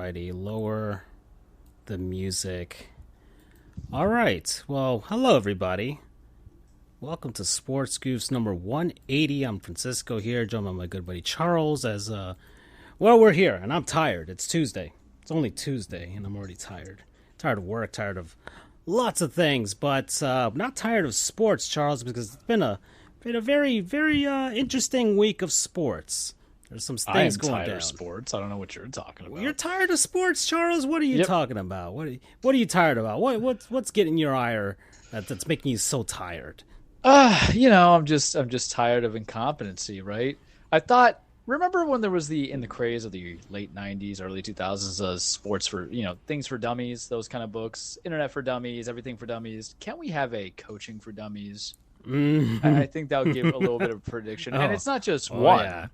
Alrighty, lower the music. All right. Well, hello everybody. Welcome to Sports Goofs number 180. I'm Francisco here, joined by my good buddy Charles. We're here, and I'm tired. It's Tuesday. It's only Tuesday, and I'm already tired. Tired of work, tired of lots of things, but not tired of sports, Charles, because it's been a very, very interesting week of sports. There's some things going down. I'm tired of sports. I don't know what you're talking about. You're tired of sports, Charles? What are you talking about? What are you tired about? What's getting your ire that's making you so tired? I'm just tired of incompetency, right? Remember when there was in the craze of the late 90s, early 2000s, sports for, things for dummies, those kind of books, internet for dummies, everything for dummies. Can't we have a coaching for dummies? I think that would give a little bit of prediction. And it's not just one. Yeah.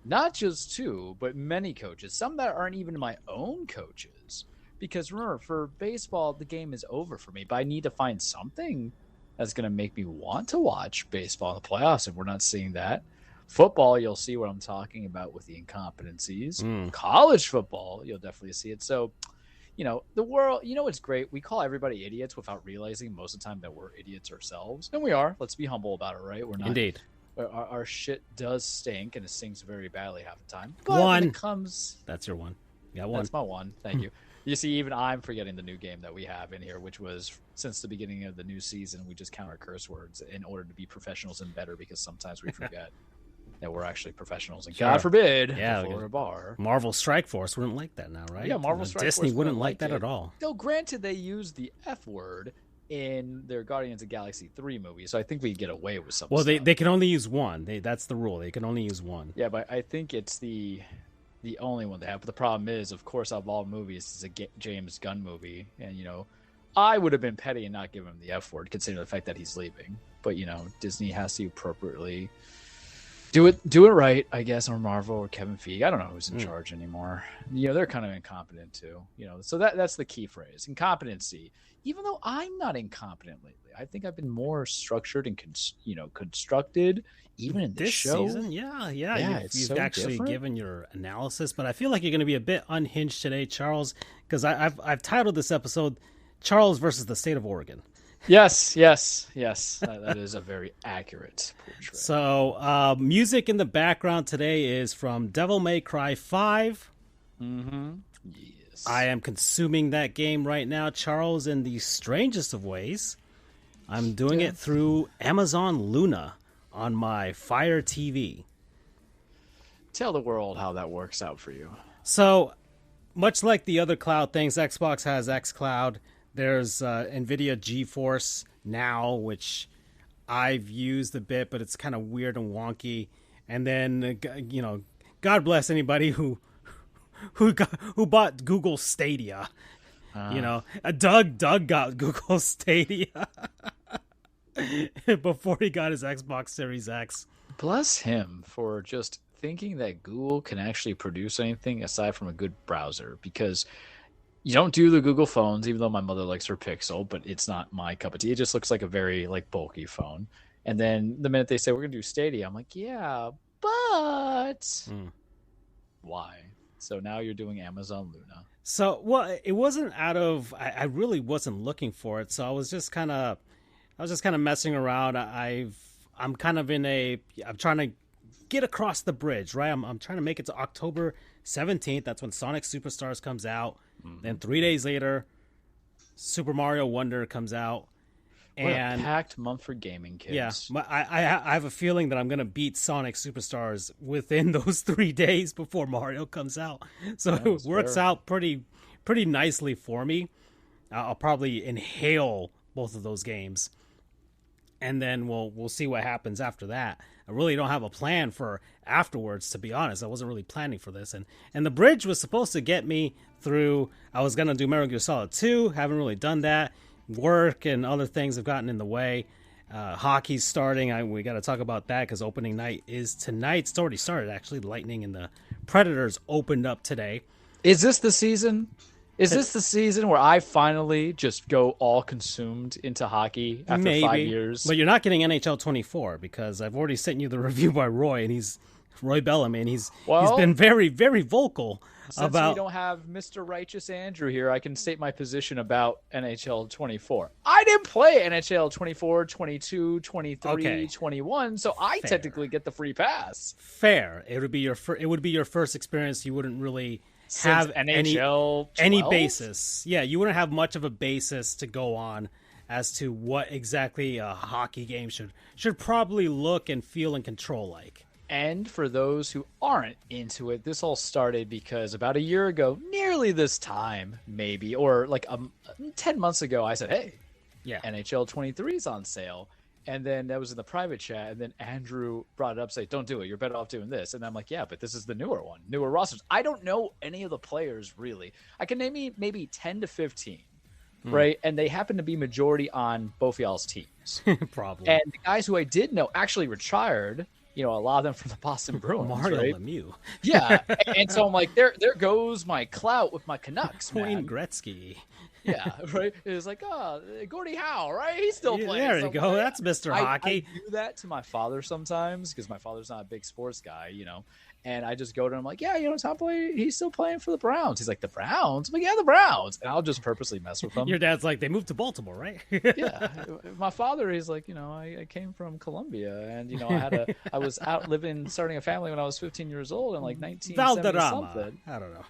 Not just two, but many coaches. Some that aren't even my own coaches. Because remember, for baseball, the game is over for me. But I need to find something that's going to make me want to watch baseball in the playoffs. If we're not seeing that. Football, you'll see what I'm talking about with the incompetencies. College football, you'll definitely see it. So, the world, it's great. We call everybody idiots without realizing most of the time that we're idiots ourselves. And we are. Let's be humble about it, right? We're not. Indeed. Our shit does stink, and it stinks very badly half the time. But when it comes... That's your one. You got one. That's my one. Thank you. You see, even I'm forgetting the new game that we have in here, which was, since the beginning of the new season, we just count our curse words in order to be professionals and better, because sometimes we forget that we're actually professionals. And God forbid, before a bar. Marvel Strike Force wouldn't like that now, right? Yeah, Marvel Strike Force Disney wouldn't like that at all. Though, granted, they used the F word in their Guardians of the Galaxy 3 movie, so I think we get away with something. Well, they can only use one. That's the rule. They can only use one. Yeah, but I think it's the only one they have. But the problem is, of course, of all movies, it's a James Gunn movie, and I would have been petty and not give him the F word, considering the fact that he's leaving. But Disney has to appropriately do it right, I guess, or Marvel or Kevin Feige. I don't know who's in charge anymore. They're kind of incompetent too. So that's the key phrase, incompetency. Even though I'm not incompetent lately, I think I've been more structured and constructed, even in this show. Season. Yeah. You've so actually given your analysis, but I feel like you're going to be a bit unhinged today, Charles, because I've titled this episode "Charles versus the State of Oregon." Yes. That is a very accurate portrait. So, music in the background today is from Devil May Cry 5. Mm-hmm. Yes. I am consuming that game right now, Charles, in the strangest of ways. I'm doing it through Amazon Luna on my Fire TV. Tell the world how that works out for you. So, much like the other cloud things, Xbox has xCloud. There's NVIDIA GeForce Now, which I've used a bit, but it's kind of weird and wonky. And then, God bless anybody who bought Google Stadia. Doug got Google Stadia before he got his Xbox Series X. Bless him for just thinking that Google can actually produce anything aside from a good browser, because you don't do the Google phones, even though my mother likes her Pixel, but it's not my cup of tea. It just looks like a very bulky phone. And then the minute they say we're going to do Stadia, I'm like, yeah, but why? So now you're doing Amazon Luna. So, well, it wasn't I really wasn't looking for it. So I was just kind of messing around. I'm trying to get across the bridge, right? I'm trying to make it to October 17th. That's when Sonic Superstars comes out. Mm-hmm. Then 3 days later, Super Mario Wonder comes out. What a packed month for gaming, kids. Yeah, I have a feeling that I'm going to beat Sonic Superstars within those 3 days before Mario comes out. So it works out pretty nicely for me. I'll probably inhale both of those games. And then we'll see what happens after that. I really don't have a plan for afterwards, to be honest. I wasn't really planning for this. And the bridge was supposed to get me through. I was going to do Metal Gear Solid 2. Haven't really done that. Work and other things have gotten in the way. Hockey's starting. We got to talk about that because opening night is tonight. It's already started, actually. The Lightning and the Predators opened up today. Is this the season? Is this the season where I finally just go all consumed into hockey after 5 years? But you're not getting NHL 24 because I've already sent you the review by Roy, and he's Roy Bellamy, and he's Well, been very, very vocal since about. we don't have Mr. Righteous Andrew here, I can state my position about NHL 24. I didn't play NHL 24, 22, 23, Okay. 21, so I technically get the free pass. Fair. It would be your first experience. You wouldn't really have Since NHL any 12? basis. Yeah, you wouldn't have much of a basis to go on as to what exactly a hockey game should probably look and feel and control like. And for those who aren't into it, this all started because about a year ago, nearly this time, maybe, or like 10 months ago, I said, hey, Yeah. NHL 23 is on sale. And then that was in the private chat. And then Andrew brought it up, saying, don't do it. You're better off doing this. And I'm like, yeah, but this is the newer one, newer rosters. I don't know any of the players, really. I can name maybe 10 to 15, right? And they happen to be majority on both y'all's teams. Probably. And the guys who I did know actually retired. A lot of them from the Boston Bruins. Mario right? Lemieux. Yeah. And so I'm like, there goes my clout with my Canucks, man. Wayne Gretzky. Yeah, right. It was like, Gordie Howe, right? He's still playing. There you go. That's Mr. Hockey. I do that to my father sometimes because my father's not a big sports guy, And I just go to him like, yeah, Tom playing. He's still playing for the Browns. He's like, the Browns? I'm like, yeah, the Browns. And I'll just purposely mess with him. Your dad's like, they moved to Baltimore, right? Yeah. My father, he's like, I came from Colombia, and I was out starting a family when I was 15 years old, and like 1970 something. I don't know.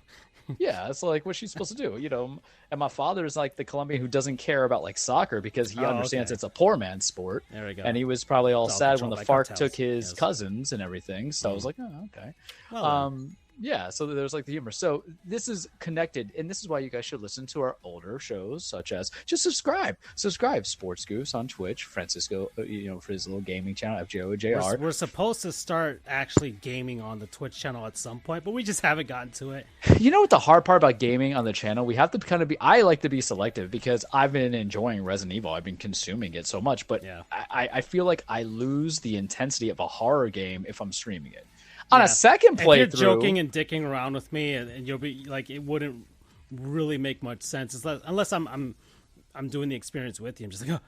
Yeah, it's like what's she supposed to do, And my father is like the Colombian who doesn't care about like soccer because he understands it's a poor man's sport. There we go. And he was probably all sad when the FARC cartels. took his cousins and everything. So I was like, oh, okay. Well, yeah, so there's like the humor. So this is connected, and this is why you guys should listen to our older shows, such as just subscribe, Sports Goofs on Twitch, Francisco, for his little gaming channel, FJOJR. We're supposed to start actually gaming on the Twitch channel at some point, but we just haven't gotten to it. You know what the hard part about gaming on the channel? We have to kind of be. I like to be selective because I've been enjoying Resident Evil. I've been consuming it so much, but Yeah. I feel like I lose the intensity of a horror game if I'm streaming it. On a second playthrough, if you're joking and dicking around with me, and you'll be like, it wouldn't really make much sense unless I'm doing the experience with you. I'm just like,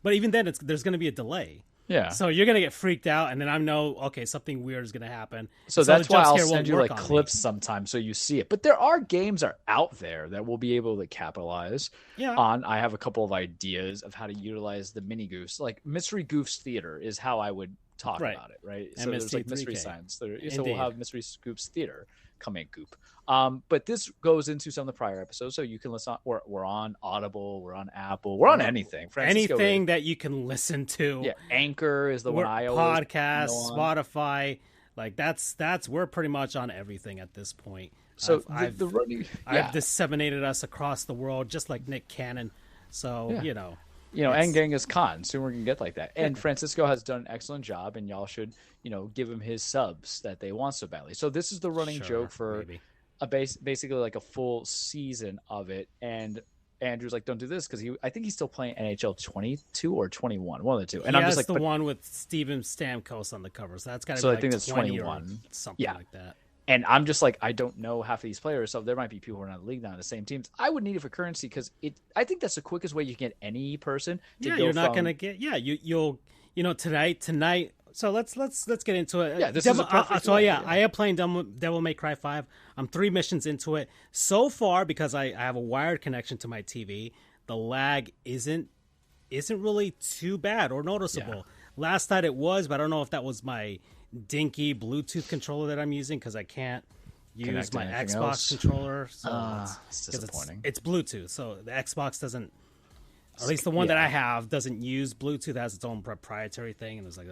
but even then, there's going to be a delay. Yeah. So you're going to get freaked out, and then I know, okay, something weird is going to happen. So that's the why jump I'll scare won't send you work like on clips me. sometimes so you see it. But there are games are out there that will be able to capitalize on. I have a couple of ideas of how to utilize the mini goofs. Like Mystery Goofs Theater is how I would talk about it, right? So there's like Mystery Science. So we'll have Mystery Goofs Theater coming Goop. But this goes into some of the prior episodes, so you can listen. We're on Audible, we're on Apple, we're on anything. Anything that you can listen to. Yeah, Anchor is the one I always podcast, Spotify. Like we're pretty much on everything at this point. So I've disseminated us across the world, just like Nick Cannon. So and Genghis Khan. Soon we're gonna get like that. And Francisco has done an excellent job, and y'all should, give him his subs that they want so badly. So this is the running joke for basically like a full season of it. And Andrew's like, don't do this because I think he's still playing NHL 22 or 21, one of the two. And I'm just like, the one with Steven Stamkos on the cover. So that's got to be. So like I think that's 21, something like that. And I'm just like, I don't know half of these players, so there might be people who are not in the league now on the same teams. I would need it for currency because I think that's the quickest way you can get any person to go. You're not gonna get. Yeah, you'll tonight. So let's get into it. Yeah, this is a perfect way, I am playing Devil May Cry 5. I'm 3 missions into it so far because I have a wired connection to my TV. The lag isn't really too bad or noticeable. Yeah. Last night it was, but I don't know if that was my dinky Bluetooth controller that I'm using because I can't use my Xbox controller. So it's disappointing. It's Bluetooth, so the Xbox doesn't. At least the one that I have doesn't use Bluetooth. It has its own proprietary thing, and it's like,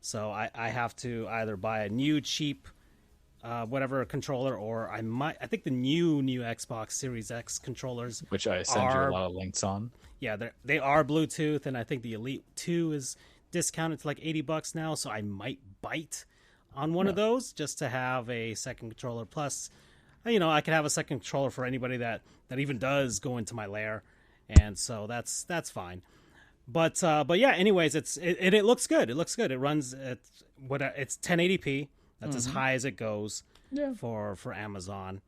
so I have to either buy a new cheap, whatever controller, or I think the new Xbox Series X controllers, which I send you a lot of links on. Yeah, they are Bluetooth, and I think the Elite 2 is discounted to like $80 now, so I might bite on one of those just to have a second controller. Plus, I could have a second controller for anybody that even does go into my lair, and so that's fine. But yeah, anyways, it looks good. It looks good. It runs at it's 1080p. That's as high as it goes. Yeah. For Amazon.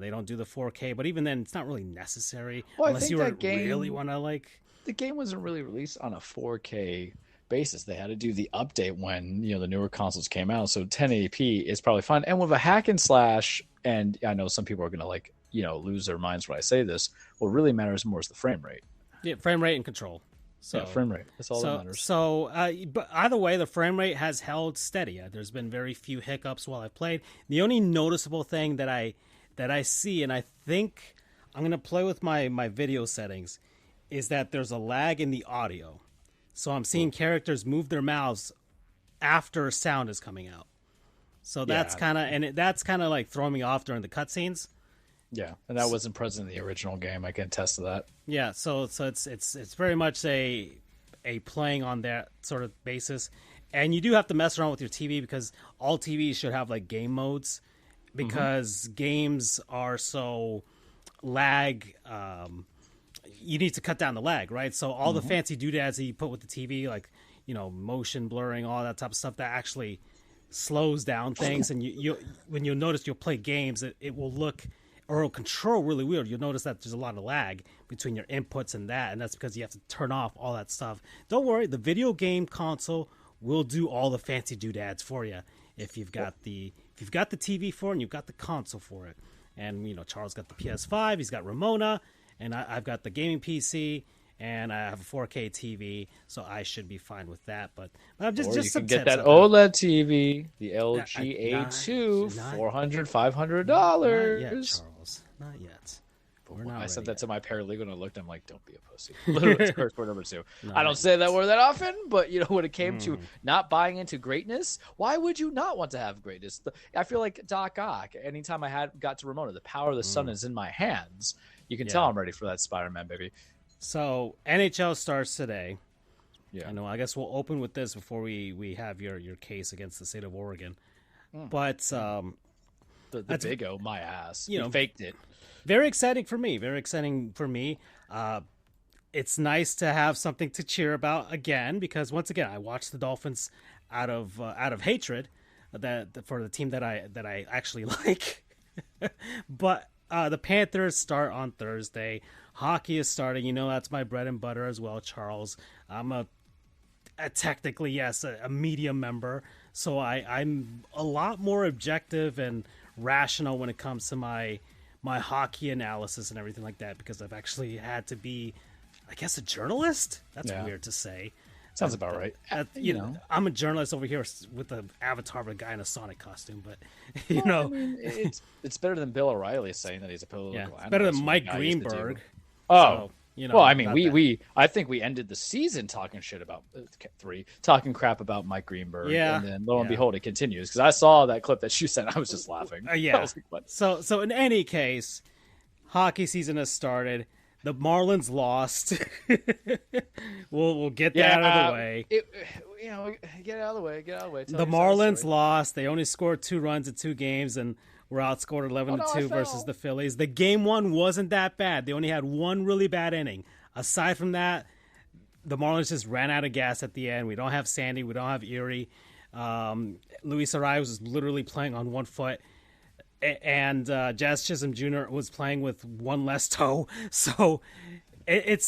They don't do the 4K, but even then, it's not really necessary unless you really want to like. The game wasn't really released on a 4K basis. They had to do the update when the newer consoles came out. So 1080p is probably fine. And with a hack and slash, and I know some people are gonna lose their minds when I say this. What really matters more is the frame rate. Yeah, frame rate and control. So yeah, frame rate. That's all that matters. So, but either way, the frame rate has held steady. There's been very few hiccups while I played. The only noticeable thing that I see, and I think I'm gonna play with my video settings, is that there's a lag in the audio. So I'm seeing characters move their mouths after sound is coming out. So that's kind of like throwing me off during the cutscenes. Yeah, and that wasn't present in the original game. I can attest to that. Yeah, so it's very much a playing on that sort of basis, and you do have to mess around with your TV because all TVs should have like game modes, because games are so lag. You need to cut down the lag, right? So all the fancy doodads that you put with the TV, like motion blurring, all that type of stuff, that actually slows down things. And you when you'll notice, you'll play games, it will look, or it'll control really weird. You'll notice that there's a lot of lag between your inputs and that's because you have to turn off all that stuff. Don't worry, the video game console will do all the fancy doodads for you if you've got the TV for it and you've got the console for it. And Charles got the PS5, he's got Ramona, and I've got the gaming PC, and I have a 4K TV, so I should be fine with that. But I'm just you can get that OLED TV, the LG A2, $400-$500. Not yet, Charles. Not yet. I said that to my paralegal, and I looked. I'm like, "Don't be a pussy." Literally, curse word number 2. I don't say that word that often, but when it came to not buying into greatness, why would you not want to have greatness? I feel like Doc Ock. Anytime I got to Ramona, the power of the sun is in my hands. You can tell I'm ready for that Spider-Man, baby. So NHL starts today. Yeah, I guess we'll open with this before we have your case against the state of Oregon. But the big O, my ass. You faked it. Very exciting for me. It's nice to have something to cheer about again, because once again I watched the Dolphins out of hatred for the team that I actually like. But the Panthers start on Thursday. Hockey is starting. That's my bread and butter as well, Charles. I'm technically, yes, a media member, so I'm a lot more objective and rational when it comes to my hockey analysis and everything like that, because I've actually had to be, I guess, a journalist. That's weird to say. Sounds about right. I'm a journalist over here with the avatar of a guy in a Sonic costume, but I mean, it's better than Bill O'Reilly saying that he's a political analyst. It's better than Mike Greenberg. Oh, well, I mean, I think we ended the season talking crap about Mike Greenberg, and then lo and behold, it continues, because I saw that clip that you sent. I was just laughing. Yeah. Was like, what? So in any case, hockey season has started. The Marlins lost. we'll get that out of the way. Get out of the way. The Marlins lost. They only scored 2 runs in 2 games, and were outscored 11-2 versus the Phillies. The game 1 wasn't that bad. They only had 1 really bad inning. Aside from that, the Marlins just ran out of gas at the end. We don't have Sandy. We don't have Erie. Luis Arias was literally playing on 1 foot. And Jazz Chisholm Jr. was playing with 1 less toe. So every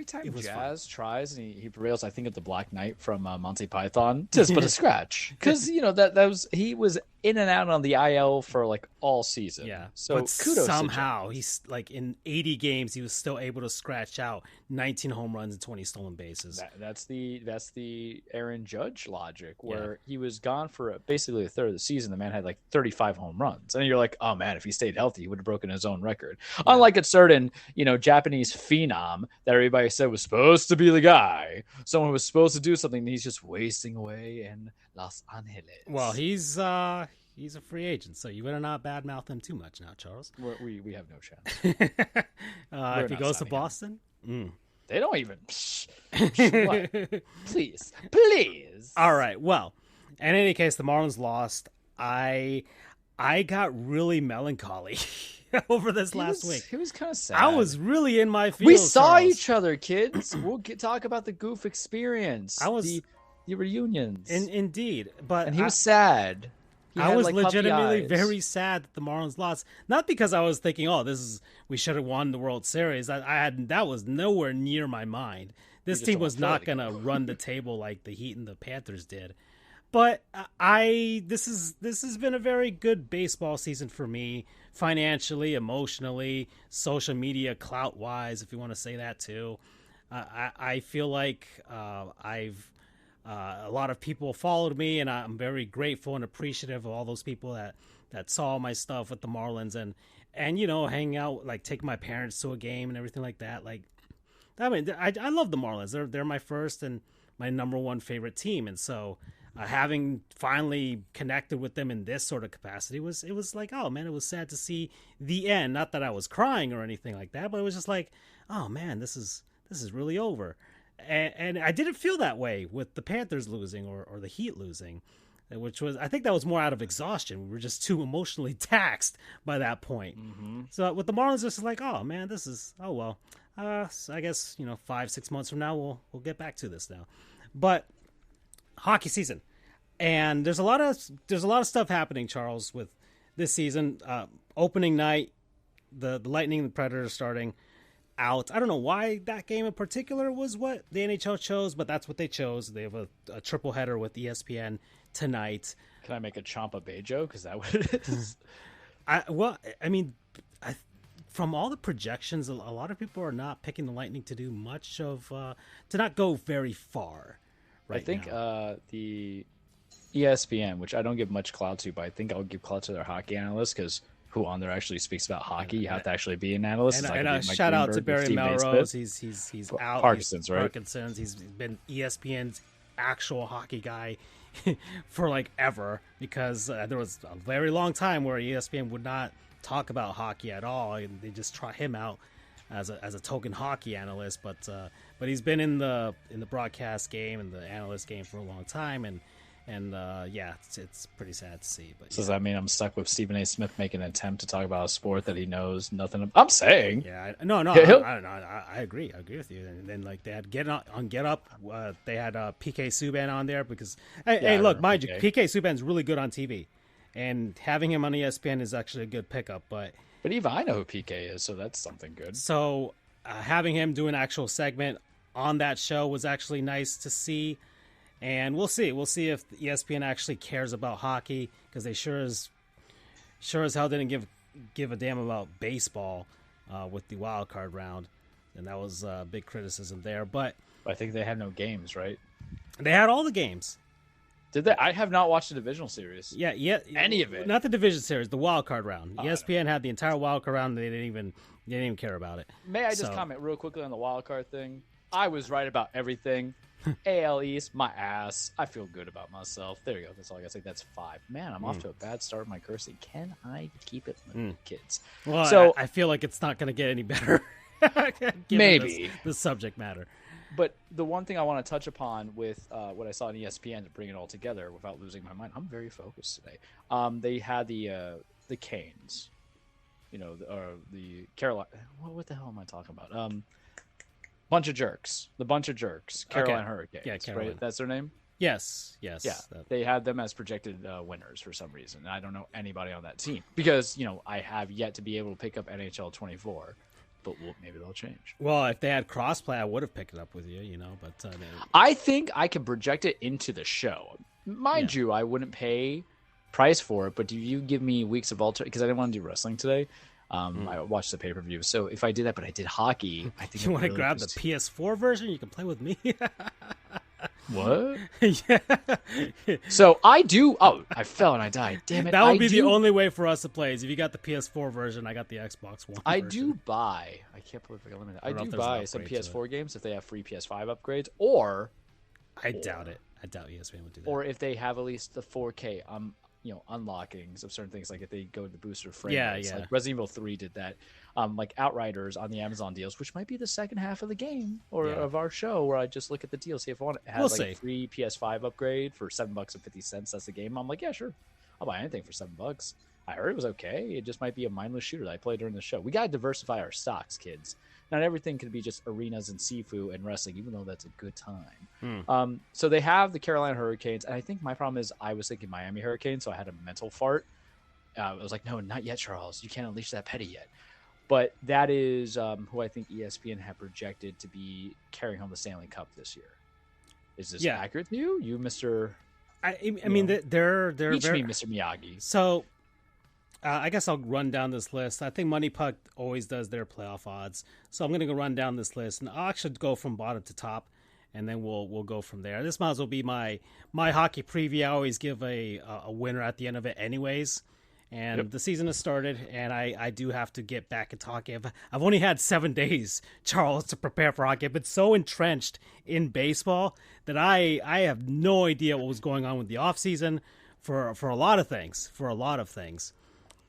time Jazz tries and he prevails, I think of the Black Knight from Monty Python, just but a scratch, because he was in and out on the IL for like all season. Yeah, so but kudos. Somehow he's like in 80 games he was still able to scratch out 19 home runs and 20 stolen bases. That's the Aaron Judge logic, where he was gone for basically a third of the season. The man had like 35 home runs, and you're like, oh man, if he stayed healthy, he would have broken his own record. Unlike a certain Japanese phenom that everybody said was supposed to be the guy, someone who was supposed to do something, and he's just wasting away in Los Angeles. Well, he's a free agent, so you better not badmouth him too much now, Charles. We have no chance. If he goes to Boston, they don't even. What? Please. All right. Well, in any case, the Marlins lost. I got really melancholy over this last week. It was kind of sad. I was really in my feels. We saw Charles. each other, kids. We'll talk about the Goof experience. The reunions. Indeed, but he was sad. I was legitimately very sad that the Marlins lost. Not because I was thinking, we should have won the World Series. That was nowhere near my mind. this team was not going to run the table like the Heat and the Panthers did. But this has been a very good baseball season for me, financially, emotionally, social media clout wise, if you want to say that too. I feel like I've a lot of people followed me, and I'm very grateful and appreciative of all those people that saw my stuff with the Marlins and hang out, like take my parents to a game and everything like that. Like, I mean, I love the Marlins. They're my first and my number one favorite team, and so. Having finally connected with them in this sort of capacity it was like, oh man, it was sad to see the end. Not that I was crying or anything like that, but it was just like, oh man, this is really over. And I didn't feel that way with the Panthers losing or the Heat losing, which was, I think that was more out of exhaustion. We were just too emotionally taxed by that point. Mm-hmm. So with the Marlins, it's just like, oh man, this is, oh well, I guess 5-6 months from now we'll get back to this now, but hockey season. And there's a lot of stuff happening, Charles, with this season. Opening night, the Lightning and the Predators starting out. I don't know why that game in particular was what the NHL chose, but that's what they chose. They have a triple header with ESPN tonight. Can I make a Champa Bay joke? Is that what it is? From all the projections, a lot of people are not picking the Lightning to do much of to not go very far. Right, I think now. The ESPN, which I don't give much clout to, but I think I'll give clout to their hockey analyst, because who on there actually speaks about hockey? You have to actually be an analyst. And shout out to Barry Melrose. He's out. Parkinson's, right? Parkinson's. He's been ESPN's actual hockey guy for like ever, because there was a very long time where ESPN would not talk about hockey at all, and they just trot him out as a token hockey analyst. But he's been in the broadcast game and the analyst game for a long time, and it's pretty sad to see. But so does that mean I'm stuck with Stephen A. Smith making an attempt to talk about a sport that he knows nothing about? I'm saying, I agree. I agree with you. And then like they had Get Up, they had PK Subban on there because hey, look, mind you, PK Subban's really good on TV, and having him on ESPN is actually a good pickup. But even I know who PK is, so that's something good. So having him do an actual segment on that show was actually nice to see. And we'll see. We'll see if ESPN actually cares about hockey, because they sure as hell didn't give a damn about baseball with the wild card round, and that was a big criticism there. But I think they had no games, right? They had all the games. Did they? I have not watched the divisional series. Yeah, any of it. Not the division series, the wild card round. ESPN had the entire wild card round, and they didn't even care about it. May I just comment real quickly on the wild card thing? I was right about everything. AL East, my ass. I feel good about myself. There you go. That's all I got to say. That's 5. Man, I'm off to a bad start with my cursing. Can I keep it with kids? Well, so I feel like it's not going to get any better. Maybe. The subject matter. But the one thing I want to touch upon with what I saw on ESPN to bring it all together without losing my mind, I'm very focused today. They had the Canes, the Carolina. What the hell am I talking about? Bunch of jerks. Carolina Hurricanes. Yeah, Carolina. Right? That's their name? Yes. Yeah, they had them as projected winners for some reason. I don't know anybody on that team because, I have yet to be able to pick up NHL 24, but maybe they'll change. Well, if they had crossplay, I would have picked it up with you, but... I think I can project it into the show. Mind you, I wouldn't pay price for it, but do you give me weeks of because I didn't want to do wrestling today. I watched the pay-per-view, so if I did that, but I did hockey, I think you want to grab the PS4 version. You can play with me. What? Yeah. So I do. Oh, I fell and I died. Damn it! That would be the only way for us to play. Is if you got the PS4 version, I got the Xbox One. I do buy. I can't believe I got limited. I do buy some PS4 games if they have free PS5 upgrades, or I doubt it. I doubt ESPN would do that. Or if they have at least the 4K. Unlockings of certain things, like if they go to the booster frame. Yeah. Like Resident Evil 3 did that. Like Outriders on the Amazon deals, which might be the second half of the game of our show, where I just look at the deals, see if I want to have a free PS5 upgrade for $7.50. That's the game. I'm like, yeah, sure, I'll buy anything for $7. I heard it was okay. It just might be a mindless shooter that I play during the show. We gotta diversify our stocks, kids. Not everything can be just arenas and Sifu and wrestling, even though that's a good time. So they have the Carolina Hurricanes, and I think my problem is I was thinking Miami Hurricanes, so I had a mental fart. I was like, no, not yet, Charles. You can't unleash that petty yet. But that is who I think ESPN had projected to be carrying home the Stanley Cup this year. Is this accurate to you? You, Mr. I mean, they're teach very... me, Mr. Miyagi. So, I guess I'll run down this list. I think Money Puck always does their playoff odds, so I'm going to go run down this list, and I'll actually go from bottom to top, and then we'll go from there. This might as well be my hockey preview. I always give a winner at the end of it, anyways. And the season has started, and I do have to get back into hockey. I've only had 7 days, Charles, to prepare for hockey. I've been so entrenched in baseball that I have no idea what was going on with the offseason for a lot of things.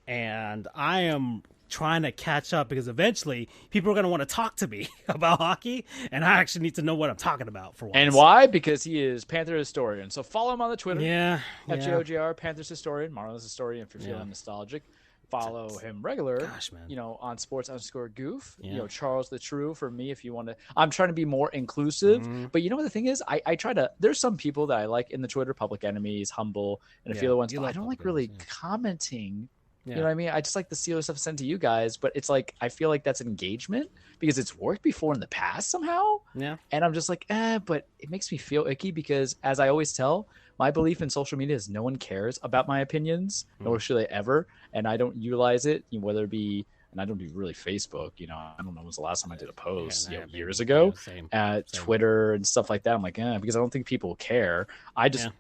And I am trying to catch up because eventually people are going to want to talk to me about hockey, and I actually need to know what I'm talking about for once. And why? Because he is Panther historian. So follow him on the Twitter. At JOGR, Panthers historian, Marlins historian if you're feeling nostalgic. Follow him regular, on sports_goof. Charles the True for me if you want to. I'm trying to be more inclusive, but you know what the thing is? I try to. There's some people that I like in the Twitter, Public Enemies, Humble, and a few other ones. But I don't like really commenting. You know what I mean? I just like to see other stuff sent to you guys, but it's like I feel like that's engagement because it's worked before in the past somehow. Yeah. And I'm just like, but it makes me feel icky because, as I always tell, my belief in social media is no one cares about my opinions, nor should they ever. And I don't utilize it, whether it be, and I don't do really Facebook. I don't know when was the last time I did a post, years ago, same. Twitter and stuff like that. I'm like, because I don't think people care. I just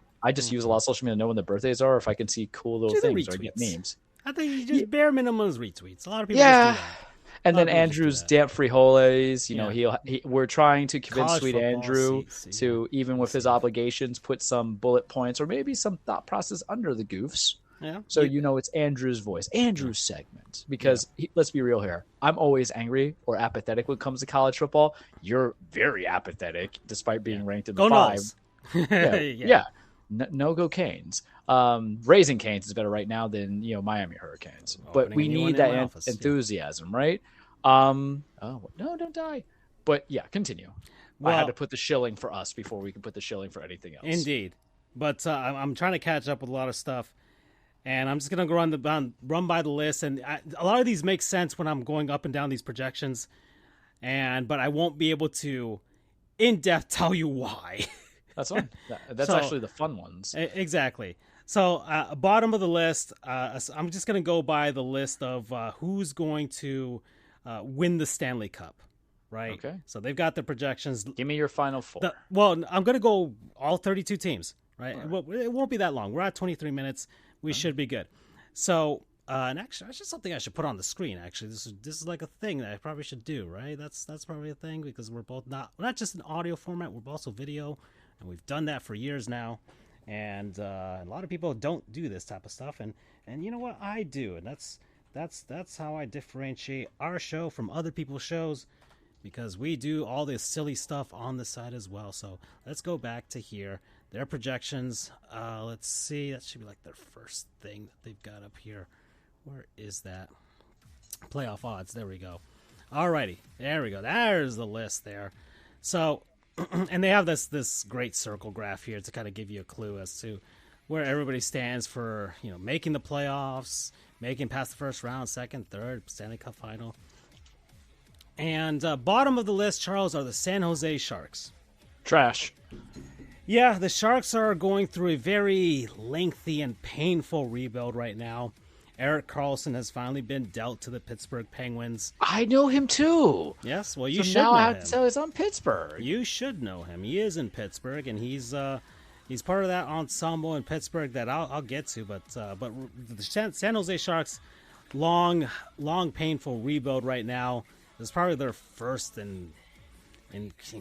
use a lot of social media to know when the birthdays are, if I can see cool little things or get memes. I think you just bare minimum retweets. A lot of people just do that. And then Andrew's damp frijoles, we're trying to convince Sweet Andrew to, even with his obligations, put some bullet points or maybe some thought process under the Goofs. Yeah. So it's Andrew's voice, Andrew's segment. Because let's be real here, I'm always angry or apathetic when it comes to college football. You're very apathetic, despite being ranked in the 5. No go Canes. Raising Canes is better right now than Miami Hurricanes, but we need that enthusiasm, right? No, don't die. But continue. Well, I had to put the shilling for us before we could put the shilling for anything else. Indeed, but I'm trying to catch up with a lot of stuff, and I'm just gonna run by the list, and a lot of these make sense when I'm going up and down these projections, but I won't be able to in depth tell you why. That's fun. That's actually the fun ones. Exactly. So, bottom of the list, I'm just going to go by the list of who's going to win the Stanley Cup, right? Okay. So they've got the projections. Give me your final four. I'm going to go all 32 teams, right? Right. It won't be that long. We're at 23 minutes. We should be good. So, and actually, that's just something I should put on the screen. Actually, this is like a thing that I probably should do, right? That's probably a thing because we're not just in audio format. We're also video. And we've done that for years now, and a lot of people don't do this type of stuff, and you know what, I do, and that's how I differentiate our show from other people's shows, because we do all this silly stuff on the side as well. So let's go back to here, their projections. Let's see, that should be like their first thing that they've got up here. Where is that? Playoff odds. There we go. Alrighty, there we go. There's the list there. So. And they have this great circle graph here to kind of give you a clue as to where everybody stands for, making the playoffs, making past the first round, second, third, Stanley Cup final. And bottom of the list, Charles, are the San Jose Sharks. Trash. Yeah, the Sharks are going through a very lengthy and painful rebuild right now. Erik Karlsson has finally been dealt to the Pittsburgh Penguins. I know him too. Yes, well, you should know him. I have to tell he's on Pittsburgh. You should know him. He is in Pittsburgh, and he's part of that ensemble in Pittsburgh that I'll get to. But the San Jose Sharks, long painful rebuild right now. It's probably their first in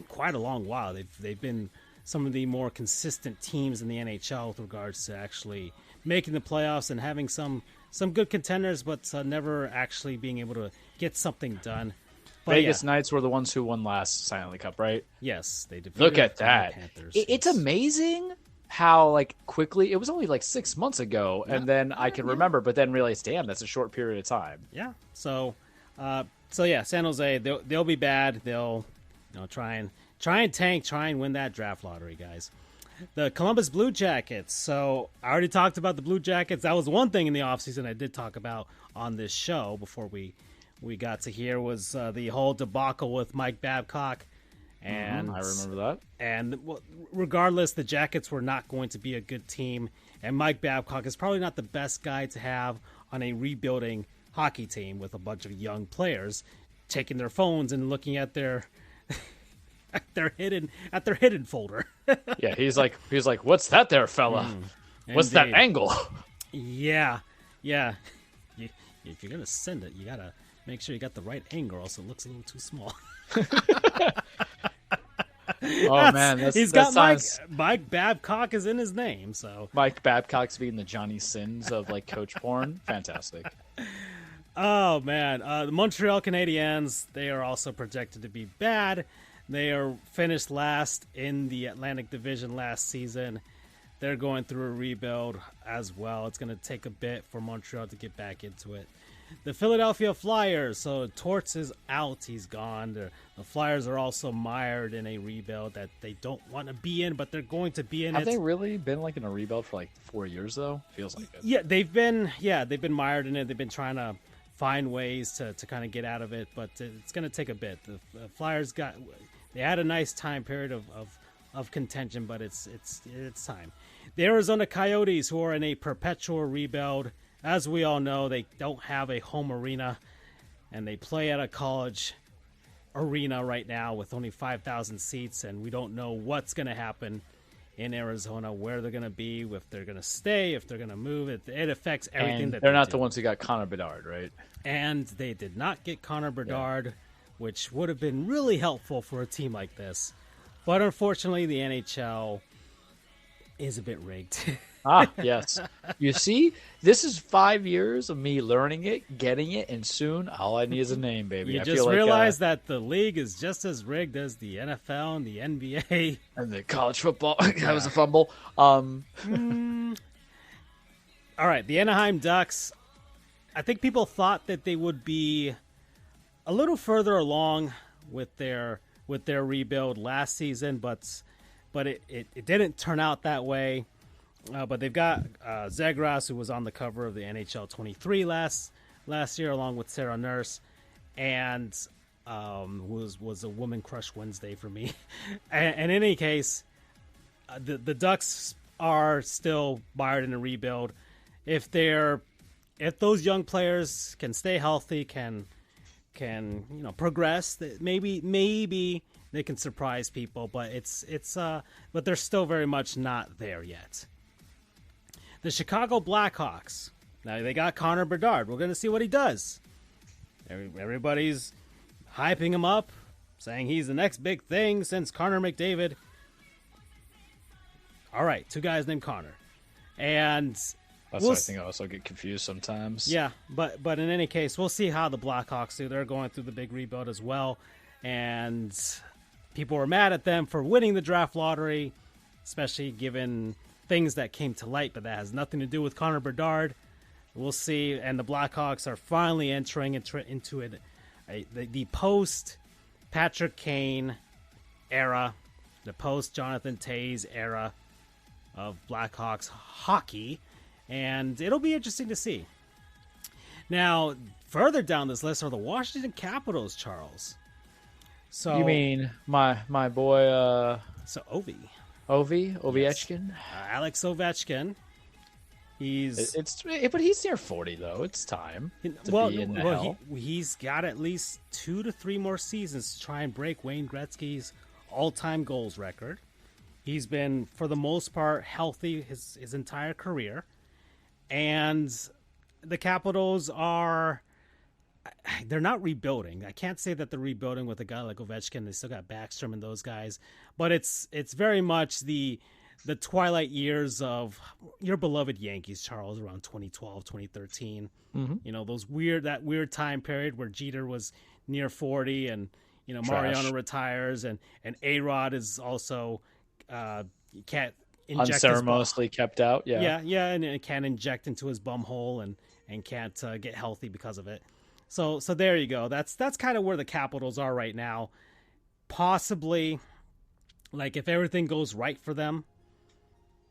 quite a long while. They've been some of the more consistent teams in the NHL with regards to actually making the playoffs and having some good contenders, but never actually being able to get something done. But Vegas Knights were the ones who won last Stanley Cup, right? Yes, they did. Look at that. It's amazing how quickly, it was only 6 months ago, and then I can remember, but then realize, damn, that's a short period of time. Yeah. So San Jose, they'll be bad. They'll try and tank, try and win that draft lottery, guys. The Columbus Blue Jackets. So I already talked about the Blue Jackets. That was one thing in the offseason I did talk about on this show before we we got to hear was the whole debacle with Mike Babcock. And I remember that. And regardless, the Jackets were not going to be a good team. And Mike Babcock is probably not the best guy to have on a rebuilding hockey team with a bunch of young players taking their phones and looking at their hidden folder. Yeah, he's like, what's that there, fella? What's that angle? Yeah. If you're gonna send it, you gotta make sure you got the right angle, else it looks a little too small. Oh man, he's got Mike Babcock is in his name, so Mike Babcock's being the Johnny Sins of like coach porn. Fantastic. Oh man, the Montreal Canadiens, they are also projected to be bad. They are finished last in the Atlantic Division last season. They're going through a rebuild as well. It's going to take a bit for Montreal to get back into it. The Philadelphia Flyers, so Torts is out. He's gone. The Flyers are also mired in a rebuild that they don't want to be in, but they're going to be in it. Have they really been like in a rebuild for like 4 years though? Feels like it. Yeah, they've been mired in it. They've been trying to find ways to kind of get out of it, but it's going to take a bit. The Flyers they had a nice time period of contention, but it's time. The Arizona Coyotes, who are in a perpetual rebuild. As we all know, they don't have a home arena, and they play at a college arena right now with only 5,000 seats, and we don't know what's going to happen in Arizona, where they're going to be, if they're going to stay, if they're going to move. It affects everything and that they're not do. the ones who got Connor Bedard, right? And they did not get Connor Bedard, which would have been really helpful for a team like this. But unfortunately, the NHL is a bit rigged. Yes. You see, this is 5 years of me learning it, getting it, and soon all I need is a name, baby. You I just feel realize that the league is just as rigged as the NFL and the NBA. And the college football. That was a fumble. All right, the Anaheim Ducks. I think people thought that they would be a little further along with their rebuild last season, but it didn't turn out that way. But they've got Zegras, who was on the cover of the NHL 23 last year, along with Sarah Nurse, and was a Woman Crush Wednesday for me. And in any case, the Ducks are still mired in a rebuild. If those young players can stay healthy, can progress, maybe they can surprise people, but but they're still very much not there yet. The Chicago Blackhawks. Now they got Connor Bedard. We're going to see what he does. Everybody's hyping him up, saying he's the next big thing since Connor McDavid. All right, two guys named Connor, and That's what I think I also get confused sometimes. Yeah, but in any case, we'll see how the Blackhawks do. They're going through the big rebuild as well, and people were mad at them for winning the draft lottery, especially given things that came to light, but that has nothing to do with Connor Bedard. We'll see, and the Blackhawks are finally entering into the post-Patrick Kane era, the post-Jonathan Toews era of Blackhawks hockey, and it'll be interesting to see. Now, further down this list are the Washington Capitals, Charles. So you mean my boy so Ovechkin. Yes. Alex Ovechkin. But he's near 40 though. It's time to be in the hell. He's got at least 2 to 3 more seasons to try and break Wayne Gretzky's all-time goals record. He's been, for the most part, healthy his entire career. And the Capitals they're not rebuilding. I can't say that they're rebuilding with a guy like Ovechkin. They still got Backstrom and those guys. But it's very much the twilight years of your beloved Yankees, Charles, around 2012, 2013. Mm-hmm. You know, that weird time period where Jeter was near 40 and, Mariano retires and A-Rod is also can't inject unceremoniously kept out. Yeah, and it can't inject into his bum hole and can't get healthy because of it. So there you go. That's kind of where the Capitals are right now. Possibly, like if everything goes right for them,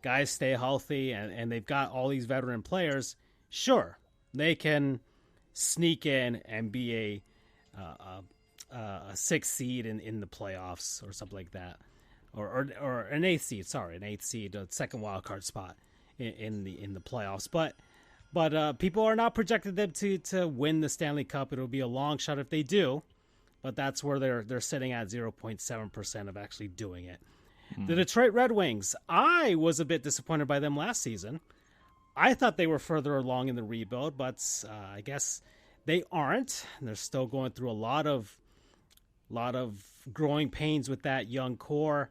guys stay healthy and they've got all these veteran players, sure, they can sneak in and be a sixth seed in the playoffs or something like that, or an eighth seed. Sorry, an eighth seed, a second wild card spot in the playoffs. But people are not projecting them to win the Stanley Cup. It'll be a long shot if they do, but that's where they're sitting at 0.7% of actually doing it. The Detroit Red Wings, I was a bit disappointed by them last season. I thought they were further along in the rebuild, but I guess they aren't. They're still going through a lot of growing pains with that young core,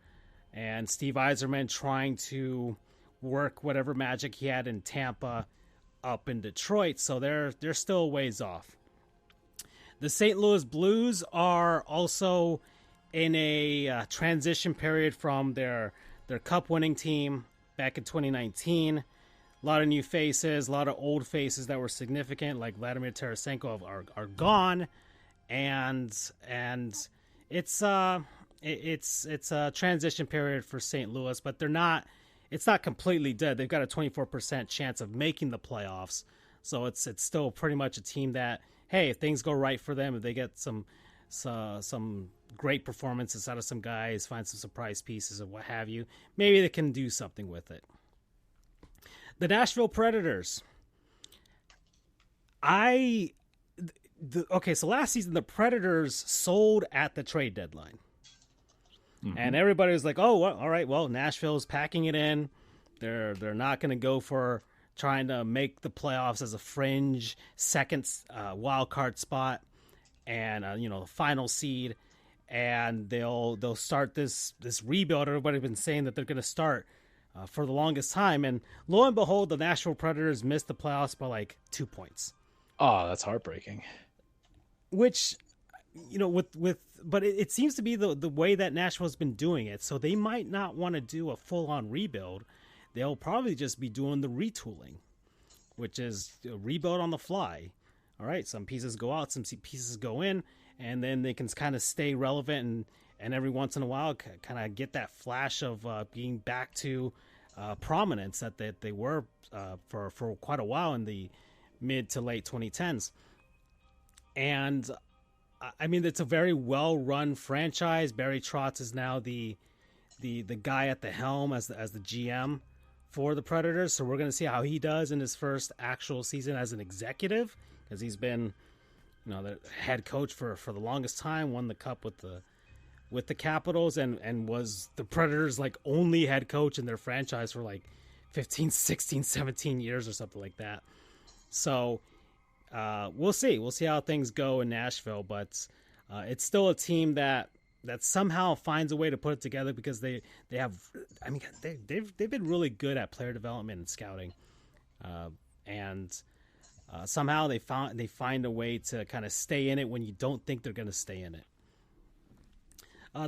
and Steve Yzerman trying to work whatever magic he had in Tampa up in Detroit, so they're still a ways off. The St. Louis Blues are also in a transition period from their cup-winning team back in 2019. A lot of new faces, a lot of old faces that were significant, like Vladimir Tarasenko, are gone, and it's a transition period for St. Louis, but they're not. It's not completely dead. They've got a 24% chance of making the playoffs, so it's still pretty much a team that, hey, if things go right for them, if they get some great performances out of some guys, find some surprise pieces or what have you, maybe they can do something with it. The Nashville Predators. So last season the Predators sold at the trade deadline. And everybody was like, "Oh, well, all right. Well, Nashville's packing it in. They're not going to go for trying to make the playoffs as a fringe second wild card spot, and final seed. And they'll start this rebuild. Everybody's been saying that they're going to start for the longest time. And lo and behold, the Nashville Predators missed the playoffs by like 2 points. Oh, that's heartbreaking. Which, but it seems to be the way that Nashville's been doing it. So they might not want to do a full-on rebuild. They'll probably just be doing the retooling, which is a rebuild on the fly. All right, some pieces go out, some pieces go in, and then they can kind of stay relevant and every once in a while kind of get that flash of being back to prominence that they were for quite a while in the mid to late 2010s. And I mean, it's a very well-run franchise. Barry Trotz is now the guy at the helm as the GM for the Predators. So we're going to see how he does in his first actual season as an executive, because he's been, the head coach for the longest time. Won the cup with the Capitals and was the Predators' like only head coach in their franchise for like 15, 16, 17 years or something like that. So. We'll see. We'll see how things go in Nashville, but it's still a team that somehow finds a way to put it together, because they've been really good at player development and scouting, and somehow they find a way to kind of stay in it when you don't think they're going to stay in it.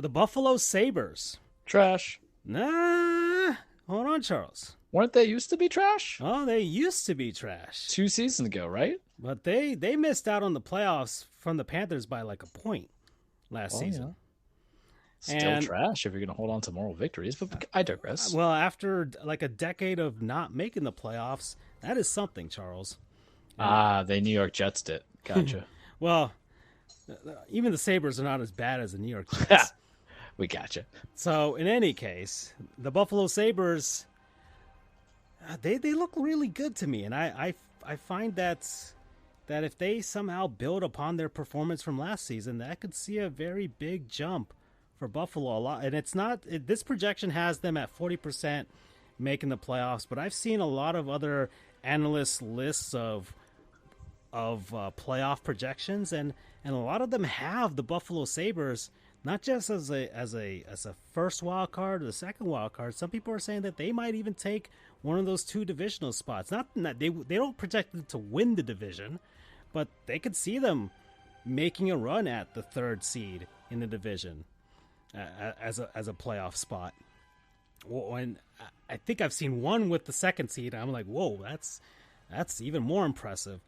The Buffalo Sabres, trash. Nah, hold on, Charles. Weren't they used to be trash? Oh, they used to be trash 2 seasons ago, right? But they missed out on the playoffs from the Panthers by like a point last season. Yeah. Still trash if you're going to hold on to moral victories, but I digress. Well, after like a decade of not making the playoffs, that is something, Charles. They New York Jets did. Gotcha. Well, even the Sabres are not as bad as the New York Jets. We gotcha. So in any case, the Buffalo Sabres, they look really good to me, and I find that if they somehow build upon their performance from last season, I could see a very big jump for Buffalo. A lot, and it's not. This projection has them at 40% making the playoffs, but I've seen a lot of other analysts' lists of playoff projections, and a lot of them have the Buffalo Sabres not just as a first wild card or the second wild card. Some people are saying that they might even take one of those 2 divisional spots. Not they don't project them to win the division, but they could see them making a run at the 3rd seed in the division as a playoff spot. And I think I've seen one with the 2nd seed. I'm like, whoa, that's even more impressive.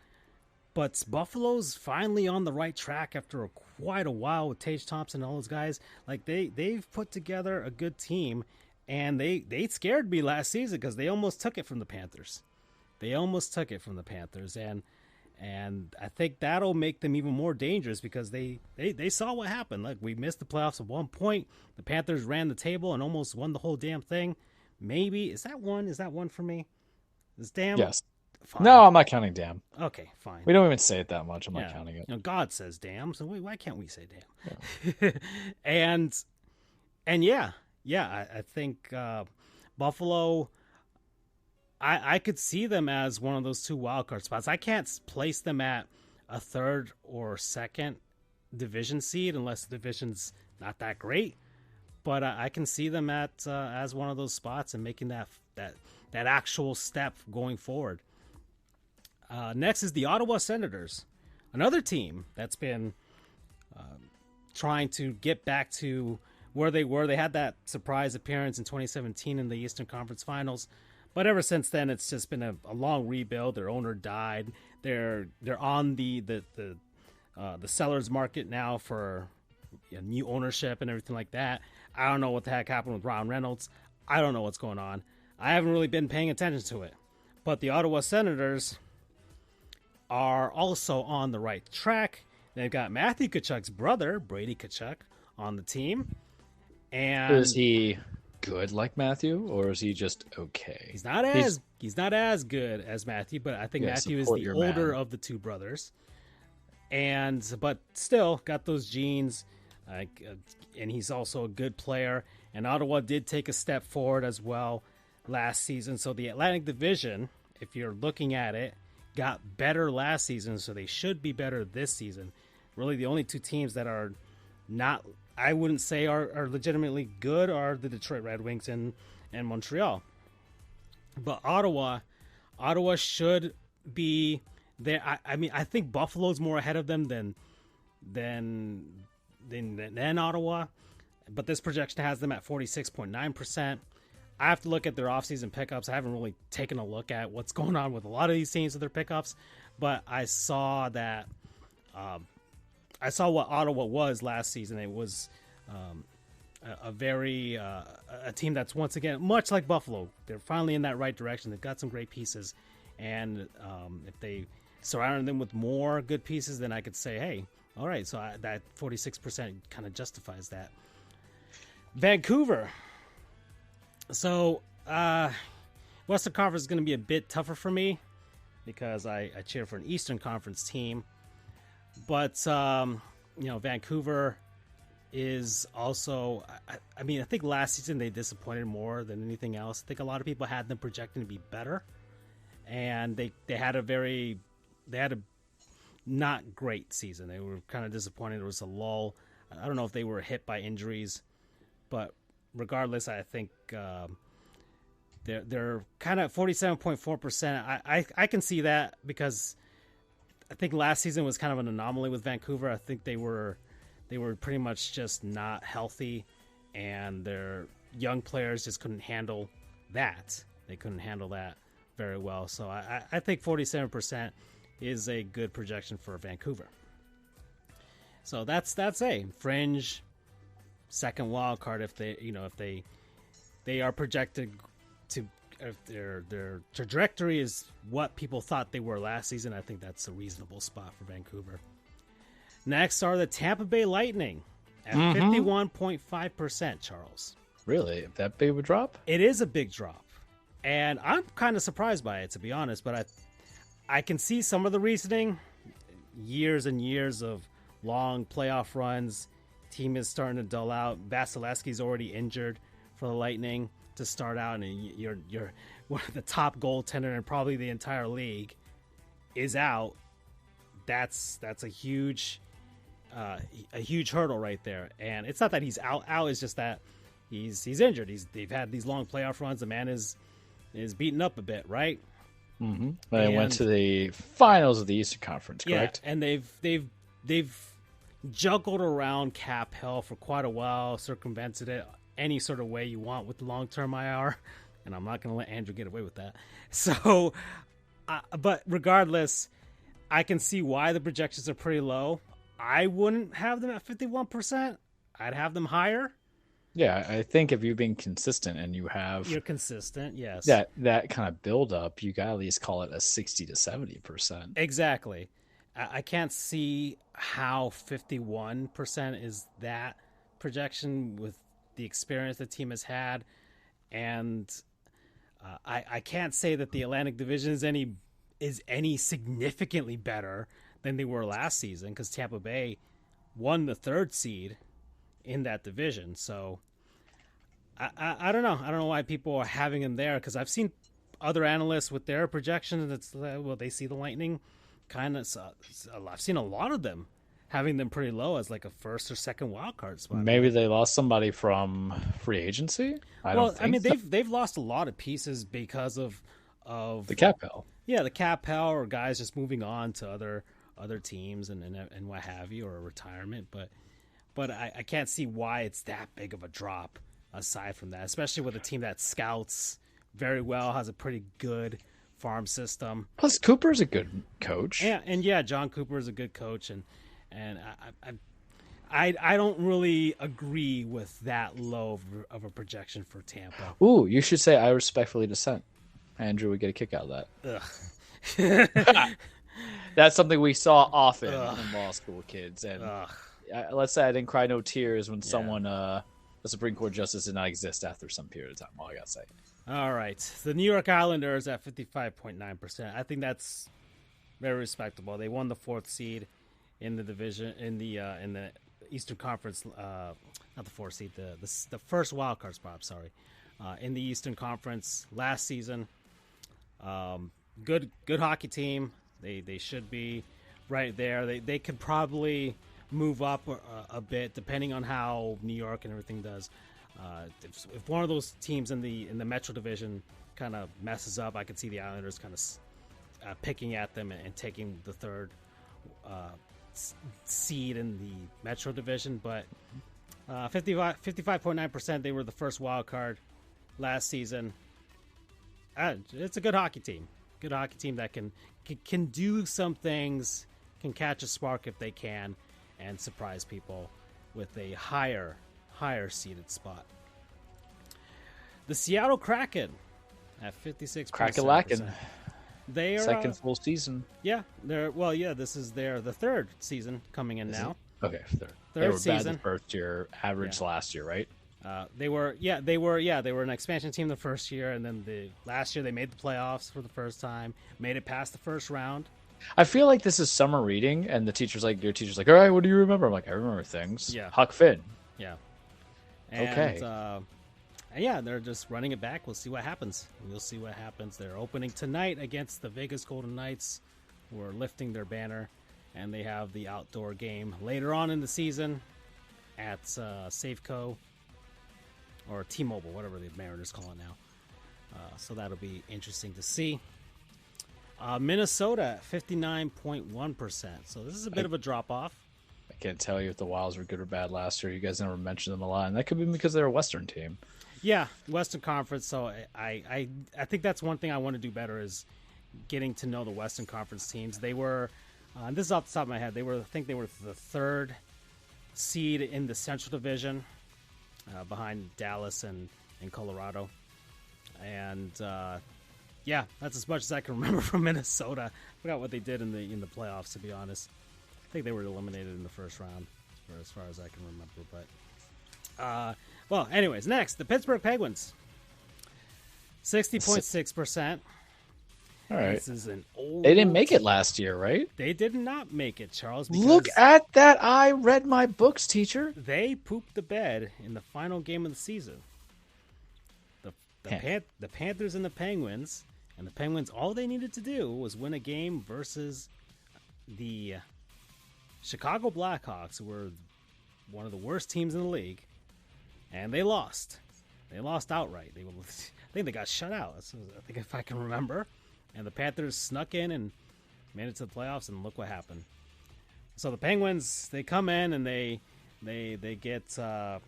But Buffalo's finally on the right track after quite a while with Tage Thompson and all those guys. Like they've put together a good team, and they scared me last season because they almost took it from the Panthers. And And I think that'll make them even more dangerous because they saw what happened. Like, we missed the playoffs at one point. The Panthers ran the table and almost won the whole damn thing. Maybe. Is that one for me? Is damn? Yes. Fine. No, I'm not counting damn. Okay, fine. We don't even say it that much. I'm not counting it. God says damn, so why can't we say damn? Yeah. and yeah, I think Buffalo, I could see them as one of those two wildcard spots. I can't place them at a third or second division seed unless the division's not that great. But I can see them at as one of those spots and making that actual step going forward. Next is the Ottawa Senators, another team that's been trying to get back to where they were. They had that surprise appearance in 2017 in the Eastern Conference Finals, but ever since then, it's just been a long rebuild. Their owner died. They're on the sellers market now for new ownership and everything like that. I don't know what the heck happened with Ron Reynolds. I don't know what's going on. I haven't really been paying attention to it. But the Ottawa Senators are also on the right track. They've got Matthew Tkachuk's brother, Brady Tkachuk, on the team. And is he good like Matthew, or is he just okay? He's not as good as Matthew, but I think Matthew is the older of the two brothers. But still got those genes. And he's also a good player. And Ottawa did take a step forward as well last season. So the Atlantic Division, if you're looking at it, got better last season, so they should be better this season. Really, the only two teams that are not, I wouldn't say are legitimately good, are the Detroit Red Wings and Montreal. But Ottawa should be there. I mean, I think Buffalo's more ahead of them than Ottawa, but this projection has them at 46.9%. I have to look at their offseason pickups. I haven't really taken a look at what's going on with a lot of these teams with their pickups, but I saw that I saw what Ottawa was last season. It was a team that's once again much like Buffalo. They're finally in that right direction. They've got some great pieces, and if they surround them with more good pieces, then I could say, hey, all right, so that 46% kind of justifies that. Vancouver. So, Western Conference is going to be a bit tougher for me because I cheer for an Eastern Conference team. But, Vancouver is also, I think last season they disappointed more than anything else. I think a lot of people had them projecting to be better. And they had a not great season. They were kind of disappointed. There was a lull. I don't know if they were hit by injuries, but regardless, I think they're kind of 47.4%. I can see that because I think last season was kind of an anomaly with Vancouver. I think they were pretty much just not healthy, and their young players just couldn't handle that. They couldn't handle that very well. So I think 47% is a good projection for Vancouver. So that's a fringe second wild card if they are projected to, if their trajectory is what people thought they were last season. I think that's a reasonable spot for Vancouver. Next are the Tampa Bay Lightning at 51.5%, Charles. Really? That big of a drop? It is a big drop. And I'm kind of surprised by it, to be honest, but I can see some of the reasoning. Years and years of long playoff runs. Team is starting to dull out. Vasilevsky's already injured for the Lightning to start out, and you're one of the top goaltender in probably the entire league is out. That's a huge hurdle right there. And it's not that he's out. It's just that he's injured. They've had these long playoff runs. The man is beaten up a bit, right? Mm-hmm. They went to the finals of the Eastern Conference, correct? Yeah, and they've juggled around cap hell for quite a while, circumvented it any sort of way you want with long-term IR, and I'm not going to let Andrew get away with that. So, but regardless, I can see why the projections are pretty low. I wouldn't have them at 51%. I'd have them higher. Yeah, I think if you're being consistent and you have You're consistent, yes. that kind of build up, you got to at least call it a 60 to 70%. Exactly. I can't see how 51% is that projection with the experience the team has had, and I can't say that the Atlantic Division is any significantly better than they were last season because Tampa Bay won the third seed in that division. So I don't know. I don't know why people are having them there because I've seen other analysts with their projections. It's well, they see the Lightning kind of. I've seen a lot of them having them pretty low as like a first or second wild card spot. Maybe they lost somebody from free agency. I mean, they've lost a lot of pieces because of the cap hell. Yeah, the cap hell, or guys just moving on to other teams and what have you, or a retirement. But I can't see why it's that big of a drop aside from that, especially with a team that scouts very well, has a pretty good farm system. Plus, Cooper's a good coach. And John Cooper is a good coach, and I don't really agree with that low of a projection for Tampa. Ooh, you should say I respectfully dissent. Andrew would get a kick out of that. Ugh. That's something we saw often in law school, kids. And let's say I didn't cry no tears when someone, a Supreme Court justice, did not exist after some period of time. All I gotta say. All right, the New York Islanders at 55.9%. I think that's very respectable. They won the fourth seed in the division in the Eastern Conference. Not the fourth seed, the first wild card spot. I'm sorry, in the Eastern Conference last season. Good hockey team. They should be right there. They could probably move up a bit depending on how New York and everything does. If one of those teams in the Metro Division kind of messes up, I could see the Islanders kind of picking at them and taking the third seed in the Metro Division. But 55.9%, they were the first wild card last season. It's a good hockey team. Good hockey team that can do some things, can catch a spark if they can, and surprise people with a higher seeded spot. The Seattle Kraken at 56%. Kraken-lacken. They are second full season. Yeah, this is the third season coming in now. Okay, third. Third they were season. Bad the first year, average last year, right? They were an expansion team the first year, and then the last year they made the playoffs for the first time, made it past the first round. I feel like this is summer reading, and your teacher's like, all right, what do you remember? I'm like, I remember things. Yeah. Huck Finn. Yeah. And, okay. They're just running it back. We'll see what happens. They're opening tonight against the Vegas Golden Knights, who are lifting their banner, and they have the outdoor game later on in the season at Safeco or T-Mobile, whatever the Mariners call it now. So that'll be interesting to see. Minnesota, 59.1%. So this is a bit of a drop-off. I can't tell you if the Wilds were good or bad last year. You guys never mentioned them a lot, and that could be because they're a Western team. Yeah, Western Conference. So I think that's one thing I want to do better is getting to know the Western Conference teams. They were, and this is off the top of my head, I think they were the third seed in the Central Division, behind Dallas and Colorado. And that's as much as I can remember from Minnesota. I forgot what they did in the playoffs, to be honest. I think they were eliminated in the first round, for as far as I can remember. But anyways, next, the Pittsburgh Penguins, 60.6%. All right. This is an old. They didn't make it last year, right? They did not make it, Charles. Look at that! I read my books, teacher. They pooped the bed in the final game of the season. The Panthers and the Penguins, and the Penguins, all they needed to do was win a game versus the Chicago Blackhawks, who were one of the worst teams in the league, and they lost. They lost outright. I think they got shut out. I think if I can remember. And the Panthers snuck in and made it to the playoffs, and look what happened. So the Penguins, they come in and they get Kyle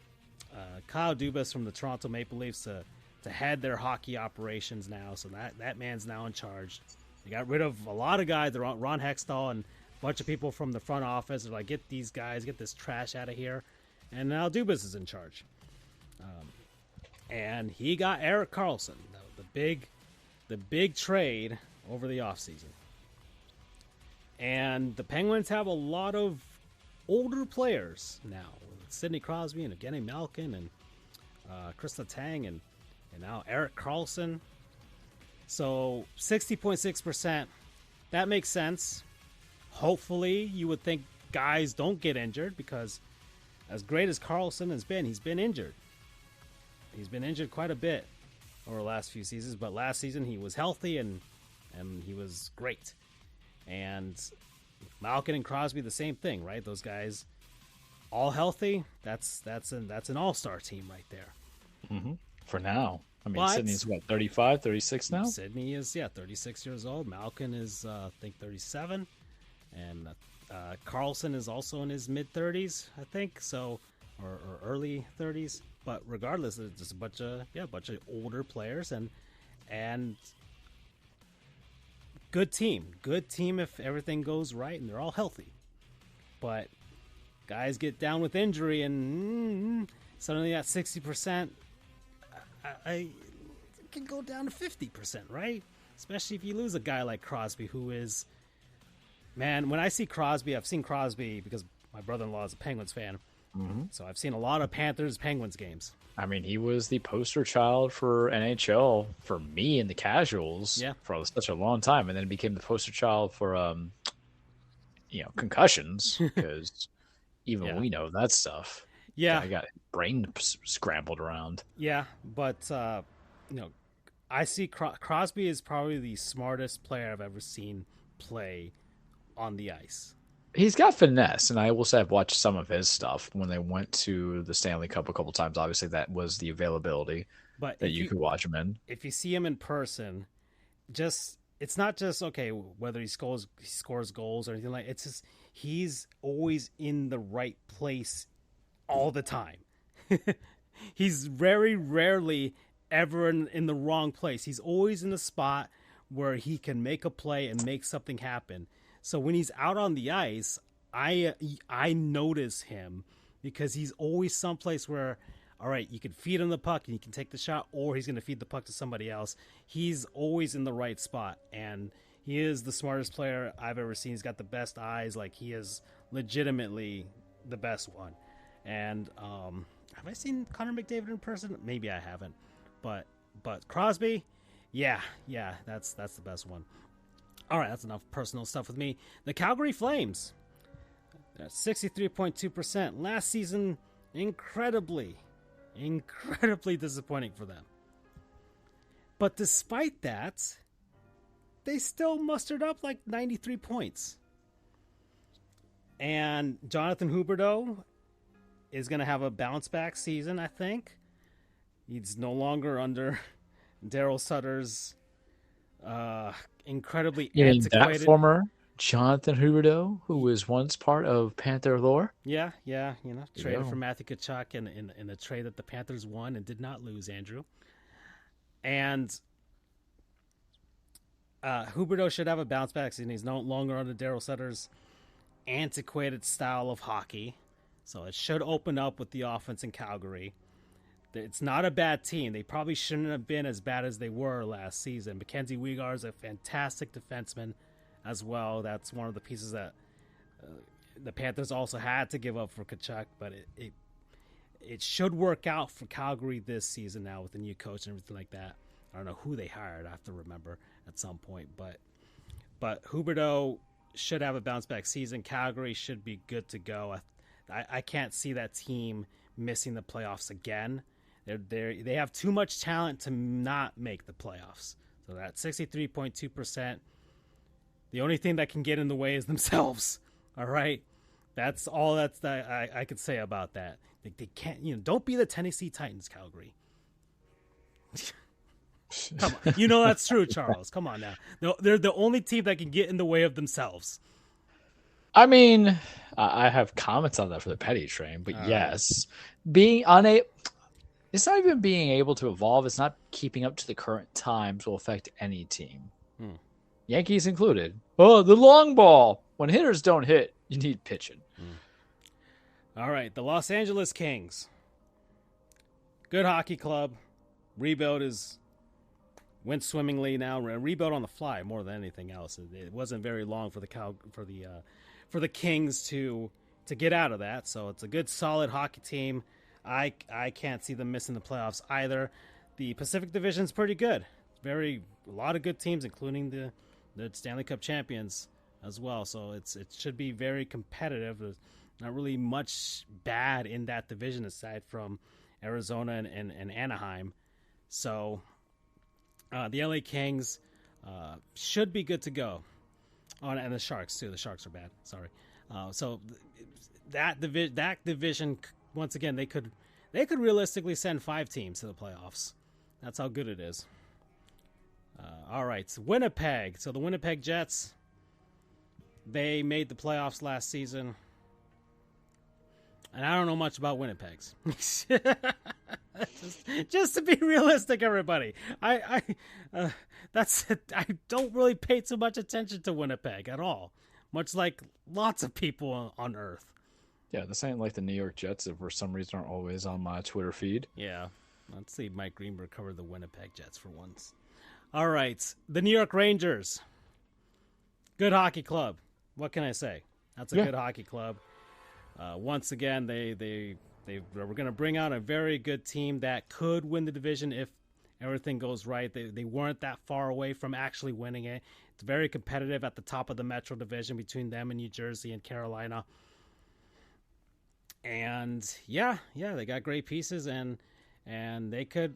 Dubas from the Toronto Maple Leafs to head their hockey operations now. So that man's now in charge. They got rid of a lot of guys. Ron Hextall and a bunch of people from the front office. They're like, get these guys, get this trash out of here. And now Dubas is in charge. and he got Erik Karlsson, the big trade over the offseason. And the Penguins have a lot of older players now. Sidney Crosby and Evgeny Malkin and Chris Letang and now Erik Karlsson. So 60.6%, that makes sense. Hopefully, you would think guys don't get injured because as great as Karlsson has been, he's been injured. He's been injured quite a bit over the last few seasons, but last season he was healthy and he was great. And Malkin and Crosby, the same thing, right? Those guys all healthy. That's an all-star team right there. Mm-hmm. For now. I mean, Sidney's what, 35, 36 now? Sidney is, 36 years old. Malkin is, I think, 37. And Karlsson is also in his mid-30s, I think, so or early 30s. But regardless, it's just a bunch of older players and good team if everything goes right and they're all healthy. But guys get down with injury and suddenly that 60%, I can go down to 50%, right? Especially if you lose a guy like Crosby, who is, man, when I see Crosby, I've seen Crosby because my brother-in-law is a Penguins fan. Mm-hmm. So I've seen a lot of Panthers-Penguins games. I mean, he was the poster child for NHL for me in the casuals for such a long time, and then became the poster child for, concussions because even we know that stuff. Yeah, I got brain scrambled around. Yeah, but I see Crosby is probably the smartest player I've ever seen play on the ice. He's got finesse, and I will say I've watched some of his stuff when they went to the Stanley Cup a couple times. Obviously, that was the availability that you could watch him in. If you see him in person, it's not just whether he scores goals or anything like. It's just he's always in the right place all the time. He's very rarely ever in the wrong place. He's always in a spot where he can make a play and make something happen. So when he's out on the ice, I notice him because he's always someplace where, all right, you can feed him the puck and he can take the shot, or he's going to feed the puck to somebody else. He's always in the right spot, and he is the smartest player I've ever seen. He's got the best eyes. Like, he is legitimately the best one. And have I seen Connor McDavid in person? Maybe I haven't. But Crosby, yeah, that's the best one. All right, that's enough personal stuff with me. The Calgary Flames, 63.2%. Last season, incredibly disappointing for them. But despite that, they still mustered up like 93 points. And Jonathan Huberdeau is going to have a bounce-back season, I think. He's no longer under Daryl Sutter's incredibly antiquated. That former Jonathan Huberdeau, who was once part of Panther lore. Yeah, traded for Matthew Tkachuk in a trade that the Panthers won and did not lose, Andrew. And Huberdeau should have a bounce back season. He's no longer under Daryl Sutter's antiquated style of hockey, so it should open up with the offense in Calgary. It's not a bad team. They probably shouldn't have been as bad as they were last season. Mackenzie Weegar is a fantastic defenseman as well. That's one of the pieces that the Panthers also had to give up for Tkachuk, but it should work out for Calgary this season now with the new coach and everything like that. I don't know who they hired. I have to remember at some point, but Huberdeau should have a bounce back season. Calgary should be good to go. I can't see that team missing the playoffs again. They have too much talent to not make the playoffs. So that's 63.2%. The only thing that can get in the way is themselves. All right, that's all that I could say about that. They can't. Don't be the Tennessee Titans, Calgary. Come on, that's true, Charles. Come on now. No, they're the only team that can get in the way of themselves. I mean, I have comments on that for the petty train, but yes, being unable. It's not even being able to evolve. It's not keeping up to the current times will affect any team. Yankees included. Oh, the long ball. When hitters don't hit, you need pitching. All right, the Los Angeles Kings. Good hockey club. rebuild went swimmingly now. Rebuild on the fly more than anything else. It wasn't very long for the Kings to get out of that. So it's a good, solid hockey team. I can't see them missing the playoffs either. The Pacific Division's pretty good. A lot of good teams, including the Stanley Cup champions as well. So it should be very competitive. There's not really much bad in that division aside from Arizona and Anaheim. So the LA Kings should be good to go. Oh, and the Sharks too. The Sharks are bad. Sorry. So that division, once again, they could realistically send 5 teams to the playoffs. That's how good it is. All right, so Winnipeg. So the Winnipeg Jets, they made the playoffs last season. And I don't know much about Winnipeg's. just to be realistic, everybody. I don't really pay too much attention to Winnipeg at all. Much like lots of people on Earth. Yeah, this ain't like the New York Jets that for some reason aren't always on my Twitter feed. Yeah. Let's see Mike Greenberg cover the Winnipeg Jets for once. All right. The New York Rangers. Good hockey club. What can I say? That's a good hockey club. Once again, they were going to bring out a very good team that could win the division if everything goes right. They weren't that far away from actually winning it. It's very competitive at the top of the Metro Division between them and New Jersey and Carolina. And they got great pieces and they could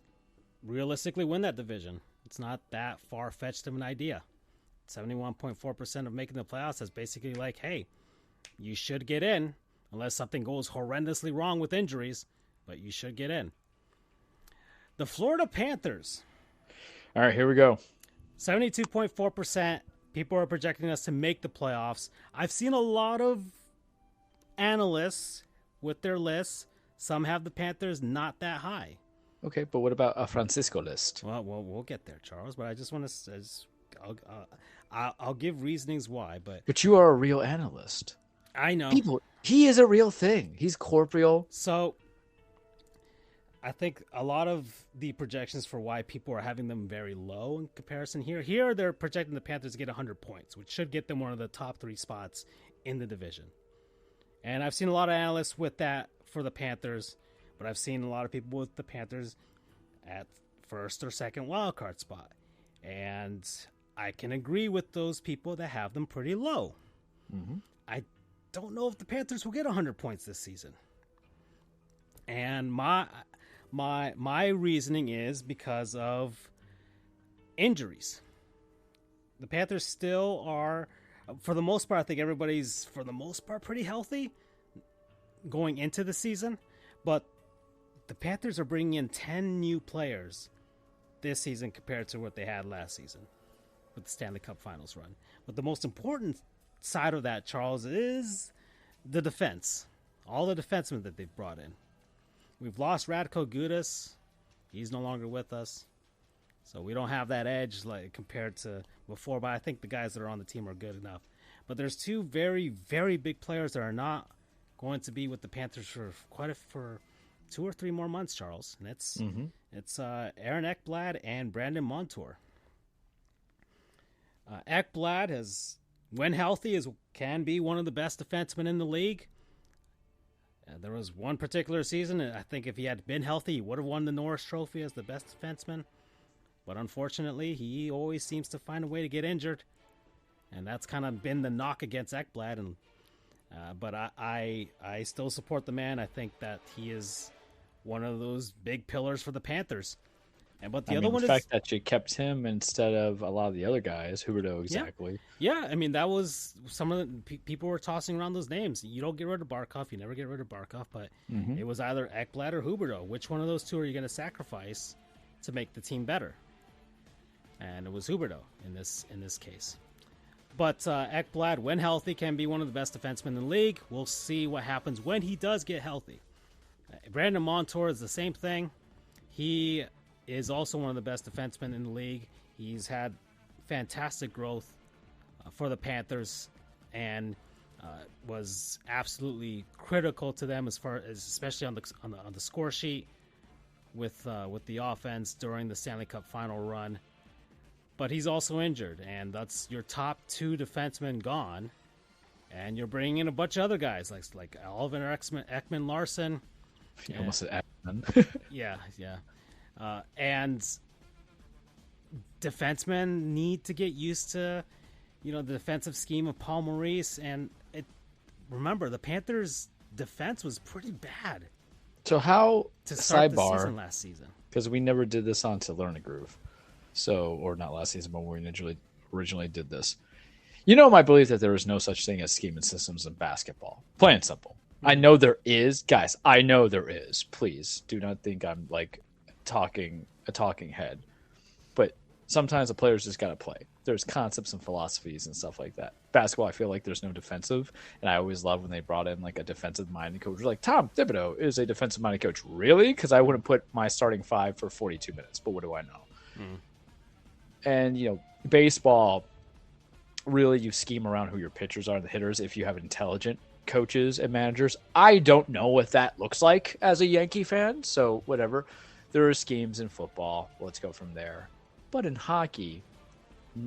realistically win that division. It's not that far-fetched of an idea. 71.4% of making the playoffs is basically like, hey, you should get in unless something goes horrendously wrong with injuries, but you should get in. The Florida Panthers. All right, here we go. 72.4% people are projecting us to make the playoffs. I've seen a lot of analysts with their lists. Some have the Panthers not that high. Okay, but what about a Francisco list? Well, we'll get there, Charles. But I just want to, I'll give reasonings why. But you are a real analyst. I know. He is a real thing. He's corporeal. So I think a lot of the projections for why people are having them very low in comparison here they're projecting the Panthers to get 100 points, which should get them one of the top 3 spots in the division. And I've seen a lot of analysts with that for the Panthers, but I've seen a lot of people with the Panthers at first or second wildcard spot. And I can agree with those people that have them pretty low. Mm-hmm. I don't know if the Panthers will get 100 points this season. And my reasoning is because of injuries. The Panthers still are, for the most part, I think everybody's, for the most part, pretty healthy going into the season. But the Panthers are bringing in 10 new players this season compared to what they had last season with the Stanley Cup Finals run. But the most important side of that, Charles, is the defense. All the defensemen that they've brought in. We've lost Radko Gudas. He's no longer with us. So we don't have that edge like compared to before, but I think the guys that are on the team are good enough. But there's 2 very, very big players that are not going to be with the Panthers for for 2 or 3 more months, Charles. And it's Aaron Ekblad and Brandon Montour. Ekblad has, when healthy, can be one of the best defensemen in the league. There was one particular season, and I think if he had been healthy, he would have won the Norris Trophy as the best defenseman. But unfortunately, he always seems to find a way to get injured. And that's kind of been the knock against Ekblad. But I still support the man. I think that he is one of those big pillars for the Panthers. But the fact that you kept him instead of a lot of the other guys, Huberdeau exactly. Yeah, I mean, that was some of the people were tossing around those names. You don't get rid of Barkov, you never get rid of Barkov, but it was either Ekblad or Huberdeau. Which one of those 2 are you going to sacrifice to make the team better? And it was Huberdeau in this case. But Ekblad, when healthy, can be one of the best defensemen in the league. We'll see what happens when he does get healthy. Brandon Montour is the same thing. He is also one of the best defensemen in the league. He's had fantastic growth for the Panthers and was absolutely critical to them as far as, especially on the score sheet. with the offense during the Stanley Cup final run. But he's also injured, and that's your top 2 defensemen gone. And you're bringing in a bunch of other guys like Alvin Ekman Larson. You almost said Ekman. Yeah. And defensemen need to get used to, the defensive scheme of Paul Maurice. And remember, the Panthers' defense was pretty bad. So how to start the sidebar season last season? Because we never did this on To Learn a Groove, or not last season, but when we originally did this. You know my belief that there is no such thing as scheme and systems in basketball. Plain and simple. I know there is, guys. I know there is. Please do not think I'm like a talking head. But sometimes the players just got to play. There's concepts and philosophies and stuff like that. Basketball, I feel like there's no defensive, and I always love when they brought in like a defensive-minded coach. Like Tom Thibodeau is a defensive-minded coach, really? Because I wouldn't put my starting 5 for 42 minutes. But what do I know? And baseball, really, you scheme around who your pitchers are, the hitters. If you have intelligent coaches and managers, I don't know what that looks like as a Yankee fan. So whatever, there are schemes in football. Let's go from there. But in hockey,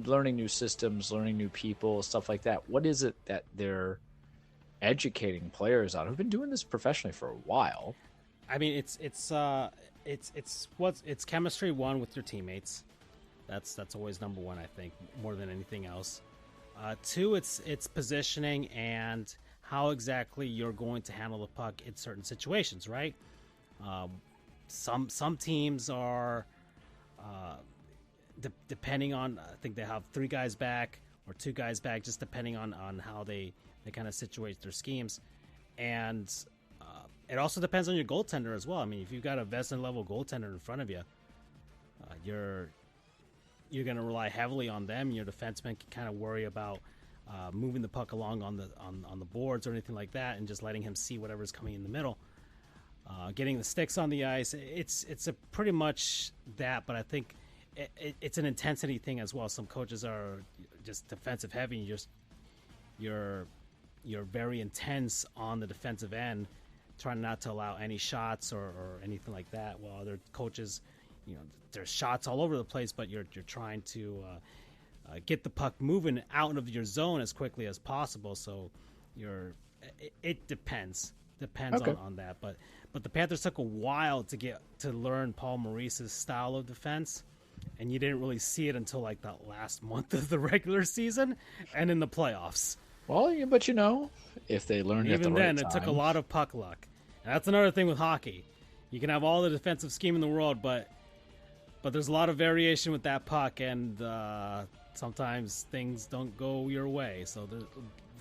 learning new systems, learning new people, stuff like that. What is it that they're educating players on who've been doing this professionally for a while? I mean, it's chemistry, one, with your teammates. That's always number one, I think, more than anything else. 2, it's positioning and how exactly you're going to handle the puck in certain situations, right? Some teams are depending on, I think they have 3 guys back or 2 guys back, just depending on how they kind of situate their schemes. And it also depends on your goaltender as well. I mean, if you've got a Vezina level goaltender in front of you, you're going to rely heavily on them. Your defenseman can kind of worry about moving the puck along on the boards or anything like that, and just letting him see whatever's coming in the middle. Getting the sticks on the ice, it's a pretty much that, but I think it's an intensity thing as well. Some coaches are just defensive heavy. You're very intense on the defensive end, trying not to allow any shots or anything like that. While other coaches, there's shots all over the place, but you're trying to get the puck moving out of your zone as quickly as possible. So it depends okay. on that. But the Panthers took a while to learn Paul Maurice's style of defense, and you didn't really see it until like that last month of the regular season and in the playoffs. Well, but if they learned it at the right time. Even then, it took a lot of puck luck. And that's another thing with hockey. You can have all the defensive scheme in the world, but there's a lot of variation with that puck, and sometimes things don't go your way. So there's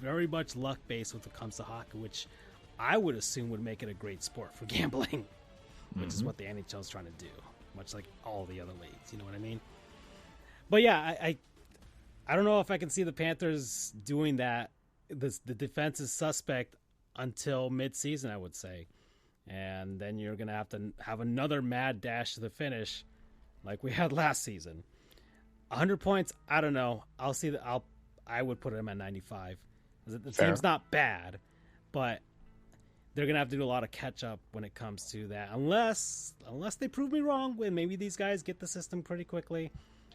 very much luck-based when it comes to hockey, which I would assume would make it a great sport for gambling, which is what the NHL is trying to do, much like all the other leagues. You know what I mean? But yeah, I don't know if I can see the Panthers doing that. The defense is suspect until mid-season, I would say. And then you're going to have another mad dash to the finish like we had last season. 100 points, I don't know. I would put them at 95. The team's not bad, but they're going to have to do a lot of catch-up when it comes to that. Unless they prove me wrong, when maybe these guys get the system pretty quickly,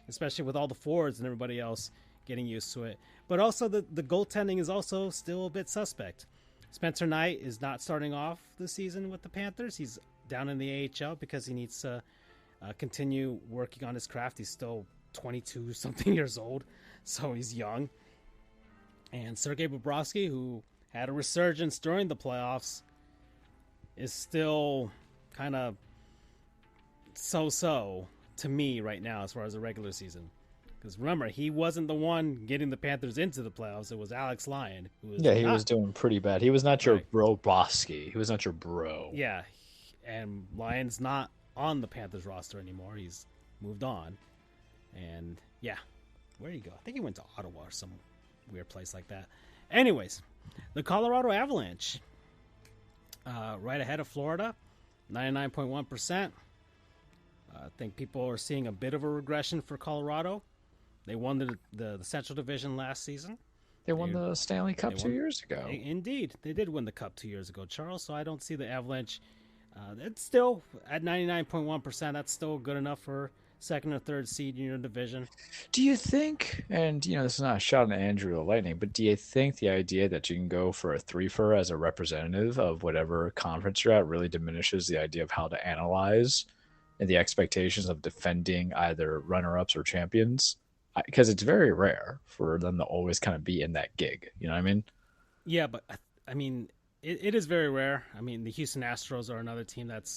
especially with all the forwards and everybody else getting used to it. But also the goaltending is also still a bit suspect. Spencer Knight is not starting off the season with the Panthers. He's down in the AHL because he needs to continue working on his craft. He's still 22-something years old, so he's young. And Sergei Bobrovsky, who had a resurgence during the playoffs, is still kind of so-so to me right now as far as the regular season. Because remember, he wasn't the one getting the Panthers into the playoffs. It was Alex Lyon. He was doing pretty bad. He was not your Bobrovsky. He was not your bro. Yeah, and Lyon's not on the Panthers roster anymore. He's moved on. And, yeah, where did he go? I think he went to Ottawa or some weird place like that. Anyways, the Colorado Avalanche, right ahead of Florida, 99.1%. I think people are seeing a bit of a regression for Colorado. They won the Central Division last season. They won the Stanley Cup 2 years ago. Indeed. They did win the Cup 2 years ago, Charles. So I don't see the Avalanche It's still at 99.1%. That's still good enough for second or third seed in your division. Do you think, and this is not a shot at Andrew the Lightning, but do you think the idea that you can go for a three-fer as a representative of whatever conference you're at really diminishes the idea of how to analyze and the expectations of defending either runner-ups or champions? Because it's very rare for them to always kind of be in that gig. You know what I mean? Yeah, but I mean, it is very rare. I mean, the Houston Astros are another team that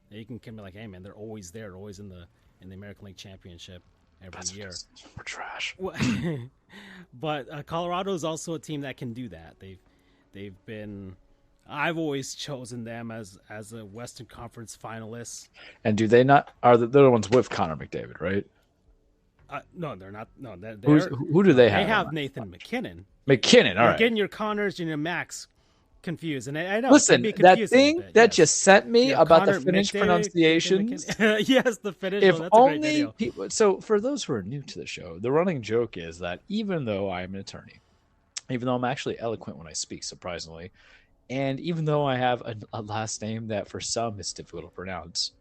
you can be like, hey man, they're always there, always in the American League Championship every year. We're trash. But Colorado is also a team that can do that. They've been. I've always chosen them as a Western Conference finalist. And do they not? They're the ones with Connor McDavid, right? No, they're not. No, who do they have? They have Nathan McKinnon. McKinnon, all right. Getting your Connors and your Max confused, and I know. Listen, that thing that just sent me about Connor the Finnish pronunciations. Yes, the Finnish. If that's only a great video. So, for those who are new to the show, the running joke is that even though I'm an attorney, even though I'm actually eloquent when I speak, surprisingly, and even though I have a last name that for some is difficult to pronounce,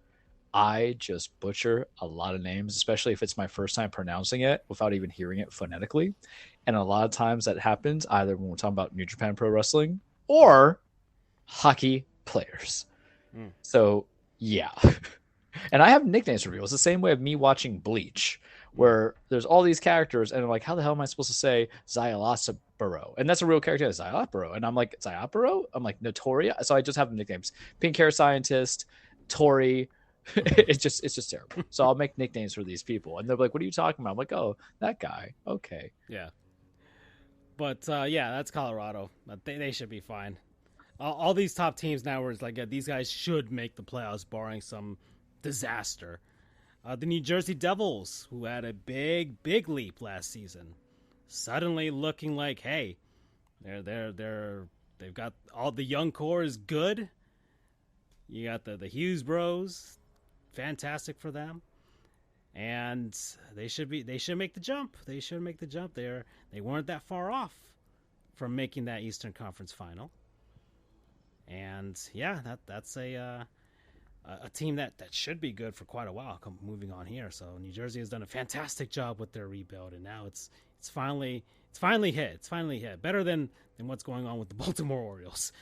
I just butcher a lot of names, especially if it's my first time pronouncing it without even hearing it phonetically. And a lot of times that happens either when we're talking about New Japan Pro Wrestling or hockey players. So, yeah. And I have nicknames for people. It's the same way of me watching Bleach, where there's all these characters, and I'm like, how the hell am I supposed to say Xylosporo? And that's a real character, Xylosporo. And I'm like, Xylosporo? I'm like, Notoria? So I just have nicknames. Pink Hair Scientist, Tori. It's just terrible. So I'll make nicknames for these people, and they're like, "What are you talking about?" I'm like, "Oh, that guy." Okay. Yeah. But yeah, that's Colorado. They should be fine. All these top teams now where it's like, yeah, these guys should make the playoffs, barring some disaster. The New Jersey Devils, who had a big leap last season, suddenly looking like, hey, they've got all the young core is good. You got the Hughes Bros. Fantastic for them, and they should make the jump. They should make the jump. They weren't that far off from making that Eastern Conference final, and yeah, that's a team that should be good for quite a while. Moving on here, so New Jersey has done a fantastic job with their rebuild, and now it's finally hit. It's finally hit better than what's going on with the Baltimore Orioles.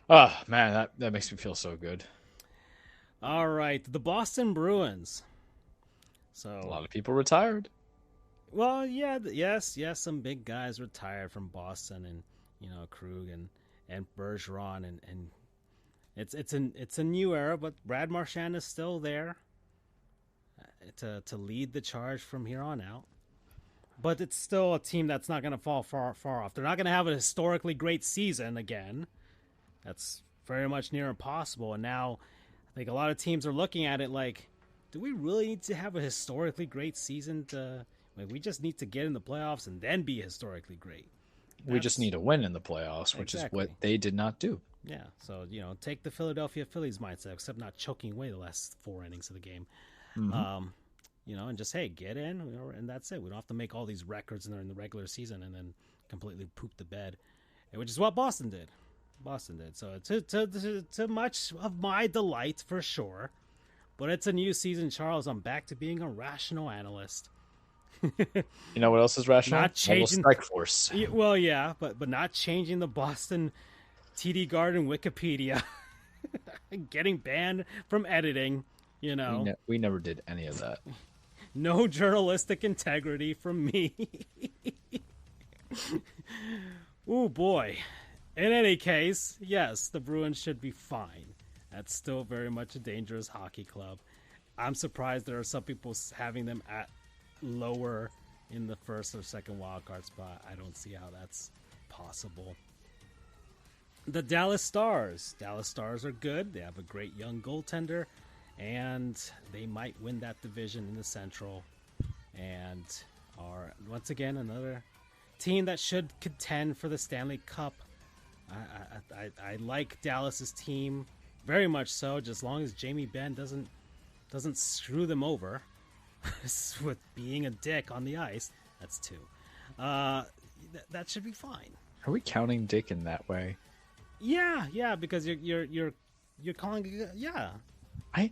Oh man, that makes me feel so good. All right, the Boston Bruins. So a lot of people retired. Well, yeah, yes, some big guys retired from Boston, and Krug and Bergeron, and it's a new era, but Brad Marchand is still there to lead the charge from here on out. But it's still a team that's not going to fall far off. They're not going to have a historically great season again. That's very much near impossible, and now I think a lot of teams are looking at it like, do we really need to have a historically great season we just need to get in the playoffs and then be historically great. We just need a win in the playoffs, which is what they did not do. Yeah, so, take the Philadelphia Phillies mindset, except not choking away the last 4 innings of the game. Mm-hmm. And just, hey, get in, and that's it. We don't have to make all these records in the regular season and then completely poop the bed, which is what Boston did. So to much of my delight, for sure. But it's a new season, Charles. I'm back to being a rational analyst. You know what else is rational? Not changing Strike Force. Well, yeah, but not changing the Boston TD Garden Wikipedia. Getting banned from editing, We never did any of that. No journalistic integrity from me. Oh, boy. In any case, yes, the Bruins should be fine. That's still very much a dangerous hockey club. I'm surprised there are some people having them at lower in the first or second wildcard spot. I don't see how that's possible. The Dallas Stars. Dallas Stars are good. They have a great young goaltender, and they might win that division in the Central, and are, once again, another team that should contend for the Stanley Cup. I like Dallas's team very much so, just as long as Jamie Benn doesn't screw them over with being a dick on the ice. That's 2. That should be fine. Are we counting dick in that way? Yeah, because you're you're calling it, yeah. I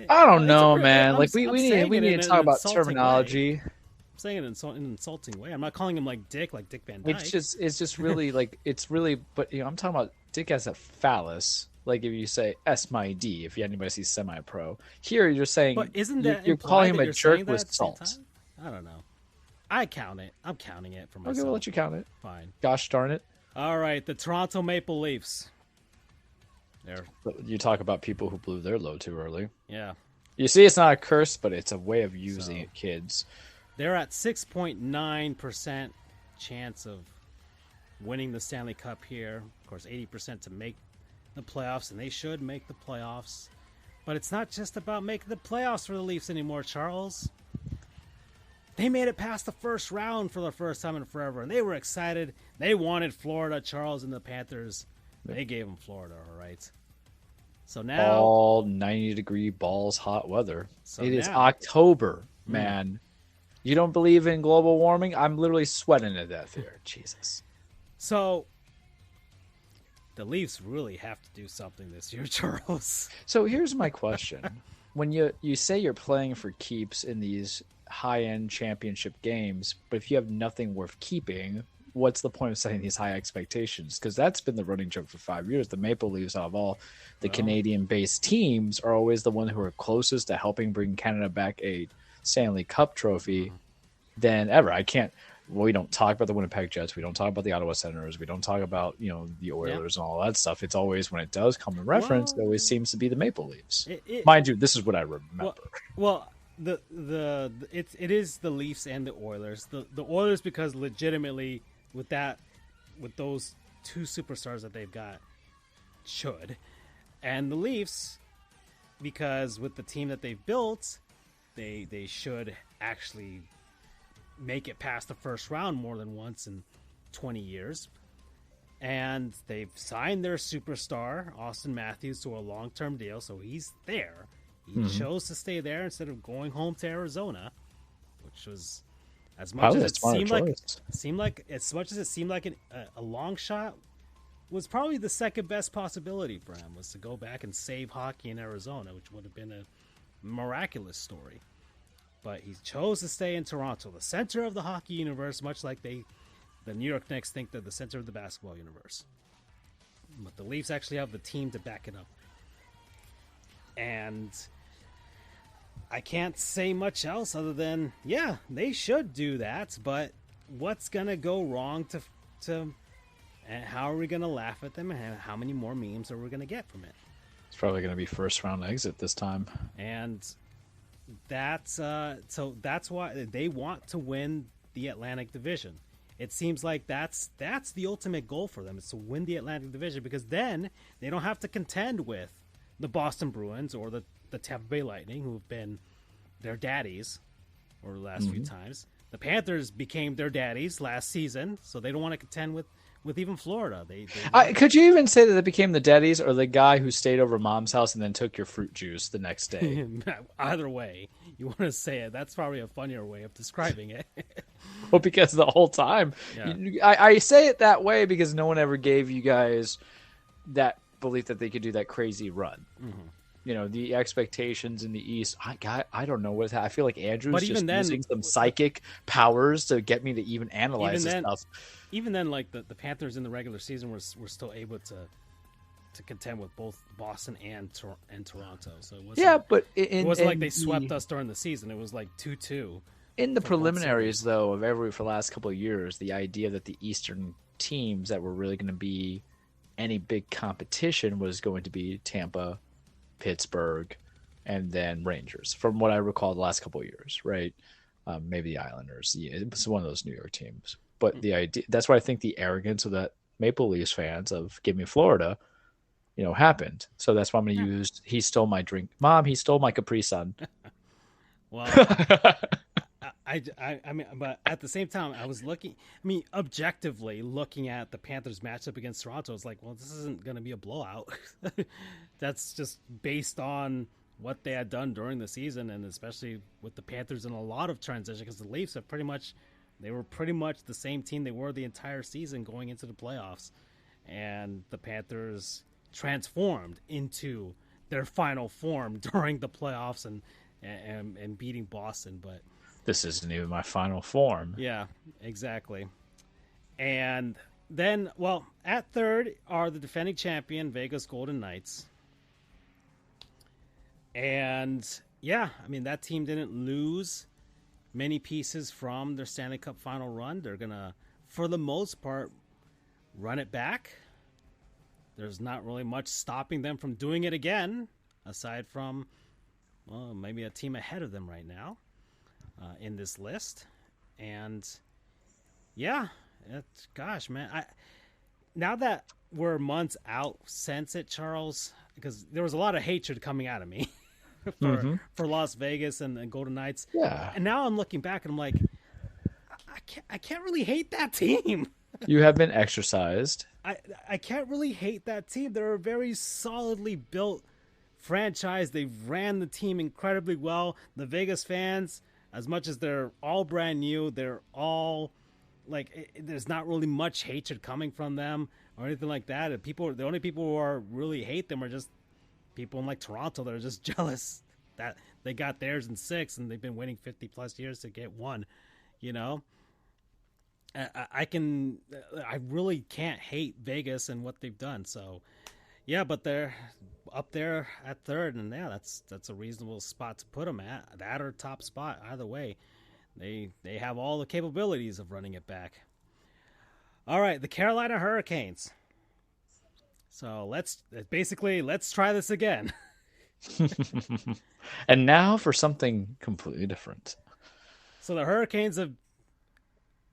don't know, man. I'm, like we need to talk about terminology. Way. I'm saying it in an insulting way. I'm not calling him like Dick Van Dyke. It's just really like it's really. But I'm talking about Dick as a phallus. Like if you say S my D, if anybody sees semi-pro, here you're saying. But isn't that you're calling him a jerk with salt? I don't know. I count it. I'm counting it for myself. Okay, we'll let you count it. Fine. Gosh darn it. All right, the Toronto Maple Leafs. There. You talk about people who blew their load too early. Yeah. You see, it's not a curse, but it's a way of using it, kids. They're at 6.9% chance of winning the Stanley Cup here. Of course, 80% to make the playoffs, and they should make the playoffs. But it's not just about making the playoffs for the Leafs anymore, Charles. They made it past the first round for the first time in forever, and they were excited. They wanted Florida, Charles, and the Panthers. They gave them Florida, all right. So now... all 90-degree balls hot weather. So it is October, man. You don't believe in global warming? I'm literally sweating to death here. Jesus. So the Leafs really have to do something this year, Charles. So here's my question. When you say you're playing for keeps in these high-end championship games, but if you have nothing worth keeping, what's the point of setting these high expectations? Because that's been the running joke for 5 years. The Maple Leafs, out of all the Canadian-based teams, are always the one who are closest to helping bring Canada back a Stanley Cup trophy than ever. We don't talk about the Winnipeg Jets. We don't talk about the Ottawa Senators. We don't talk about, the Oilers and all that stuff. It's always, when it does come in reference, it always seems to be the Maple Leafs. Mind you, this is what I remember. Well, it is the Leafs and the Oilers. The Oilers, because legitimately with those two superstars that they've got, should, and the Leafs because with the team that they've built, they should actually make it past the first round more than once in 20 years. And they've signed their superstar, Austin Matthews, to a long-term deal, so he's there. He chose to stay there instead of going home to Arizona, which was, as much as it seemed like a long shot, was probably the second best possibility for him, was to go back and save hockey in Arizona, which would have been a miraculous story. But he chose to stay in Toronto, the center of the hockey universe, much like the New York Knicks think they're the center of the basketball universe. But the Leafs actually have the team to back it up. And I can't say much else other than, yeah, they should do that, but what's going to go wrong and how are we going to laugh at them, and how many more memes are we going to get from it? It's probably going to be first round exit this time. And that's why they want to win the Atlantic Division. It seems like that's the ultimate goal for them, is to win the Atlantic Division, because then they don't have to contend with the Boston Bruins or the Tampa Bay Lightning, who've been their daddies over the last few times. The Panthers became their daddies last season, so they don't want to contend with even Florida. Could you even say that they became the daddies, or the guy who stayed over mom's house and then took your fruit juice the next day? Either way, you want to say it. That's probably a funnier way of describing it. Well, because the whole time, I say it that way because no one ever gave you guys that belief that they could do that crazy run. The expectations in the East. I don't know what I feel like Andrew's just using some psychic powers to get me to even analyze this stuff. Even then, like the Panthers in the regular season were still able to contend with both Boston and Toronto. So it wasn't like they swept us during the season. It was like 2-2. In the preliminaries, though, for the last couple of years, the idea that the Eastern teams that were really going to be any big competition was going to be Tampa, Pittsburgh, and then Rangers, from what I recall the last couple of years, right? Maybe the Islanders. Yeah, it was one of those New York teams. But the idea, that's why I think the arrogance of that Maple Leafs fans of give me Florida, happened. So that's why I'm going to use, he stole my drink. Mom, he stole my Capri Sun. Well, I mean, but at the same time, I was objectively looking at the Panthers matchup against Toronto, I was like, well, this isn't going to be a blowout. That's just based on what they had done during the season, and especially with the Panthers in a lot of transition, because the Leafs have they were pretty much the same team they were the entire season going into the playoffs. And the Panthers transformed into their final form during the playoffs and beating Boston. But this isn't even my final form. Yeah, exactly. And then, well, at third are the defending champion Vegas Golden Knights. And yeah, I mean, that team didn't lose many pieces from their Stanley Cup final run. They're going to, for the most part, run it back. There's not really much stopping them from doing it again, aside from, well, maybe a team ahead of them right now in this list. And yeah, gosh, man, now that we're months out since it, Charles, because there was a lot of hatred coming out of me for Las Vegas and Golden Knights. Yeah. And now I'm looking back and I'm like, I can't really hate that team. You have been exercised. I can't really hate that team. They're a very solidly built franchise. They ran the team incredibly well. The Vegas fans, as much as they're all brand new, they're all like, there's not really much hatred coming from them or anything like that. And the only people who are really hate them are just people in like Toronto that are just jealous that they got theirs in 6 and they've been waiting 50 plus years to get one, you know? I really can't hate Vegas and what they've done. So yeah, but they're up there at third, and yeah, that's a reasonable spot to put them at, that or top spot. Either way, they have all the capabilities of running it back. All right, the Carolina Hurricanes. So let's try this again. And now for something completely different. So the Hurricanes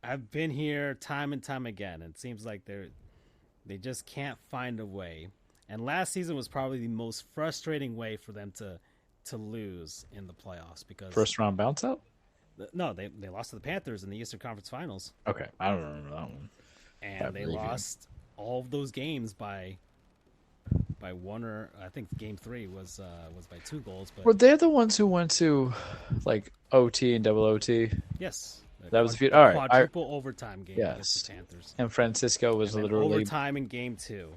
have been here time and time again. It seems like they just can't find a way. And last season was probably the most frustrating way for them to lose in the playoffs because first round bounce out. No, they lost to the Panthers in the Eastern Conference Finals. Okay, I don't remember that one. And they lost all of those games by one, or I think Game 3 was by 2 goals. But were they the ones who went to like OT and double OT? Yes. That was a few. All right, quadruple overtime game against the Panthers. And Francisco was literally overtime in Game 2.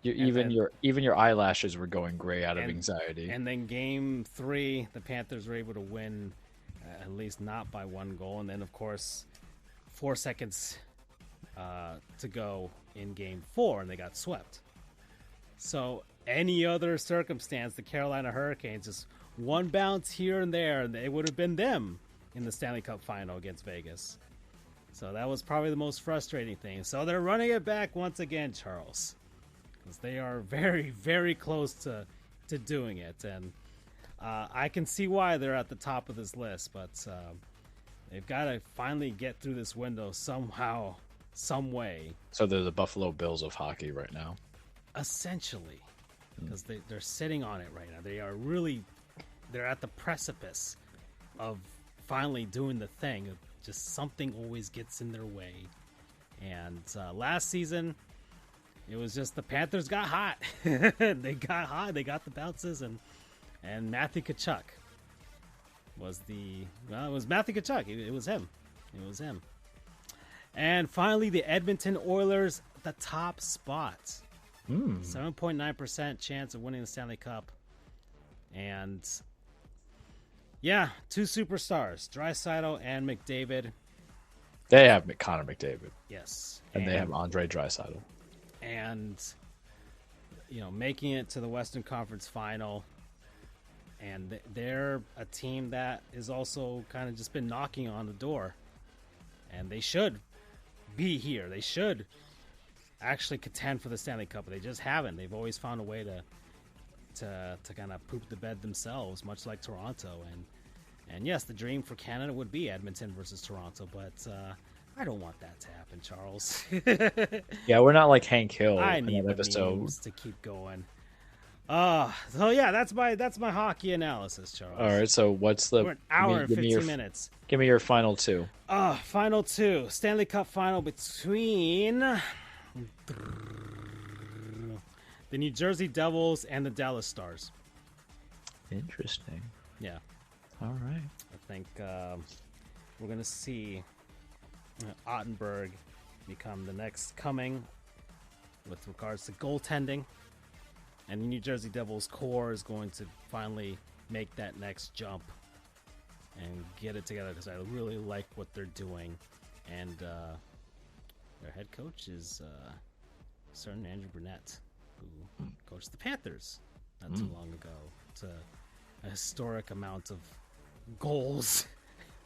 Even your eyelashes were going gray out of anxiety. And then Game 3, the Panthers were able to win, at least not by 1 goal. And then, of course, 4 seconds to go in Game 4, and they got swept. So any other circumstance, the Carolina Hurricanes, just one bounce here and there, and it would have been them in the Stanley Cup final against Vegas. So that was probably the most frustrating thing. So they're running it back once again, Charles, because they are very, very close to doing it. And I can see why they're at the top of this list, but they've got to finally get through this window somehow, some way. So they're the Buffalo Bills of hockey right now. Essentially, because they're sitting on it right now. They're at the precipice of finally doing the thing. Just something always gets in their way. And last season, it was just the Panthers got hot. They got hot. They got the bounces, and Matthew Tkachuk it was Matthew Tkachuk. It was him. It was him. And finally, the Edmonton Oilers, the top spot. 7.9% chance of winning the Stanley Cup. And yeah, 2 superstars, Draisaitl and McDavid. They have Connor McDavid. Yes. And they have Andre Draisaitl. And, making it to the Western Conference Final. And they're a team that is also kind of just been knocking on the door. And they should be here. They should actually contend for the Stanley Cup, but they just haven't. They've always found a way to kind of poop the bed themselves, much like Toronto. And yes, the dream for Canada would be Edmonton versus Toronto, but I don't want that to happen, Charles. Yeah, we're not like Hank Hill. I need the memes to keep going. So yeah, that's my hockey analysis, Charles. All right, so what's the? We're an hour and 15 minutes. Give me your final 2. Final 2 Stanley Cup final between the New Jersey Devils and the Dallas Stars. Interesting. Yeah. All right. I think we're going to see Ottenberg become the next coming with regards to goaltending. And the New Jersey Devils core is going to finally make that next jump and get it together because I really like what they're doing. And their head coach is certain Andrew Burnett, who coached the Panthers not too long ago. It's a historic amount of goals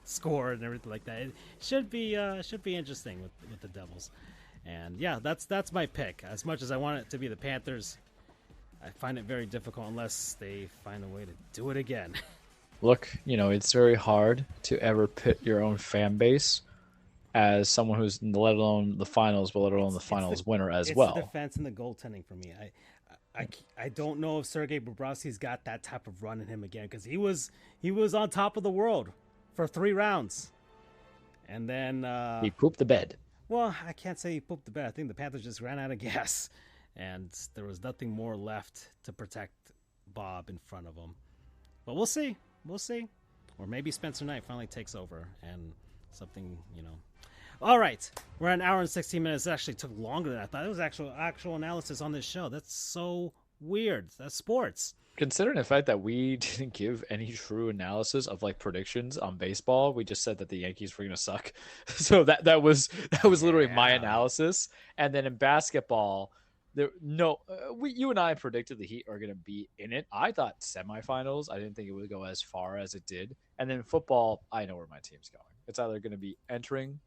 scored and everything like that. It should be interesting with the Devils. And yeah, that's my pick. As much as I want it to be the Panthers, I find it very difficult unless they find a way to do it again. Look, it's very hard to ever pit your own fan base as someone who's let alone the finals, but let alone the finals winner as well. It's the defense and the goaltending for me. I don't know if Sergei Bobrovsky's got that type of run in him again because he was on top of the world for 3 rounds, and then he pooped the bed. Well, I can't say he pooped the bed. I think the Panthers just ran out of gas, and there was nothing more left to protect Bob in front of him. But we'll see. Or maybe Spencer Knight finally takes over and something, All right, we're at an hour and 16 minutes. It actually took longer than I thought. It was actual analysis on this show. That's so weird. That's sports. Considering the fact that we didn't give any true analysis of predictions on baseball, we just said that the Yankees were going to suck. So that was literally my analysis. And then in basketball, you and I predicted the Heat are going to be in it. I thought semifinals. I didn't think it would go as far as it did. And then football, I know where my team's going. It's either going to be entering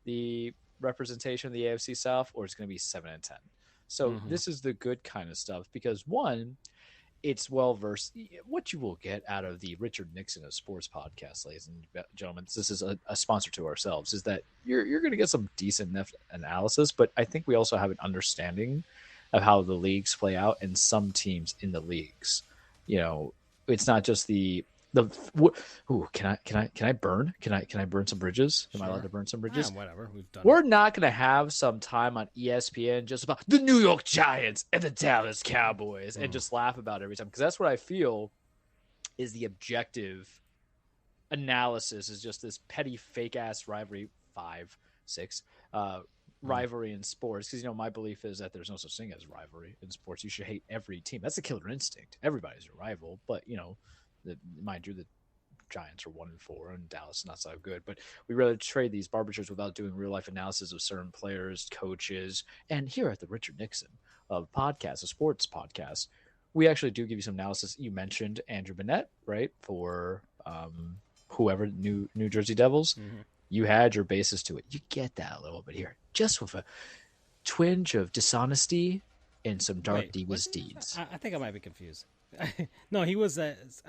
the representation of the AFC South or it's going to be 7-10. So this is the good kind of stuff because one, it's well-versed. What you will get out of the Richard Nixon of Sports podcast, ladies and gentlemen, this is a sponsor to ourselves, is that you're going to get some decent analysis, but I think we also have an understanding of how the leagues play out and some teams in the leagues. It's not just can I burn? Can I burn some bridges? Am I allowed to burn some bridges? Whatever. We're not going to have some time on ESPN just about the New York Giants and the Dallas Cowboys and just laugh about it every time. Because that's what I feel is the objective analysis is just this petty fake ass rivalry, 5-6 rivalry in sports. Because, my belief is that there's no such thing as rivalry in sports. You should hate every team. That's the killer instinct. Everybody's your rival. But, mind you, the Giants are 1-4 and Dallas is not so good, but we rather trade these barbitures without doing real life analysis of certain players, coaches. And here at the Richard Nixon of podcast, a sports podcast, we actually do give you some analysis. You mentioned Andrew Burnett, right? For whoever New Jersey Devils, you had your basis to it. You get that a little bit here, just with a twinge of dishonesty and some dark deeds. I think I might be confused. No, he was.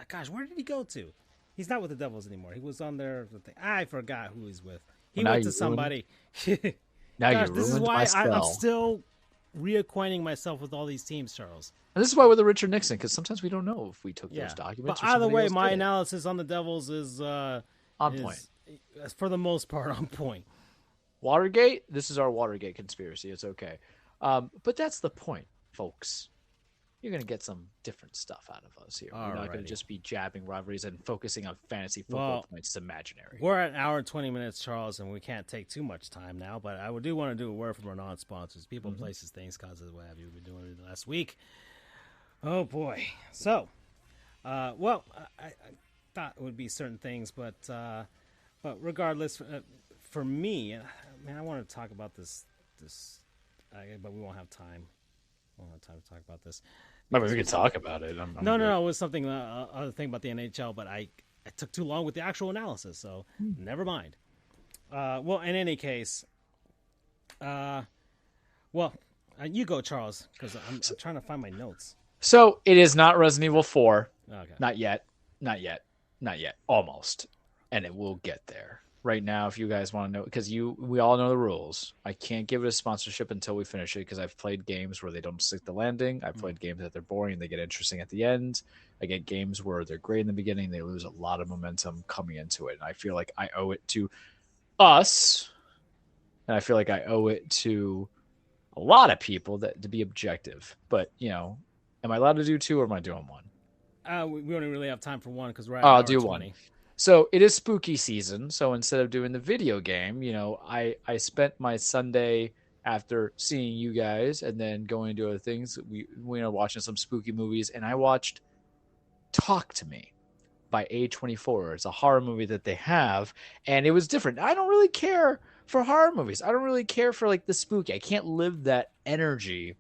Gosh, where did he go to? He's not with the Devils anymore. He was on there. I forgot who he's with. He went to somebody. Now this is why I'm still reacquainting myself with all these teams, Charles. And this is why we're the Richard Nixon, because sometimes we don't know if we took those documents. But either way, my analysis on the Devils is on point. For the most part, on point. Watergate. This is our Watergate conspiracy. It's okay, but that's the point, folks. You're going to get some different stuff out of us here. We're not going to just be jabbing rivalries and focusing on fantasy football points. It's imaginary. We're at an hour and 20 minutes, Charles, and we can't take too much time now, but I do want to do a word from our non-sponsors. People, places, things, causes, what have you. We've been doing it last week. Oh, boy. So, I thought it would be certain things, but regardless, for me, man, I want to talk about this, but we won't have time. We won't have time to talk about this. Maybe we could talk about it. No. It was something other thing about the NHL, but I took too long with the actual analysis, so never mind. In any case, you go, Charles, because I'm trying to find my notes. So it is not Resident Evil 4. Okay. Not yet. Almost, and it will get there. Right now, if you guys want to know, because we all know the rules. I can't give it a sponsorship until we finish it because I've played games where they don't stick the landing. I've played games that they're boring and they get interesting at the end. I get games where they're great in the beginning. They lose a lot of momentum coming into it. And I feel like I owe it to us, and I feel like I owe it to a lot of people to be objective. But, am I allowed to do 2 or am I doing 1? We only really have time for 1 because we're at I'll do 20. 1. So it is spooky season. So instead of doing the video game, I spent my Sunday after seeing you guys and then going to other things. We are watching some spooky movies, and I watched Talk to Me by A24. It's a horror movie that they have, and it was different. I don't really care for horror movies. I don't really care for like the spooky. I can't live that energy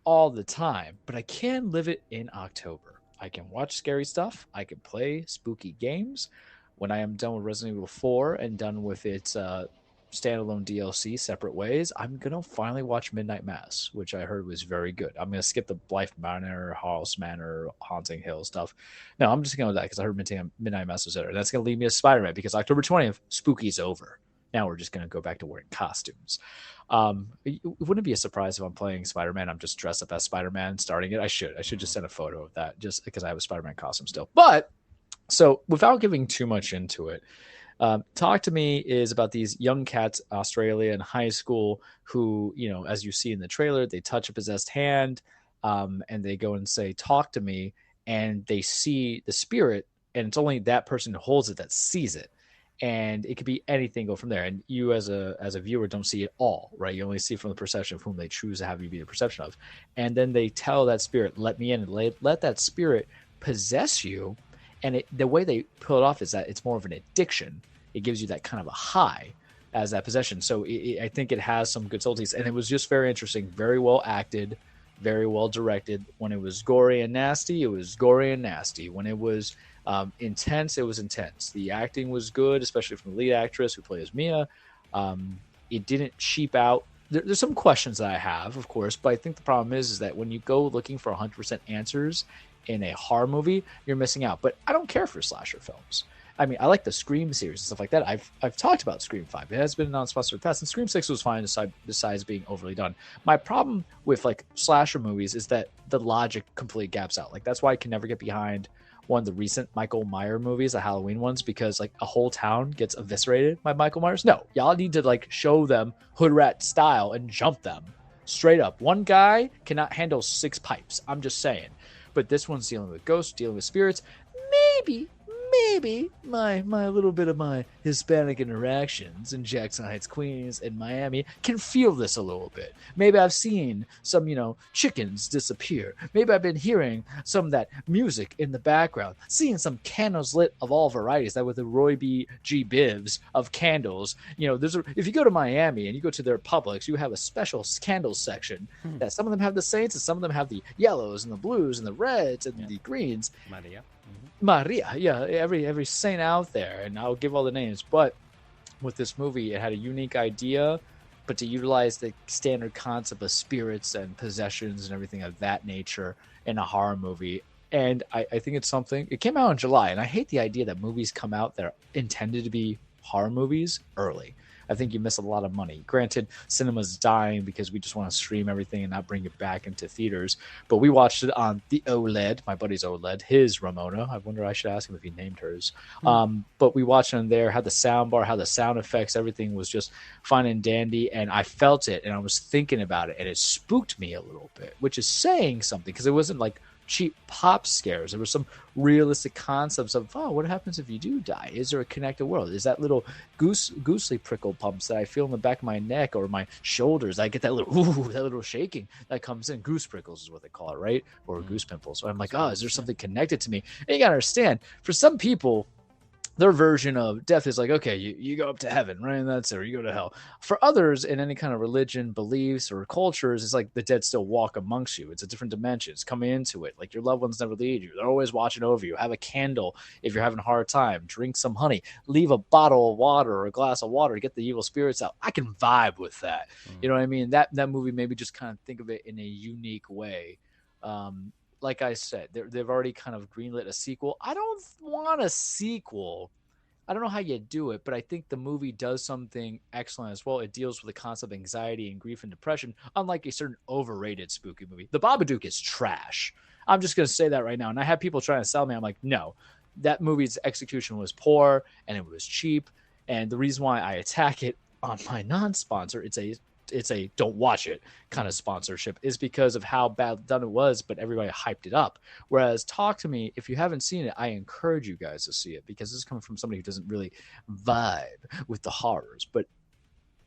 all the time, but I can live it in October. I can watch scary stuff. I can play spooky games. When I am done with Resident Evil 4 and done with its standalone DLC separate ways, I'm going to finally watch Midnight Mass, which I heard was very good. I'm going to skip the Blythe Manor, House Manor, Haunting Hill stuff. No, I'm just going to go with that because I heard Midnight Mass was better. That's going to lead me to Spider-Man because October 20th, spooky's over. Now we're just going to go back to wearing costumes. It wouldn't be a surprise if I'm playing Spider-Man. I'm just dressed up as Spider-Man starting it. I should just send a photo of that just because I have a Spider-Man costume still. But so without giving too much into it, Talk to Me is about these young cats, Australia in high school, who, you know, as you see in the trailer, they touch a possessed hand, and they go and say, talk to me, and they see the spirit, and it's only that person who holds it that sees it. And it could be anything, go from there. And you as a viewer don't see it all, right? You only see from the perception of whom they choose to have you be the perception of. And then they tell that spirit, let me in, and let that spirit possess you. And the way they pull it off is that it's more of an addiction. It gives you that kind of a high as that possession. So I think it has some good subtleties. And it was just very interesting, very well acted, very well directed. When it was gory and nasty, it was gory and nasty. When it was intense, it was intense. The acting was good, especially from the lead actress who plays Mia. It didn't cheap out. There's some questions that I have, of course, but I think the problem is that when you go looking for 100% answers in a horror movie, you're missing out. But I don't care for slasher films. I mean, I like the Scream series and stuff like that. I've talked about Scream 5. It has been non-sponsored in the past, and Scream 6 was fine besides being overly done. My problem with like slasher movies is that the logic completely gaps out. Like that's why I can never get behind one of the recent Michael Myers movies, the Halloween ones, because like a whole town gets eviscerated by Michael Myers. No, y'all need to like show them hood rat style and jump them straight up. One guy cannot handle 6 pipes. I'm just saying. But this one's dealing with ghosts, dealing with spirits. Maybe my little bit of my Hispanic interactions in Jackson Heights, Queens, and Miami can feel this a little bit. Maybe I've seen some, chickens disappear. Maybe I've been hearing some of that music in the background, seeing some candles lit of all varieties. That with the Roy B. G. Bivs of candles. If you go to Miami and you go to their Publix, you have a special candles section that some of them have the saints and some of them have the yellows and the blues and the reds and the greens. Maria, yeah, every saint out there, and I'll give all the names. But with this movie, it had a unique idea, but to utilize the standard concept of spirits and possessions and everything of that nature in a horror movie. And I think it's something. It came out in July, and I hate the idea that movies come out that are intended to be horror movies early. I think you miss a lot of money. Granted, cinema's dying because we just want to stream everything and not bring it back into theaters. But we watched it on the OLED, my buddy's OLED, his Ramona. I wonder, I should ask him if he named hers. But we watched it on there, had the sound bar, how the sound effects, everything was just fun and dandy. And I felt it, and I was thinking about it, and it spooked me a little bit, which is saying something because it wasn't like cheap pop scares. There were some realistic concepts of, what happens if you do die? Is there a connected world? Is that little goosely prickle pumps that I feel in the back of my neck or my shoulders? I get that little shaking that comes in. Goose prickles is what they call it, right? Or goose pimples. So I'm like, is there something connected to me? And you gotta understand, for some people, their version of death is like, okay, you go up to heaven, right? And that's it, or you go to hell. For others, in any kind of religion, beliefs, or cultures, it's like the dead still walk amongst you. It's a different dimension. It's coming into it. Like your loved ones never leave you. They're always watching over you. Have a candle if you're having a hard time. Drink some honey. Leave a bottle of water or a glass of water to get the evil spirits out. I can vibe with that. You know what I mean? That movie made me just kind of think of it in a unique way. Like I said, they've already kind of greenlit a sequel. I don't want a sequel. I don't know how you do it, but I think the movie does something excellent as well. It deals with the concept of anxiety and grief and depression, unlike a certain overrated spooky movie. The Babadook is trash. I'm just going to say that right now. And I have people trying to sell me. I'm like, no, that movie's execution was poor and it was cheap. And the reason why I attack it on my non-sponsor, it's a don't watch it kind of sponsorship, is because of how bad done it was, but everybody hyped it up. Whereas Talk to Me, if you haven't seen it, I encourage you guys to see it because this is coming from somebody who doesn't really vibe with the horrors. But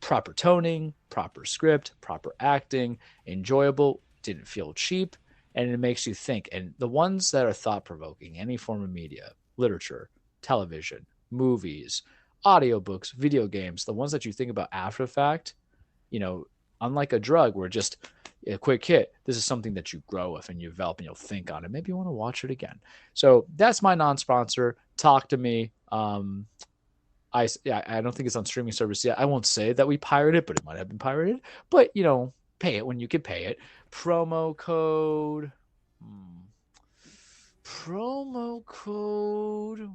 proper toning, proper script, proper acting, enjoyable, didn't feel cheap, and it makes you think. And the ones that are thought provoking, any form of media, literature, television, movies, audiobooks, video games, the ones that you think about after the fact, you know, unlike a drug where just a quick hit, this is something that you grow with and you develop and you'll think on it. Maybe you want to watch it again. So that's my non-sponsor. Talk to me. I don't think it's on streaming service yet. I won't say that we pirated, but it might have been pirated. But, you know, pay it when you can pay it. Promo code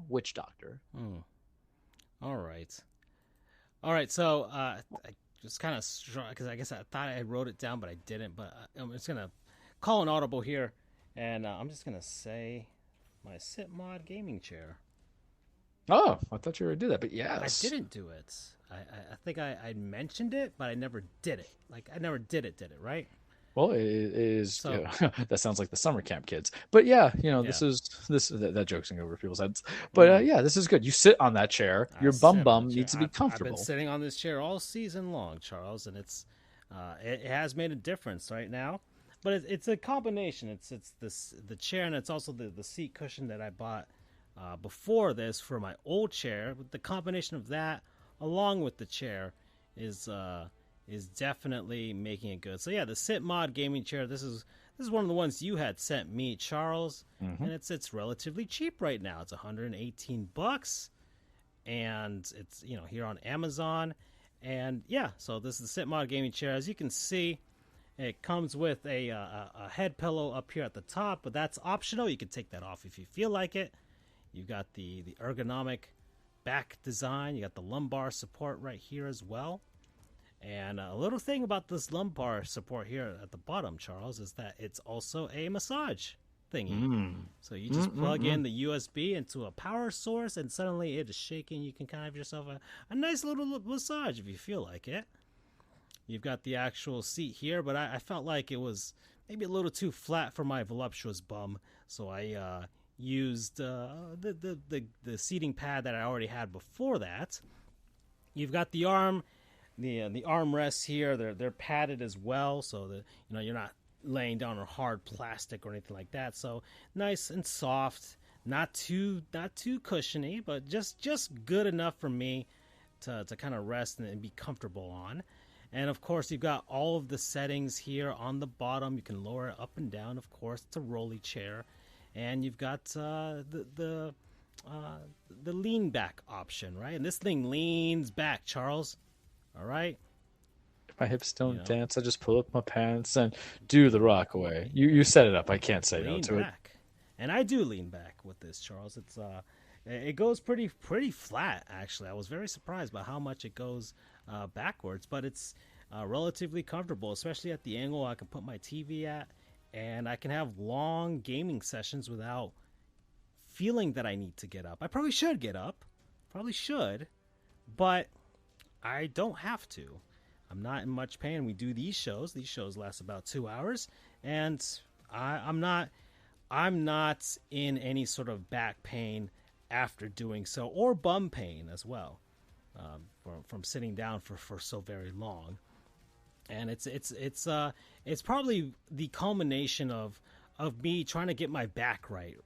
Witch Doctor. All right. So I just kind of strong because I guess I thought I wrote it down, but I didn't. But I'm just gonna call an audible here, and I'm just gonna say my SitMod gaming chair. Oh, I thought you already did that, but yes. I didn't do it. I think I mentioned it, but I never did it. Like, I never did it, right? Well, it is. So, that sounds like the summer camp kids. But yeah, you know, that joke's going over people's heads. But yeah, this is good. You sit on that chair. Your bum needs to be comfortable. I've been sitting on this chair all season long, Charles, and it has made a difference right now. But it's a combination. It's the chair, and it's also the seat cushion that I bought before this for my old chair. The combination of that along with the chair is definitely making it good. So yeah, the SitMod gaming chair. This is one of the ones you had sent me, Charles, and it's relatively cheap right now. It's $118, and it's here on Amazon. And yeah, so this is the SitMod gaming chair. As you can see, it comes with a head pillow up here at the top, but that's optional. You can take that off if you feel like it. You've got the ergonomic back design. You got the lumbar support right here as well. And a little thing about this lumbar support here at the bottom, Charles, is that it's also a massage thingy. So you just plug in the USB into a power source, and suddenly it is shaking. You can kind of have yourself a nice little massage if you feel like it. You've got the actual seat here, but I felt like it was maybe a little too flat for my voluptuous bum, so I used the seating pad that I already had before that. You've got the armrests here. They're padded as well, so that you're not laying down on hard plastic or anything like that. So nice and soft, not too cushiony, but just good enough for me to kind of rest and be comfortable on. And of course, you've got all of the settings here on the bottom. You can lower it up and down. Of course, it's a rolly chair, and you've got the lean back option, right? And this thing leans back, Charles. All right. If my hips don't dance, I just pull up my pants and do the rock away. You set it up. I can't say no to back. And I do lean back with this, Charles. It's it goes pretty flat, actually. I was very surprised by how much it goes backwards, but it's relatively comfortable, especially at the angle I can put my TV at, and I can have long gaming sessions without feeling that I need to get up. I probably should get up, but I don't have to. I'm not in much pain. We do these shows. These shows last about 2 hours, and I'm not in any sort of back pain after doing so, or bum pain as well, from sitting down for so very long. And it's probably the culmination of me trying to get my back right.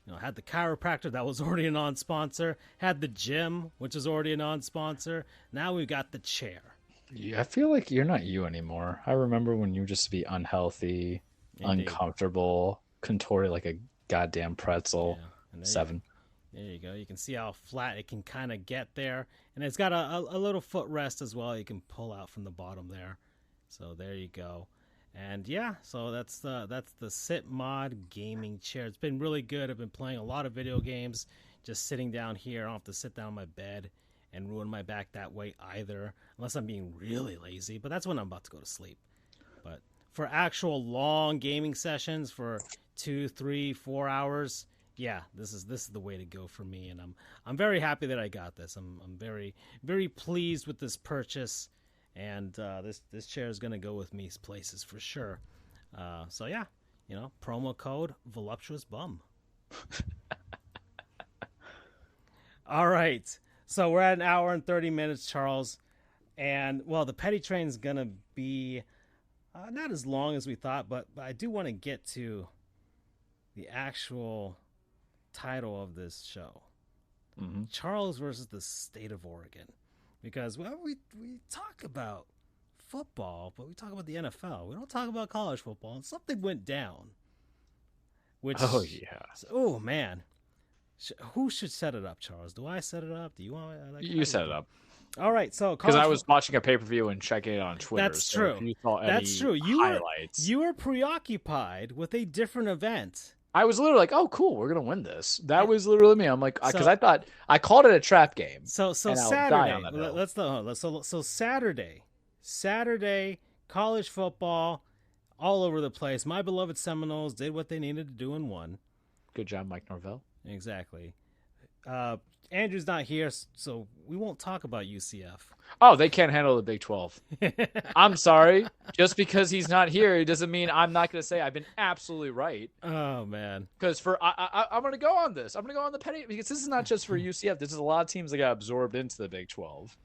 I had the chiropractor, that was already a non-sponsor. Had the gym, which is already a non-sponsor. Now we've got the chair. Yeah, I feel like you're not you anymore. I remember when you used to be unhealthy, uncomfortable, contorted like a goddamn pretzel. Yeah. There you go. You can see how flat it can kind of get there. And it's got a little footrest as well you can pull out from the bottom there. So there you go. And yeah, so that's the SitMod gaming chair. It's been really good. I've been playing a lot of video games, just sitting down here. I don't have to sit down on my bed and ruin my back that way either, unless I'm being really lazy. But that's when I'm about to go to sleep. But for actual long gaming sessions for 2, 3, 4 hours, yeah, this is the way to go for me. And I'm very happy that I got this. I'm very, very pleased with this purchase. And this chair is going to go with me places for sure. So yeah, promo code voluptuous bum. All right. So we're at 1 hour and 30 minutes, Charles. And well, the petty train's gonna be not as long as we thought, but I do want to get to the actual title of this show. Mm-hmm. Charles versus the state of Oregon. Because, well, we talk about football, but we talk about the NFL. We don't talk about college football. And something went down. Which, oh, yeah. Oh, man. Who should set it up, Charles? Do I set it up? Do you want you set it up. All right, so because I was watching a pay-per-view and checking it on Twitter. That's true. You saw That's true. Highlights. You were preoccupied with a different event. I was literally like, "Oh, cool, we're gonna win this." That was literally me. I'm like, because I thought I called it a trap game. So Saturday, so Saturday, college football, all over the place. My beloved Seminoles did what they needed to do and won. Good job, Mike Norvell. Exactly. Andrew's not here, so we won't talk about UCF. Oh, they can't handle the Big 12. I'm sorry. Just because he's not here, it doesn't mean I'm not going to say I've been absolutely right. Oh, man. Because I'm going to go on this. I'm going to go on the petty, because this is not just for UCF. This is a lot of teams that got absorbed into the Big 12.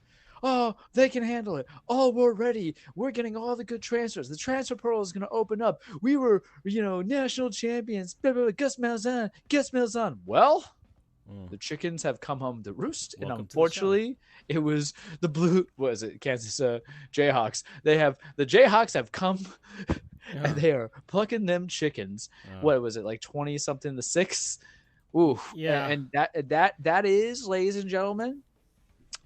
Oh, they can handle it. Oh, we're ready. We're getting all the good transfers. The transfer portal is going to open up. We were, national champions. Blah, blah, blah. Gus Malzahn. Well, the chickens have come home to roost. Welcome, and unfortunately, it was the Kansas Jayhawks. The Jayhawks have come and they are plucking them chickens. What was it, like 20-something to 6? Ooh. Yeah. And that is, ladies and gentlemen,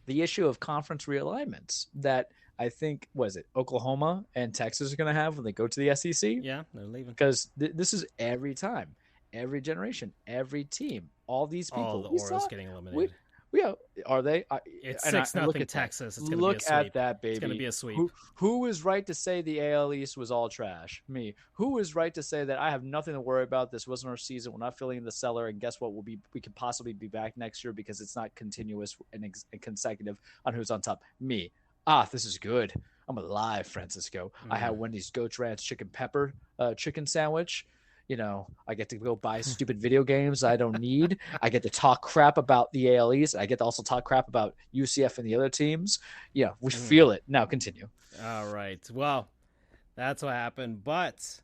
the issue of conference realignments that I think, Oklahoma and Texas are going to have when they go to the SEC? Yeah, they're leaving. Because this is every time, every generation, every team, all these people. All the Orioles getting eliminated. Are they? It's 6-0 Texas. It's going to be a sweep. Look at that, baby. It's going to be a sweep. Who is right to say the AL East was all trash? Me. Who is right to say that I have nothing to worry about? This wasn't our season. We're not filling in the cellar. And guess what? We could possibly be back next year because it's not continuous and consecutive on who's on top. Me. This is good. I'm alive, Francisco. I had Wendy's Goat Ranch chicken pepper chicken sandwich. I get to go buy stupid video games I don't need. I get to talk crap about the AL East. I get to also talk crap about UCF and the other teams. Yeah, we feel it. Now continue. All right. Well, that's what happened. But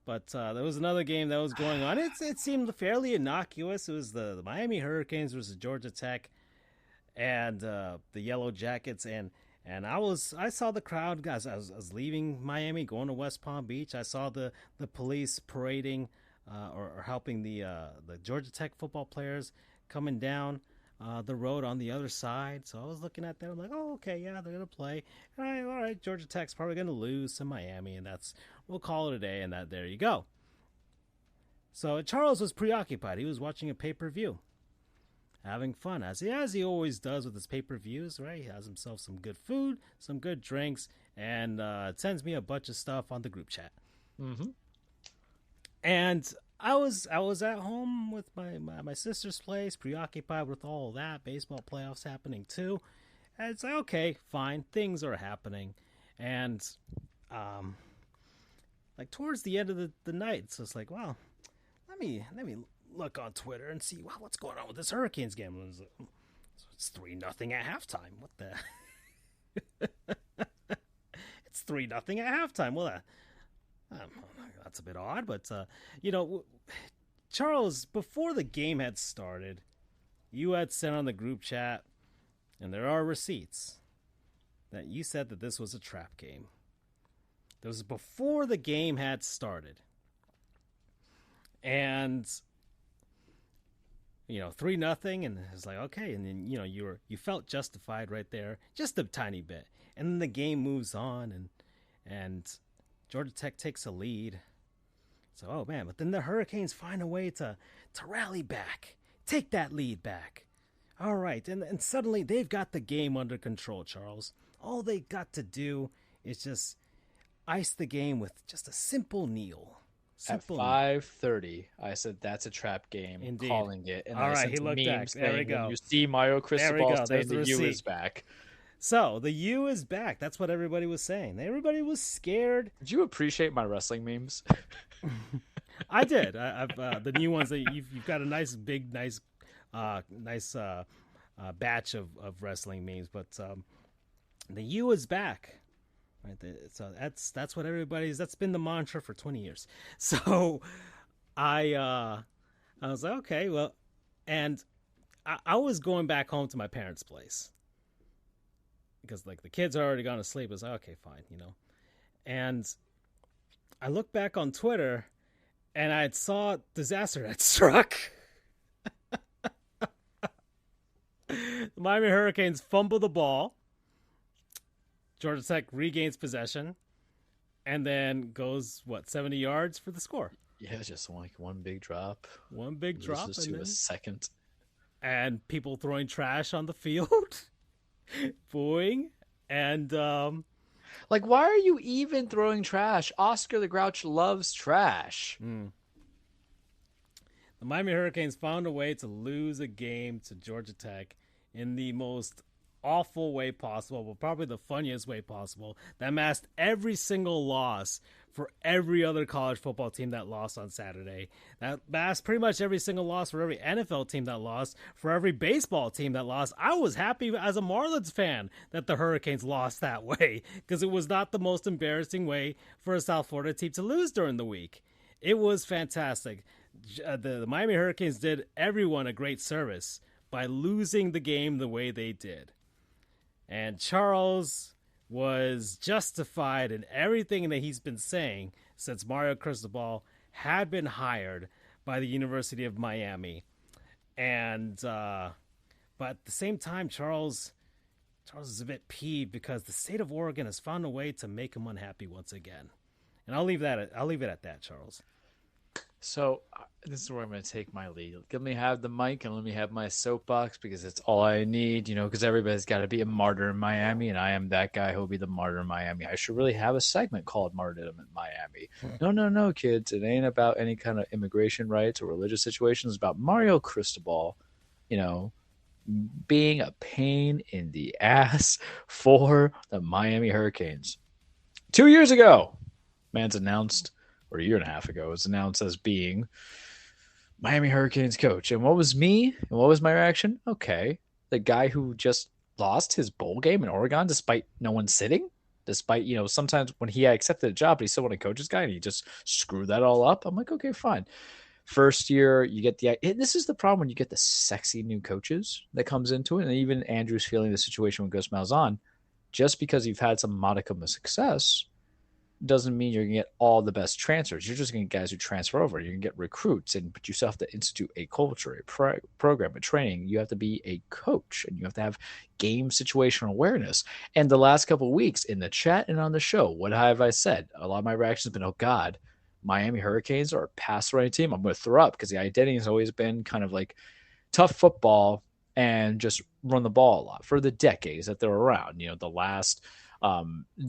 there was another game that was going on. It seemed fairly innocuous. It was the Miami Hurricanes versus Georgia Tech and the Yellow Jackets. And I saw the crowd, guys. I was leaving Miami, going to West Palm Beach. I saw the police parading or helping the Georgia Tech football players coming down the road on the other side. So I was looking at them. I'm like, oh, okay, yeah, they're gonna play. All right, Georgia Tech's probably gonna lose to Miami, and we'll call it a day. And there you go. So Charles was preoccupied. He was watching a pay-per-view. Having fun, as he always does with his pay-per-views, right? He has himself some good food, some good drinks, and sends me a bunch of stuff on the group chat. Mm-hmm. And I was at home with my sister's place, preoccupied with all that. Baseball playoffs happening too. And it's like, okay, fine, things are happening. And like towards the end of the night, it's just like, well, let me look on Twitter and see what's going on with this Hurricanes game. It's 3-0 at halftime. What the? It's 3-0 at halftime. Well, that's a bit odd, but Charles, before the game had started, you had sent on the group chat, and there are receipts that you said that this was a trap game. This was before the game had started, and 3-0, and it's like, okay, and then you felt justified right there, just a tiny bit, and then the game moves on, and Georgia Tech takes a lead. So, oh man, but then the Hurricanes find a way to rally back, take that lead back. All right, and suddenly they've got the game under control, Charles. All they got to do is just ice the game with just a simple kneel. At 5:30, I said that's a trap game. Indeed. Calling it. And all right, he looked back. There we go. You see Mario Cristobal saying the U is back. So the U is back. That's what everybody was saying. Everybody was scared. Did you appreciate my wrestling memes? I did. I've the new ones that you've got a nice batch of wrestling memes. But The U is back. Right. So that's what everybody's. That's been the mantra for 20 years. So I was like, okay, well, and I was going back home to my parents' place because like the kids are already gone to sleep. I was like, okay, fine. And I looked back on Twitter and I saw disaster had struck. The Miami Hurricanes fumble the ball. Georgia Tech regains possession and then goes, 70 yards for the score. Yeah, just like one big drop. One big drop. Just to a second. And people throwing trash on the field. Booing. And, like, why are you even throwing trash? Oscar the Grouch loves trash. The Miami Hurricanes found a way to lose a game to Georgia Tech in the most awful way possible, but probably the funniest way possible. That masked every single loss for every other college football team that lost on Saturday. That masked pretty much every single loss for every NFL team that lost, for every baseball team that lost. I was happy as a Marlins fan that the Hurricanes lost that way because it was not the most embarrassing way for a South Florida team to lose during the week. It was fantastic. The Miami Hurricanes did everyone a great service by losing the game the way they did. And Charles was justified in everything that he's been saying since Mario Cristobal had been hired by the University of Miami. And but at the same time, Charles is a bit peeved because the state of Oregon has found a way to make him unhappy once again. And I'll leave it at that, Charles. So this is where I'm going to take my lead. Let me have the mic and let me have my soapbox because it's all I need, because everybody's got to be a martyr in Miami, and I am that guy who will be the martyr in Miami. I should really have a segment called Martyrdom in Miami. No, kids. It ain't about any kind of immigration rights or religious situations. It's about Mario Cristobal, being a pain in the ass for the Miami Hurricanes. 2 years ago, man's announced, or a year and a half ago, was announced as being Miami Hurricanes coach. And what was me? And what was my reaction? Okay. The guy who just lost his bowl game in Oregon despite no one sitting, despite, sometimes when he accepted a job, but he still wanted to coach this guy and he just screwed that all up. I'm like, okay, fine. First year, you get this is the problem when you get the sexy new coaches that comes into it. And even Andrew's feeling the situation with Gus Malzahn, just because you've had some modicum of success doesn't mean you're going to get all the best transfers. You're just going to get guys who transfer over. You're going to get recruits, but you still have to institute a culture, a program, a training. You have to be a coach, and you have to have game situational awareness. And the last couple of weeks in the chat and on the show, what have I said? A lot of my reactions have been, oh, God, Miami Hurricanes are a pass-running team. I'm going to throw up because the identity has always been kind of like tough football and just run the ball a lot for the decades that they're around. The last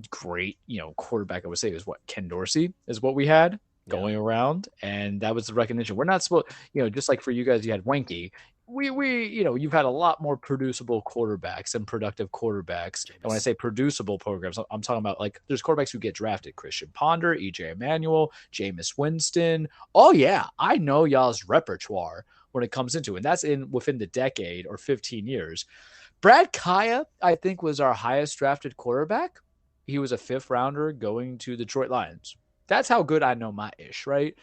great, quarterback, I would say, was Ken Dorsey is what we had going around. And that was the recognition. We're not supposed, just like for you guys, you had Wenke. You've had a lot more producible quarterbacks and productive quarterbacks. And when I say producible programs, I'm talking about like there's quarterbacks who get drafted. Christian Ponder, EJ Emanuel, Jameis Winston. Oh yeah, I know y'all's repertoire when it comes into it. And that's within the decade or 15 years. Brad Kaya, I think, was our highest drafted quarterback. He was a 5th rounder going to the Detroit Lions. That's how good I know my ish, right?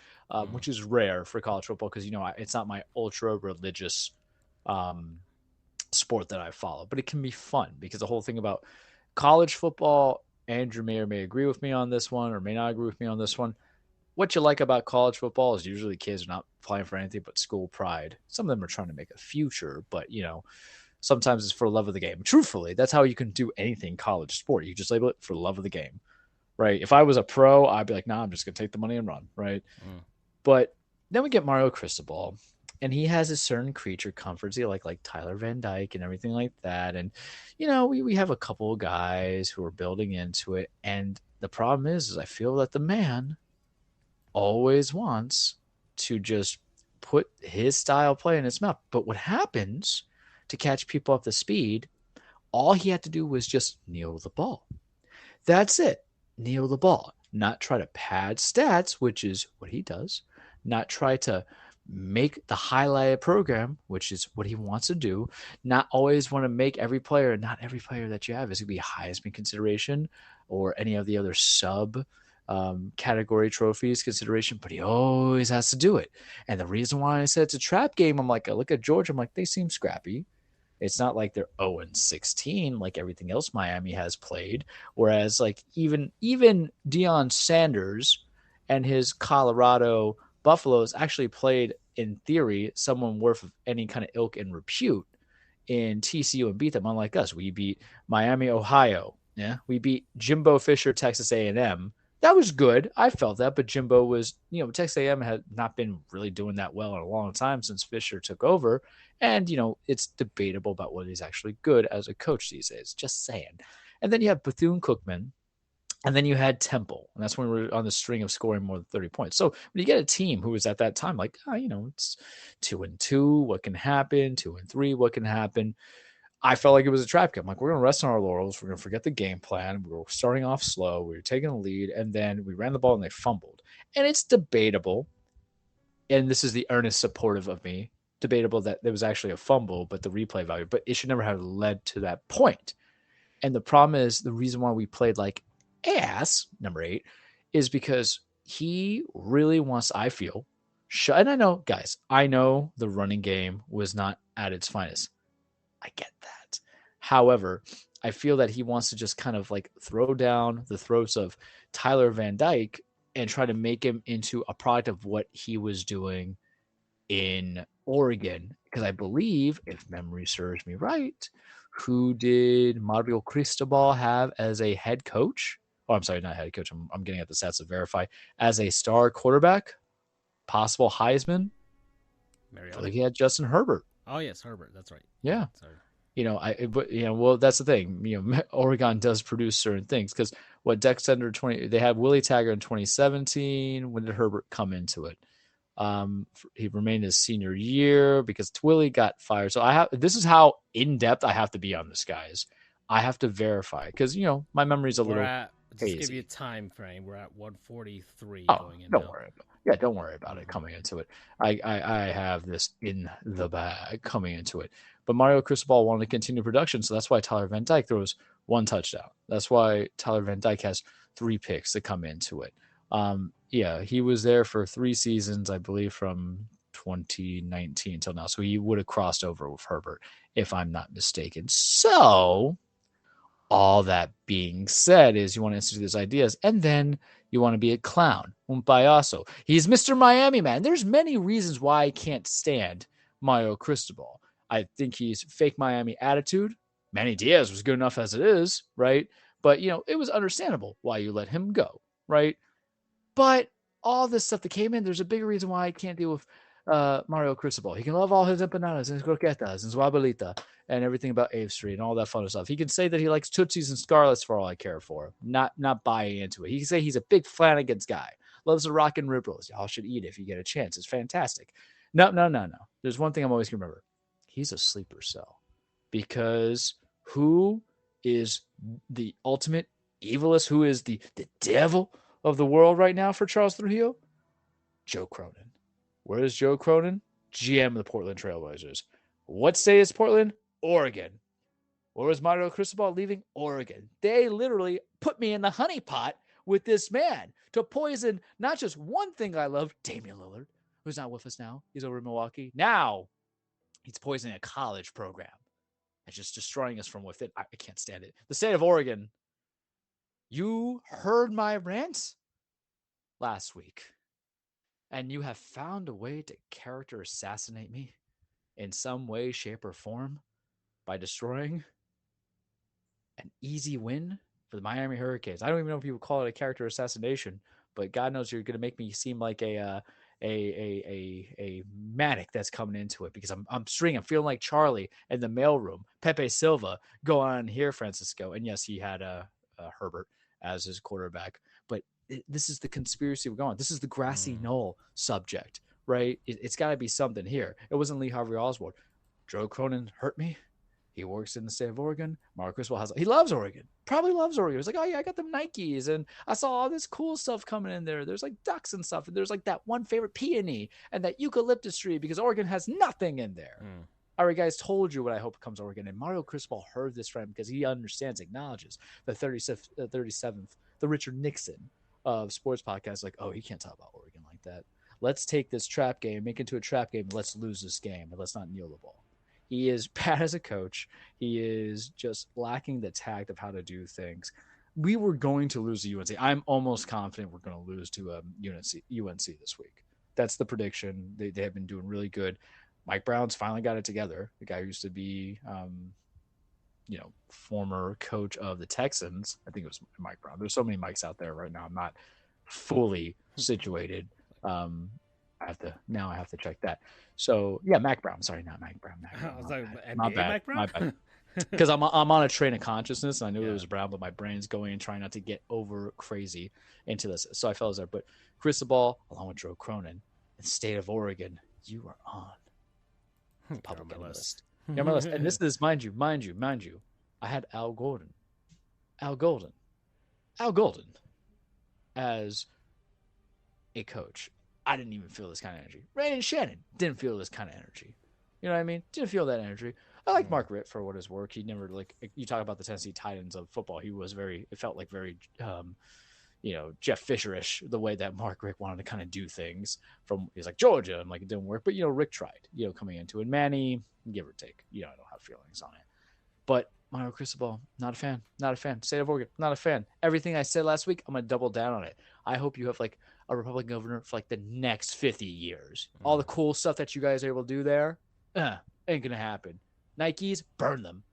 Which is rare for college football because, it's not my ultra religious sport that I follow. But it can be fun because the whole thing about college football, Andrew may or may agree with me on this one or may not agree with me on this one. What you like about college football is usually kids are not playing for anything but school pride. Some of them are trying to make a future, but, sometimes it's for love of the game. Truthfully, that's how you can do anything college sport. You just label it for love of the game, right? If I was a pro, I'd be like, nah, I'm just going to take the money and run, right? But then we get Mario Cristobal, and he has a certain creature comforts. He like Tyler Van Dyke and everything like that. And, we have a couple of guys who are building into it. And the problem is I feel that the man always wants to just put his style play in his mouth. But what happens to catch people up to speed, all he had to do was just kneel the ball. That's it. Kneel the ball. Not try to pad stats, which is what he does. Not try to make the highlighted program, which is what he wants to do. Not always want to make every player, not every player that you have is going to be Heisman consideration or any of the other sub category trophies consideration, but he always has to do it. And the reason why I said it's a trap game, I'm like, I look at Georgia, I'm like, they seem scrappy. It's not like they're 0-16 like everything else Miami has played. Whereas like even Deion Sanders and his Colorado Buffaloes actually played in theory someone worth of any kind of ilk and repute in TCU and beat them. Unlike us, we beat Miami, Ohio. Yeah, we beat Jimbo Fisher, Texas A&M. That was good. I felt that, but Jimbo was, Texas A&M had not been really doing that well in a long time since Fisher took over. And, it's debatable about whether he's actually good as a coach these days. Just saying. And then you have Bethune-Cookman, and then you had Temple. And that's when we were on the string of scoring more than 30 points. So when you get a team who was at that time like, it's 2-2, what can happen? 2-3, what can happen? I felt like it was a trap game. Like, we're going to rest on our laurels. We're going to forget the game plan. We were starting off slow. We were taking the lead, and then we ran the ball and they fumbled. And it's debatable, and this is the earnest supportive of me, debatable that there was actually a fumble, but the replay value, but it should never have led to that point. And the problem is the reason why we played like ass, number 8, is because he really wants, I feel, and I know, guys, I know the running game was not at its finest. I get that. However, I feel that he wants to just kind of like throw down the throats of Tyler Van Dyke and try to make him into a product of what he was doing in Oregon. Because I believe, if memory serves me right, who did Mario Cristobal have as a head coach? Oh, I'm sorry, not head coach. I'm getting at the stats to verify. As a star quarterback, possible Heisman. I think he had Justin Herbert. Oh yes, Herbert. That's right. Yeah. Sorry. Well, that's the thing. Oregon does produce certain things because what Dexter 20, they had Willie Taggart in 2017. When did Herbert come into it? He remained his senior year because Willie got fired. So this is how in depth I have to be on this, guys. I have to verify because my memory's a little hazy. Just give you a time frame. We're at 143 going in. Don't worry about it. Yeah, don't worry about it coming into it. I have this in the bag coming into it. But Mario Cristobal wanted to continue production, so that's why Tyler Van Dyke throws 1 touchdown. That's why Tyler Van Dyke has 3 picks that come into it. He was there for 3 seasons, I believe, from 2019 till now. So he would have crossed over with Herbert, if I'm not mistaken. So all that being said is you want to institute these ideas, and then you want to be a clown, un payaso. He's Mr. Miami, man. There's many reasons why I can't stand Mario Cristobal. I think he's fake Miami attitude. Manny Diaz was good enough as it is, right? But, it was understandable why you let him go, right? But all this stuff that came in, there's a bigger reason why I can't deal with Mario Cristobal. He can love all his empanadas and his croquetas and his guabalita and everything about Ave Street and all that fun stuff. He can say that he likes Tootsies and Scarlets for all I care for. Not buying into it. He can say he's a big Flanagan's guy. Loves the rock and rib rolls. Y'all should eat it if you get a chance. It's fantastic. No. There's one thing I'm always going to remember. He's a sleeper cell. Because who is the ultimate evilist? Who is the devil of the world right now for Charles Trujillo? Joe Cronin. Where is Joe Cronin? GM of the Portland Trailblazers. What state is Portland? Oregon. Where was Mario Cristobal leaving? Oregon. They literally put me in the honeypot with this man to poison not just one thing I love, Damian Lillard, who's not with us now. He's over in Milwaukee. Now he's poisoning a college program and just destroying us from within. I can't stand it. The state of Oregon. You heard my rant last week, and you have found a way to character assassinate me in some way, shape, or form by destroying an easy win for the Miami Hurricanes. I don't even know if people call it a character assassination, but God knows you're going to make me seem like a manic that's coming into it because I'm feeling like Charlie in the mailroom. Pepe Silva go on here, Francisco, and yes, he had a Herbert as his quarterback, but this is the conspiracy we're going. This is the grassy knoll subject, right? It's got to be something here. It wasn't Lee Harvey Oswald. Joe Cronin hurt me. He works in the state of Oregon. Mario Cristobal he loves Oregon. Probably loves Oregon. He's like, oh yeah, I got them Nikes, and I saw all this cool stuff coming in there. There's like ducks and stuff, and there's like that one favorite peony and that eucalyptus tree because Oregon has nothing in there. All right, guys, told you what I hope comes Oregon. And Mario Cristobal heard this from him because he understands, acknowledges the 37th, the Richard Nixon of sports podcasts. Like, oh, you can't talk about Oregon like that. Let's take this trap game, make it into a trap game. Let's lose this game, and let's not kneel the ball. He is bad as a coach. He is just lacking the tact of how to do things. We were going to lose to UNC. I'm almost confident we're going to lose to UNC this week. That's the prediction. They have been doing really good. Mike Brown's finally got it together. The guy who used to be, former coach of the Texans. I think it was Mike Brown. There's so many Mikes out there right now. I'm not fully situated. I have to check that. So yeah, Mac Brown. Sorry, not Mac Brown. I was like, NBA my bad. Mac Brown? My bad. Because I'm on a train of consciousness, and I knew it was Brown, but my brain's going and trying not to get over crazy into this. So I fell as there. But Cristobal, along with Joe Cronin, in the state of Oregon, you are on the public list. You're on my list. And this is, mind you, I had Al Golden as a coach. I didn't even feel this kind of energy. Brandon Shannon didn't feel this kind of energy. You know what I mean? Didn't feel that energy. I like Mark Ritt for what his work. He never you talk about the Tennessee Titans of football. He was it felt like very, Jeff Fisher-ish, the way that Mark Rick wanted to kind of do things he's like Georgia and like it didn't work. But, Rick tried, coming into it. Manny, give or take, I don't have feelings on it. But Mario Cristobal, not a fan. State of Oregon, not a fan. Everything I said last week, I'm going to double down on it. I hope you have like a Republican governor for like the next 50 years. All the cool stuff that you guys are able to do there, ain't going to happen. Nikes, burn them.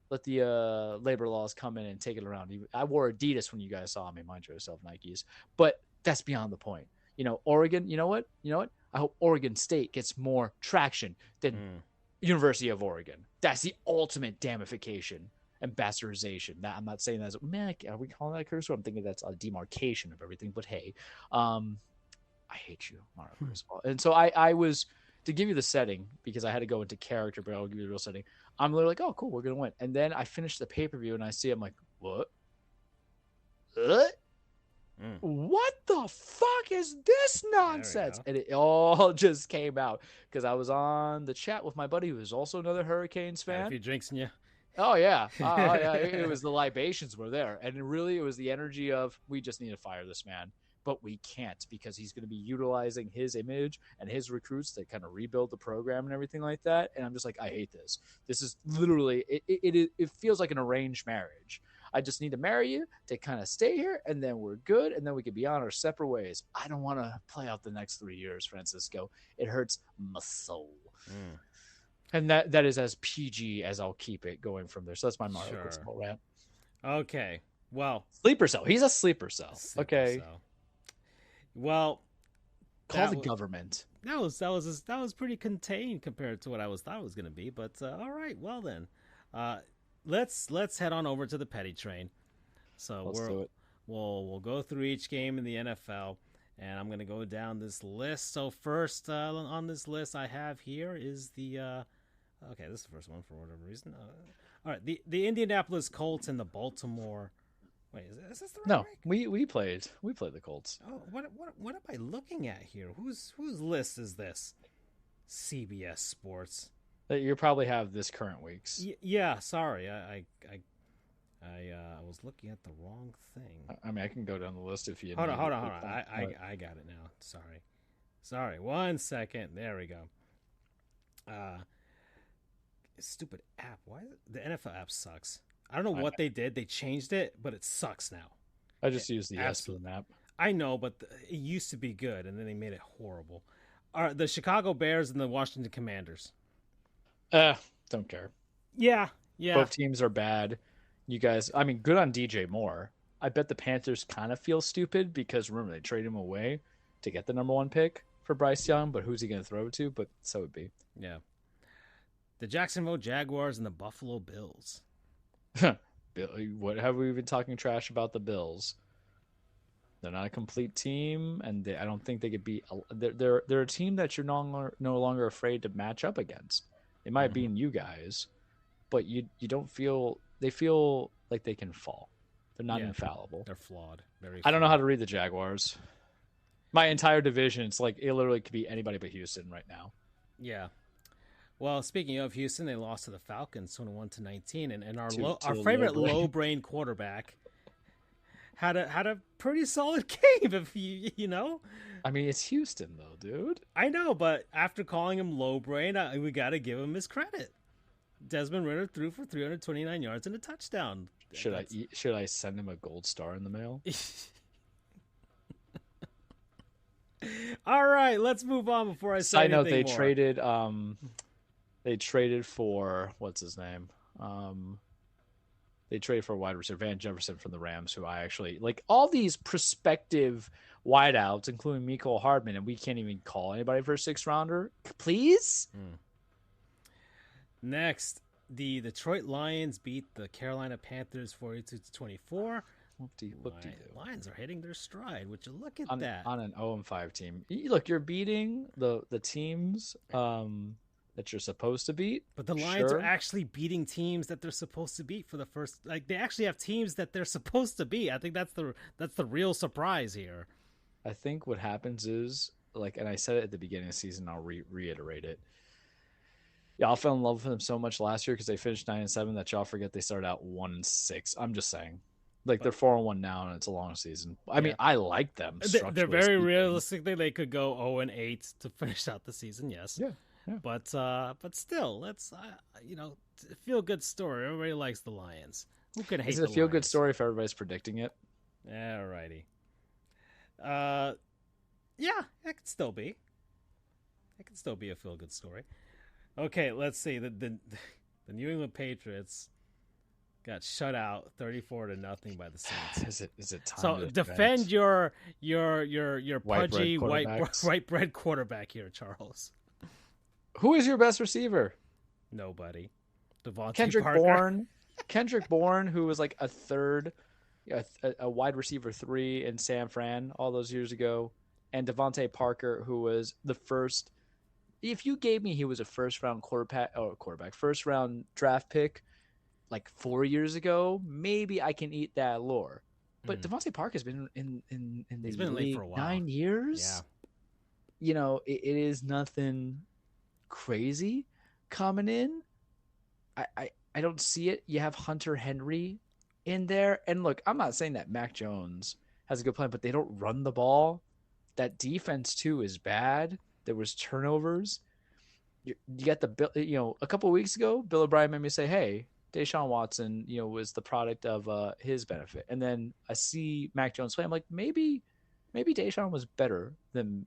Let the labor laws come in and take it around. I wore Adidas when you guys saw me, mind yourself, Nikes. But that's beyond the point. Oregon, you know what? I hope Oregon State gets more traction than University of Oregon. That's the ultimate damification and bastardization. That, I'm not saying that's, man, are we calling that a curse? I'm thinking that's a demarcation of everything. But hey, I hate you, Mario Cristobal. And so I was, to give you the setting, because I had to go into character, but I'll give you the real setting. I'm literally like, oh, cool, we're going to win. And then I finished the pay-per-view and I see, I'm like, what? What the fuck is this nonsense? And it all just came out because I was on the chat with my buddy who is also another Hurricanes fan. Had a few drinks in you. Oh, yeah. It was the libations were there. And it was the energy of, we just need to fire this man. But we can't because he's going to be utilizing his image and his recruits to kind of rebuild the program and everything like that. And I'm just like, I hate this. This is literally, it feels like an arranged marriage. I just need to marry you to kind of stay here, and then we're good, and then we can be on our separate ways. I don't want to play out the next 3 years, Francisco. It hurts my soul. And that is as PG as I'll keep it going from there. So that's my Mario Cristobal rant. Okay. Well. Sleeper cell. He's a sleeper cell. Okay. Cell. Well. Call the government. That was pretty contained compared to what I thought it was going to be. But all right. Well, then. Let's head on over to the petty train. So let's do it. We'll go through each game in the NFL, and I'm going to go down this list. So first on this list I have here is the okay, this is the first one for whatever reason. All right, the Indianapolis Colts and the Baltimore. Wait, is this the right week? we played the Colts. Oh, what am I looking at here? Whose list is this? CBS Sports. You probably have this current week's. Yeah, sorry. I was looking at the wrong thing. I mean, I can go down the list if you Hold on. I got it now. Sorry. 1 second. There we go. Stupid app. Why the NFL app sucks? I don't know what they did. They changed it, but it sucks now. I just use the ESPN app. I know, but it used to be good, and then they made it horrible. The Chicago Bears and the Washington Commanders. Don't care. Yeah. Both teams are bad. You guys, I mean, good on DJ Moore. I bet the Panthers kind of feel stupid because remember they traded him away to get the number 1 pick for Bryce Young, but who's he going to throw it to? But so would be. Yeah. The Jacksonville Jaguars and the Buffalo Bills. What have we been talking trash about the Bills? They're not a complete team, and I don't think they could be. They're a team that you're no longer afraid to match up against. They might be in you guys, but you don't feel they feel like they can fall. They're not infallible. They're flawed. Very. I don't know how to read the Jaguars. My entire division, it's like it literally could be anybody but Houston right now. Yeah. Well, speaking of Houston, they lost to the Falcons 21-19, and our favorite low brain quarterback had a pretty solid game. If you know, I mean, it's Houston though, dude. I know, but after calling him low brain, we got to give him his credit. Desmond Ridder threw for 329 yards and a touchdown. Should I send him a gold star in the mail? All right, let's move on before I say anything more. Side note, they traded for what's his name? They traded for a wide receiver, Van Jefferson from the Rams, who I actually like. All these prospective wideouts, including Mecole Hardman, and we can't even call anybody for a 6th rounder. Please. Next, the Detroit Lions beat the Carolina Panthers 42-24. Lions are hitting their stride. Would you look at that on an 0-5 team? Look, you're beating the teams that you're supposed to beat. But the Lions are actually beating teams that they're supposed to beat for the first. Like they actually have teams that they're supposed to beat. I think that's the real surprise here. I think what happens is and I said it at the beginning of the season. I'll reiterate it. Y'all fell in love with them so much last year because they finished 9-7 that y'all forget they started out 1-6. I'm just saying. They're 4-1 now, and it's a long season. I mean, I like them. They're very realistically, they could go 0-8 to finish out the season. Yes. Yeah. But still, let's feel good story. Everybody likes the Lions. Who can hate? Is it a feel good story if everybody's predicting it? Alrighty. Yeah, it could still be. It could still be a feel good story. Okay, let's see. The New England Patriots got shut out 34-0 by the Saints. Is it time so to defend your pudgy white bread quarterback here, Charles. Who is your best receiver? Nobody. Devontae Kendrick Parker. Kendrick Bourne, who was like a wide receiver 3 in San Fran all those years ago, and Devontae Parker, who was the first. If you gave me he was a first round first round draft pick like 4 years ago, maybe I can eat that lore. But Devontae Parker's been in the league for a while. 9 years. Yeah. It is nothing crazy coming in. I don't see it. You have Hunter Henry in there. And look, I'm not saying that Mac Jones has a good plan, but they don't run the ball. That defense too is bad. There was turnovers. You got a couple of weeks ago, Bill O'Brien made me say, hey, Deshaun Watson, was the product of his benefit. And then I see Mac Jones play. I'm like, maybe Deshaun was better than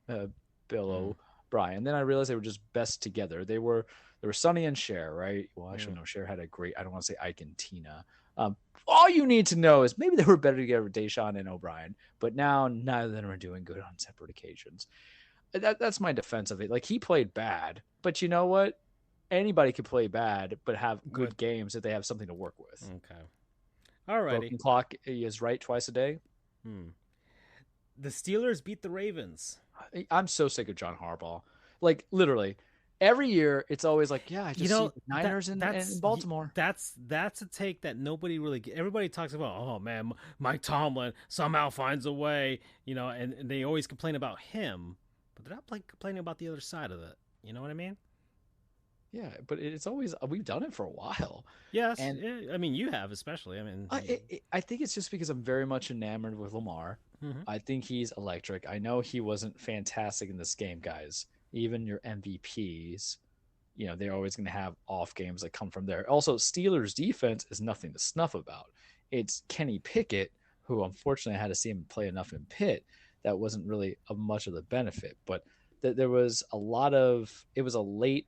Bill O'Brien. Then I realized they were just best together. They were Sonny and Cher, right? Well, actually, no, Cher had a great, I don't want to say Ike and Tina. All you need to know is maybe they were better together with Deshaun and O'Brien, but now neither of them are doing good on separate occasions. That's my defense of it. Like, he played bad, but you know what? Anybody could play bad, but have good games if they have something to work with. Okay. All righty. Broken clock is right twice a day. The Steelers beat the Ravens. I'm so sick of John Harbaugh. Like, literally, every year it's always like, I just see Niners in Baltimore. That's a take that nobody really. Everybody talks about. Oh man, Mike Tomlin somehow finds a way. And they always complain about him, but they're not complaining about the other side of it. You know what I mean? Yeah, but it's always we've done it for a while. Yes, and I mean you have especially. I mean, I think it's just because I'm very much enamored with Lamar. I think he's electric. I know he wasn't fantastic in this game, guys. Even your MVPs, they're always going to have off games that come from there. Also, Steelers defense is nothing to snuff about. It's Kenny Pickett, who unfortunately I had to see him play enough in Pitt. That wasn't really of much of the benefit, but there was a lot of. It was a late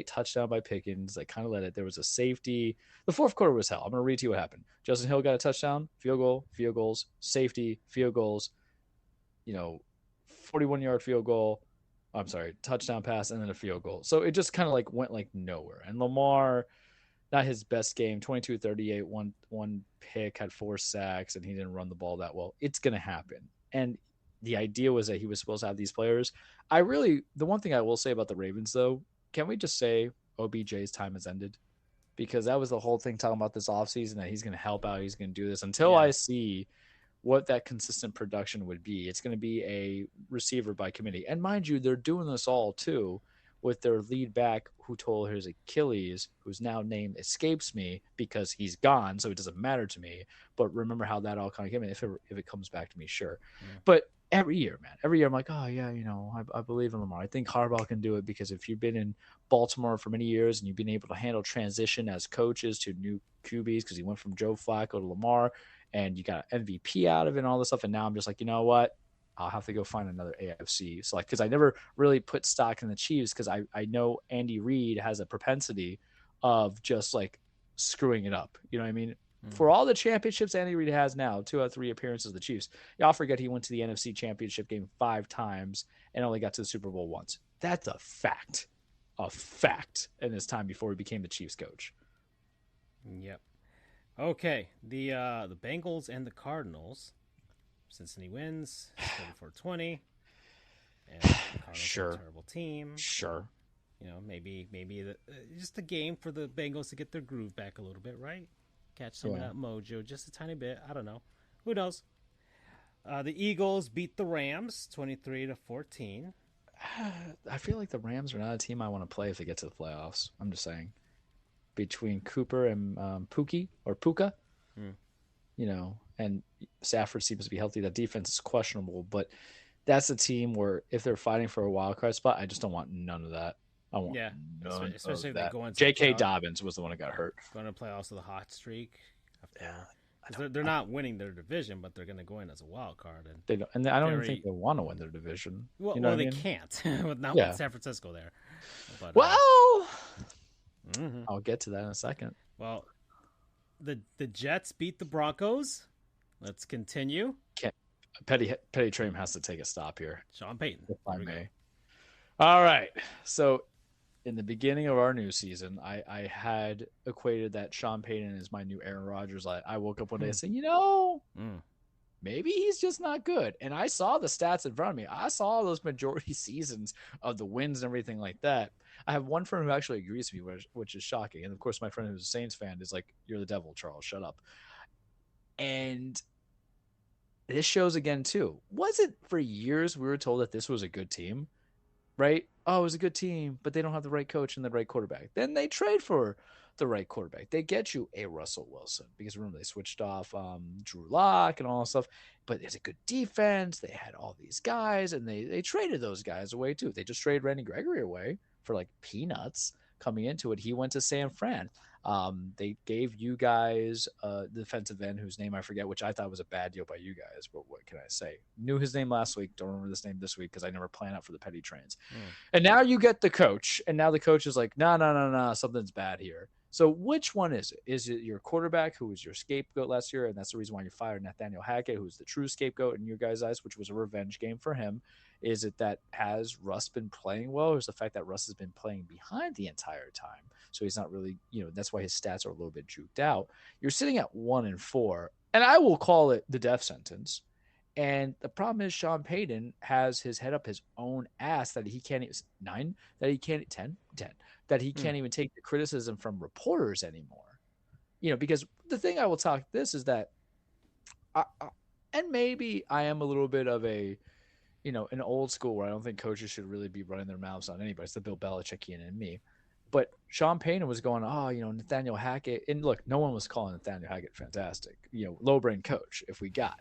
touchdown by Pickens that kind of led it. There was a safety. The fourth quarter was hell. I'm going to read to you what happened. Justin Hill got a touchdown, field goals, safety, field goals, 41-yard field goal. I'm sorry, touchdown pass, and then a field goal. So it just kind of went nowhere. And Lamar, not his best game, 22-38, one pick, had 4 sacks, and he didn't run the ball that well. It's going to happen. And the idea was that he was supposed to have these players. The one thing I will say about the Ravens, though, can we just say OBJ's time has ended? because that was the whole thing talking about this offseason, that he's going to help out, he's going to do this. Until Yeah. I see what that consistent production would be, it's going to be a receiver by committee. And mind you, they're doing this all too with their lead back who tore his Achilles, whose now name escapes me because he's gone, so it doesn't matter to me. But remember how that all kind of came in. If it comes back to me, sure. Yeah. But every year, man, I'm like, oh, yeah, I believe in Lamar. I think Harbaugh can do it because if you've been in Baltimore for many years and you've been able to handle transition as coaches to new QBs, because he went from Joe Flacco to Lamar, and you got an MVP out of it and all this stuff. And now I'm just like, you know what? I'll have to go find another AFC select, because I never really put stock in the Chiefs, because I know Andy Reid has a propensity of just like screwing it up. You know what I mean? For all the championships Andy Reid has now, 2 out of 3 appearances of the Chiefs, y'all forget he went to the NFC Championship game 5 times and only got to the Super Bowl once. That's a fact in his time before he became the Chiefs coach. Yep. Okay, the Bengals and the Cardinals. Cincinnati wins 34-20. And the Cardinals Sure. are a terrible team. Sure. Maybe just a game for the Bengals to get their groove back a little bit, right? Catch some of that mojo just a tiny bit. I don't know. Who knows? The Eagles beat the Rams 23-14. I feel like the Rams are not a team I want to play if they get to the playoffs. I'm just saying. Between Cooper and Puka, and Stafford seems to be healthy. That defense is questionable, but that's a team where if they're fighting for a wild card spot, I just don't want none of that. I want none especially of if that. they go into J.K. Dobbins was the one that got hurt. Going to playoffs with a hot streak. Yeah. They're not winning their division, but they're going to go in as a wild card. And they don't, and I don't even think they want to win their division. Well, they can't with San Francisco there. But, I'll get to that in a second. Well, the Jets beat the Broncos. Let's continue. Petty Trim has to take a stop here. Sean Payton. If I may. All right. So in the beginning of our new season, I had equated that Sean Payton is my new Aaron Rodgers. I woke up one day and said, maybe he's just not good. And I saw the stats in front of me. I saw those majority seasons of the wins and everything like that. I have one friend who actually agrees with me, which is shocking. And of course, my friend who's a Saints fan is like, you're the devil, Charles, shut up. And this shows again, too. Was it for years we were told that this was a good team, right? Oh, it was a good team, but they don't have the right coach and the right quarterback. Then they trade for the right quarterback. They get you a Russell Wilson, because remember, they switched off Drew Lock and all that stuff, but it's a good defense. They had all these guys, and they traded those guys away, too. They just traded Randy Gregory away for like peanuts coming into it. He went to San Fran. They gave you guys the defensive end whose name I forget, which I thought was a bad deal by you guys, but what can I say? Knew his name last week, don't remember this name this week because I never plan out for the petty trains. And now you get the coach, and now the coach is like, no, something's bad here. So which one is it? Is it your quarterback, who was your scapegoat last year, and that's the reason why you fired Nathaniel Hackett, who's the true scapegoat in your guys' eyes, which was a revenge game for him? Is it that has Russ been playing well, or is the fact that Russ has been playing behind the entire time? So he's not really, that's why his stats are a little bit juked out. You're sitting at 1-4, and I will call it the death sentence. And the problem is Sean Payton has his head up his own ass that he can't even 9, that he can't 10, that he can't even take the criticism from reporters anymore. Because the thing I will talk this is that, and maybe I am a little bit of a, an old school where I don't think coaches should really be running their mouths on anybody. It's the Bill Belichickian in me. But Sean Payton was going, Nathaniel Hackett. And look, no one was calling Nathaniel Hackett fantastic. Low brain coach, if we got.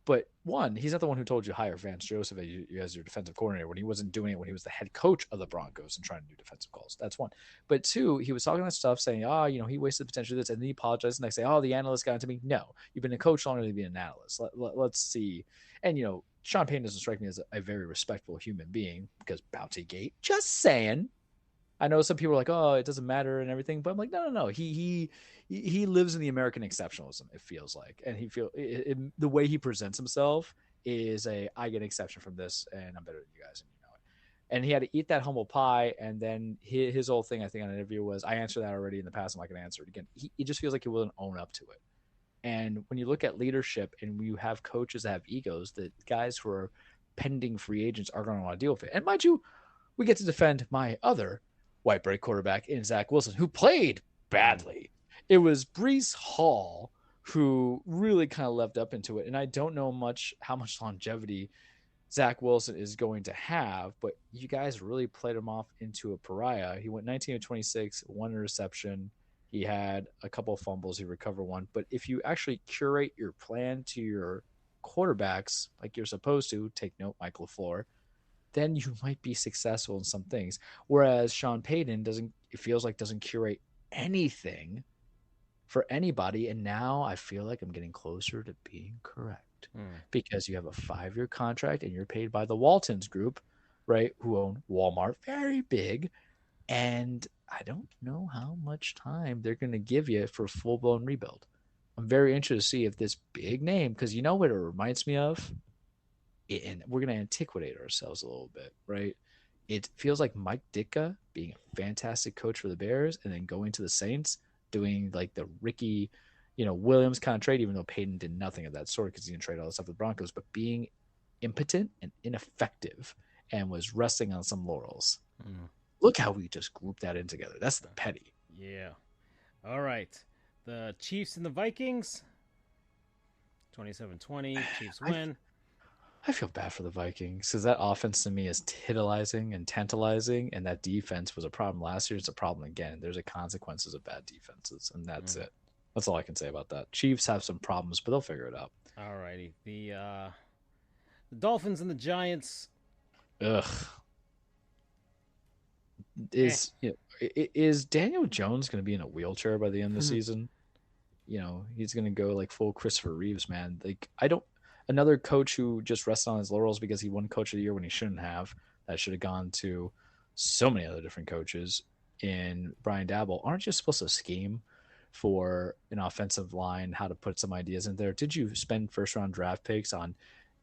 But one, he's not the one who told you hire Vance Joseph as your defensive coordinator when he wasn't doing it when he was the head coach of the Broncos and trying to do defensive calls. That's one. But two, he was talking that stuff saying, he wasted the potential of this. And then he apologized. And they say, the analyst got into me. No, you've been a coach longer than you've been an analyst. Let's see. And, Sean Payton doesn't strike me as a very respectable human being because Bounty Gate. Just saying. I know some people are like, it doesn't matter and everything, but I'm like, no. He lives in the American exceptionalism, it feels like, and the way he presents himself is I get an exception from this, and I'm better than you guys, and you know it. And he had to eat that humble pie, and then his whole thing, I think, on an interview was, I answered that already in the past, I'm not going to answer it again. He just feels like he wouldn't own up to it. And when you look at leadership, and you have coaches that have egos, that guys who are pending free agents are going to want to deal with it. And mind you, we get to defend my other white break quarterback in Zach Wilson, who played badly. It was Breece Hall who really kind of leved up into it. And I don't know how much longevity Zach Wilson is going to have, but you guys really played him off into a pariah. He went 19 of 26, one interception. He had a couple of fumbles. He recovered one. But if you actually curate your plan to your quarterbacks like you're supposed to, take note, Mike LaFleur, then you might be successful in some things. Whereas Sean Payton doesn't curate anything for anybody. And now I feel like I'm getting closer to being correct because you have a 5-year contract and you're paid by the Waltons Group, right? Who own Walmart, very big. And I don't know how much time they're going to give you for a full-blown rebuild. I'm very interested to see if this big name, because you know what it reminds me of? And we're going to antiquate ourselves a little bit, right? It feels like Mike Ditka being a fantastic coach for the Bears and then going to the Saints, doing like the Ricky, Williams kind of trade, even though Payton did nothing of that sort because he didn't trade all the stuff with the Broncos, but being impotent and ineffective and was resting on some laurels. Look how we just grouped that in together. That's the petty. Yeah. All right. The Chiefs and the Vikings. 27-20. Chiefs win. I feel bad for the Vikings because that offense to me is titillizing and tantalizing, and that defense was a problem last year. It's a problem again. There's consequences of bad defenses, and that's it. That's all I can say about that. Chiefs have some problems, but they'll figure it out. All righty. The Dolphins and the Giants. Ugh. Is Daniel Jones going to be in a wheelchair by the end of the season? He's going to go like full Christopher Reeves, man. Like another coach who just rested on his laurels because he won Coach of the Year when he shouldn't have. That should have gone to so many other different coaches. In Brian Dabble, aren't you supposed to scheme for an offensive line, how to put some ideas in there? Did you spend first-round draft picks on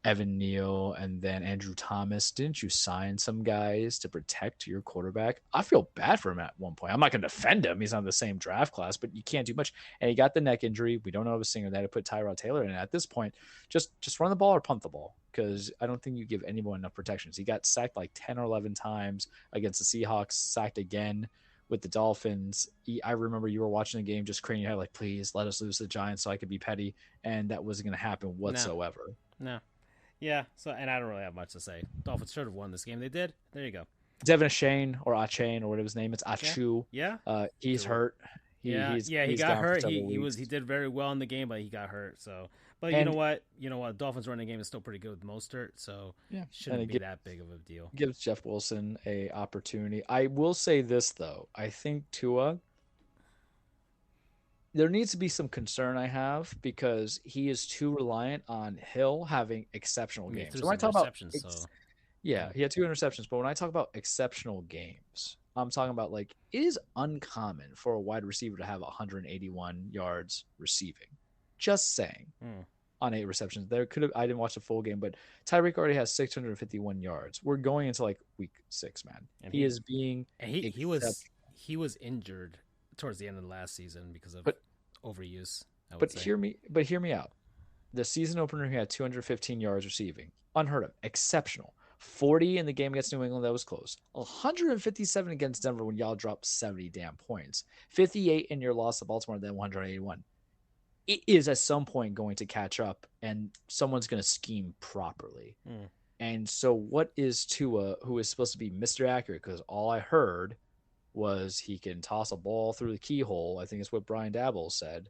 Evan Neal and then Andrew Thomas? Didn't you sign some guys to protect your quarterback? I feel bad for him at one point. I'm not going to defend him. He's on the same draft class, but you can't do much. And he got the neck injury. We don't know if it's singer. They had to put Tyrod Taylor in. At this point, just run the ball or punt the ball because I don't think you give anyone enough protections. He got sacked like 10 or 11 times against the Seahawks, sacked again with the Dolphins. I remember you were watching the game just craning your head like, please let us lose the Giants so I could be petty. And that wasn't going to happen whatsoever. No. Yeah, and I don't really have much to say. Dolphins should have won this game. They did. There you go. Devin Achane or Achane or whatever his name is, Achu. Yeah. He's hurt. He got hurt. He did very well in the game, but he got hurt. So, but you know what? Dolphins running game is still pretty good with Mostert, so shouldn't be that big of a deal. Gives Jeff Wilson a opportunity. I will say this though. I think Tua. There needs to be some concern I have because he is too reliant on Hill having exceptional games. So when I talk about he had 2 interceptions, but when I talk about exceptional games, I'm talking about like it is uncommon for a wide receiver to have 181 yards receiving. Just saying. On 8 receptions. I didn't watch the full game, but Tyreek already has 651 yards. We're going into like week 6, man. And he is being he was injured towards the end of the last season because of overuse. Hear me out. The season opener, he had 215 yards receiving. Unheard of. Exceptional. 40 in the game against New England, that was close. 157 against Denver when y'all dropped 70 damn points. 58 in your loss to Baltimore, then 181. It is at some point going to catch up, and someone's going to scheme properly. And so what is Tua, who is supposed to be Mr. Accurate, because all I heard was he can toss a ball through the keyhole. I think it's what Brian Dabble said.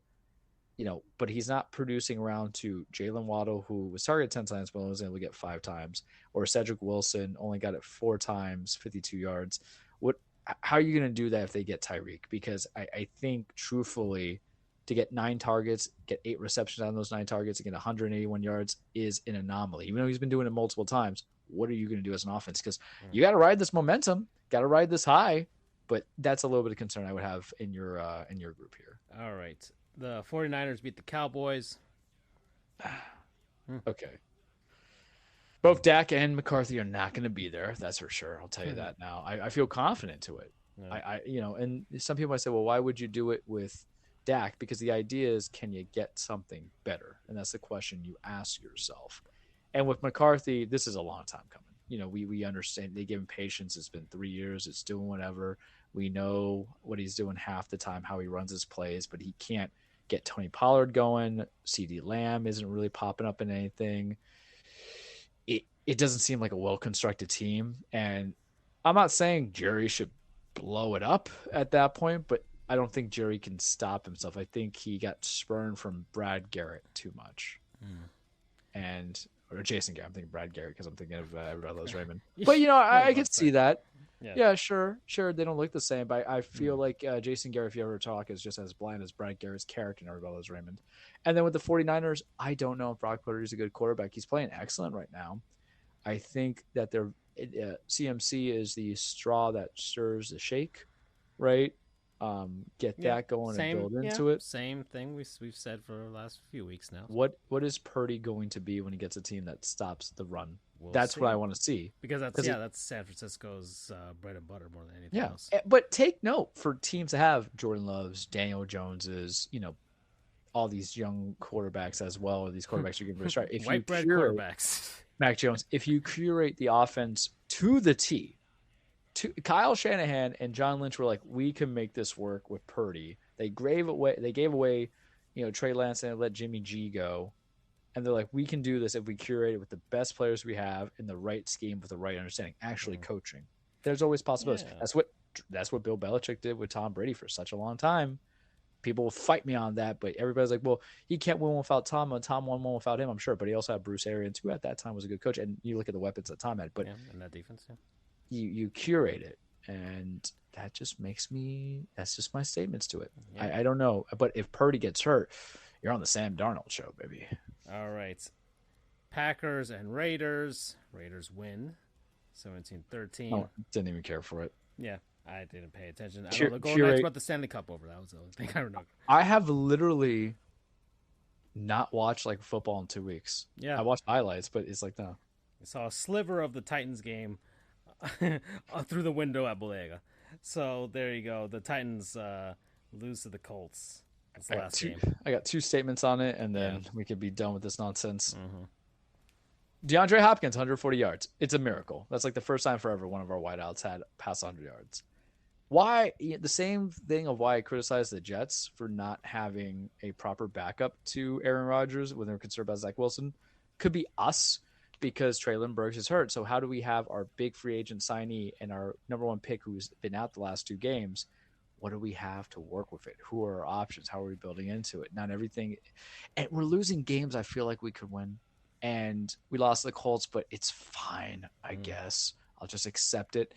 But he's not producing around to Jalen Waddle, who was targeted 10 times, but only was able to get 5 times, or Cedric Wilson only got it 4 times, 52 yards. How are you going to do that if they get Tyreek? Because I think truthfully, to get 9 targets, get 8 receptions on those 9 targets, and get 181 yards is an anomaly. Even though he's been doing it multiple times, what are you going to do as an offense? Because you got to ride this momentum, got to ride this high. But that's a little bit of concern I would have in your group here. All right. The 49ers beat the Cowboys. Okay. Both Dak and McCarthy are not going to be there. That's for sure. I'll tell you that now. I feel confident to it. Yeah. And some people might say, well, why would you do it with Dak? Because the idea is, can you get something better? And that's the question you ask yourself. And with McCarthy, this is a long time coming. We understand they give him patience. It's been 3 years. It's doing whatever. We know what he's doing half the time, how he runs his plays, but he can't get Tony Pollard going. CD Lamb isn't really popping up in anything. It doesn't seem like a well-constructed team. And I'm not saying Jerry should blow it up at that point, but I don't think Jerry can stop himself. I think he got spurned from Brad Garrett too much. Or Jason Garrett. I'm thinking Brad Garrett because I'm thinking of Everybody Loves Raymond. But, I can see that. Yeah, sure. They don't look the same, but I feel like Jason Garrett, if you ever talk, is just as blind as Brad Garrett's character in Everybody Loves Raymond. And then with the 49ers, I don't know if Brock Purdy is a good quarterback. He's playing excellent right now. I think that their CMC is the straw that stirs the shake, right? Get that going and build into it. Same thing we've said for the last few weeks now. What is Purdy going to be when he gets a team that stops the run? That's what I want to see. Because that's San Francisco's bread and butter more than anything else. But take note for teams to have Jordan Loves, Daniel Joneses, all these young quarterbacks as well, or these quarterbacks you're giving a start. If white bread quarterbacks. Mac Jones, if you curate the offense to the T, Kyle Shanahan and John Lynch were like, we can make this work with Purdy. They gave away, Trey Lance and let Jimmy G go. And they're like, we can do this if we curate it with the best players we have in the right scheme with the right understanding, actually coaching. There's always possibilities. Yeah. That's what Bill Belichick did with Tom Brady for such a long time. People will fight me on that, but everybody's like, well, he can't win without Tom, and Tom won one without him, I'm sure. But he also had Bruce Arians, who at that time was a good coach. And you look at the weapons that Tom had. But and that defense, you curate it. And that's just my statements to it. I don't know. But if Purdy gets hurt, you're on the Sam Darnold show, baby. All right. Packers and Raiders. Raiders win 17-13. Oh, didn't even care for it. Yeah, I didn't pay attention. I know the Golden Knights brought the Stanley Cup over. That was the only thing I remember. I have literally not watched football in 2 weeks. Yeah. I watched highlights, but it's like, no. I saw a sliver of the Titans game through the window at Bodega. So there you go. The Titans lose to the Colts. That's the last game. I got 2 statements on it, and then we could be done with this nonsense. Mm-hmm. DeAndre Hopkins, 140 yards. It's a miracle. That's the first time forever one of our wideouts had past 100 yards. Why? The same thing of why I criticized the Jets for not having a proper backup to Aaron Rodgers when they were concerned about Zach Wilson could be us because Traylon Burks is hurt. So how do we have our big free agent signee and our number 1 pick who's been out the last 2 games? What do we have to work with it? Who are our options? How are we building into it? Not everything. And we're losing games I feel like we could win. And we lost the Colts, but it's fine, I guess. I'll just accept it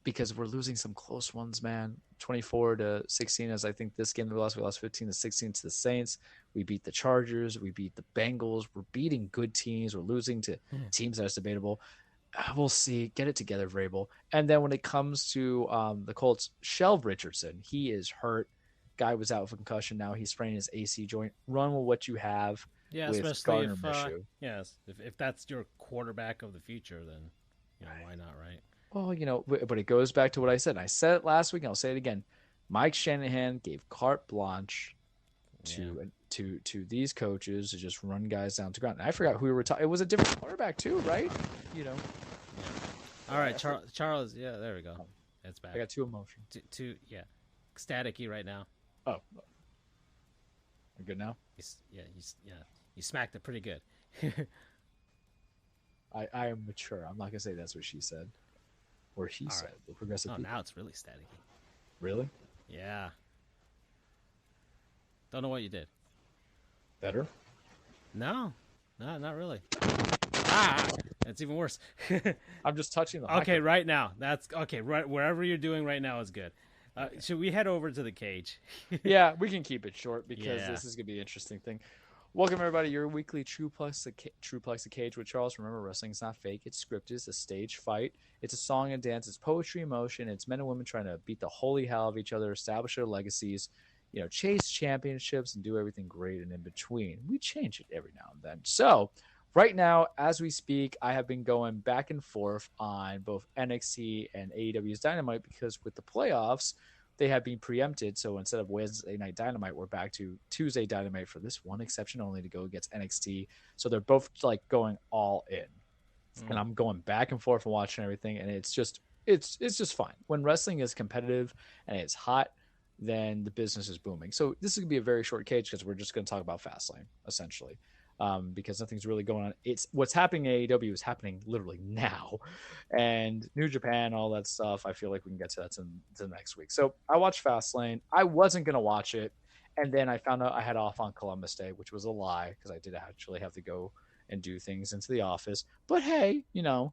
because we're losing some close ones, man. 24-16, as I think this game we lost 15-16 to the Saints. We beat the Chargers. We beat the Bengals. We're beating good teams. We're losing to teams that are debatable. We'll see. Get it together, Vrabel. And then when it comes to the Colts, Shelv Richardson, he is hurt. Guy was out with concussion. Now he's spraining his AC joint. Run with what you have. Yeah, with especially if that's your quarterback of the future, then why not, right? Well, but it goes back to what I said. I said it last week, and I'll say it again. Mike Shanahan gave carte blanche to these coaches to just run guys down to ground. And I forgot who we were talking. It was a different quarterback too, right? Yeah. All right, Charles. Yeah, there we go. It's back. I got 2 emotions. Staticky right now. Oh, you're good now. You smacked it pretty good. I am mature. I'm not gonna say that's what she said, or he said. Right. The progressive. Oh, now it's really staticky. Really? Yeah. Don't know what you did. Better? No, not really. It's even worse. I'm just touching the. Okay, right now. That's okay. Right, wherever you're doing right now is good. Should we head over to the cage? Yeah, we can keep it short because this is gonna be an interesting thing. Welcome everybody. Your weekly Trueplex the Cage with Charles. Remember, wrestling's not fake. It's scripted. It's a stage fight. It's a song and dance. It's poetry, emotion. It's men and women trying to beat the holy hell of each other, establish their legacies, chase championships, and do everything great and in between. We change it every now and then. So right now, as we speak, I have been going back and forth on both NXT and AEW's Dynamite because with the playoffs, they have been preempted. So instead of Wednesday Night Dynamite, we're back to Tuesday Dynamite for this one exception only to go against NXT. So they're both going all in. And I'm going back and forth and watching everything. And it's just It's just fine. When wrestling is competitive and it's hot, then the business is booming. So this is gonna be a very short cage because we're just gonna talk about Fastlane essentially, because nothing's really going on. It's what's happening in AEW is happening literally now, and New Japan, all that stuff. I feel like we can get to that to next week. So I watched Fastlane. I wasn't gonna watch it, and then I found out I had off on Columbus Day, which was a lie because I did actually have to go and do things into the office. But hey, I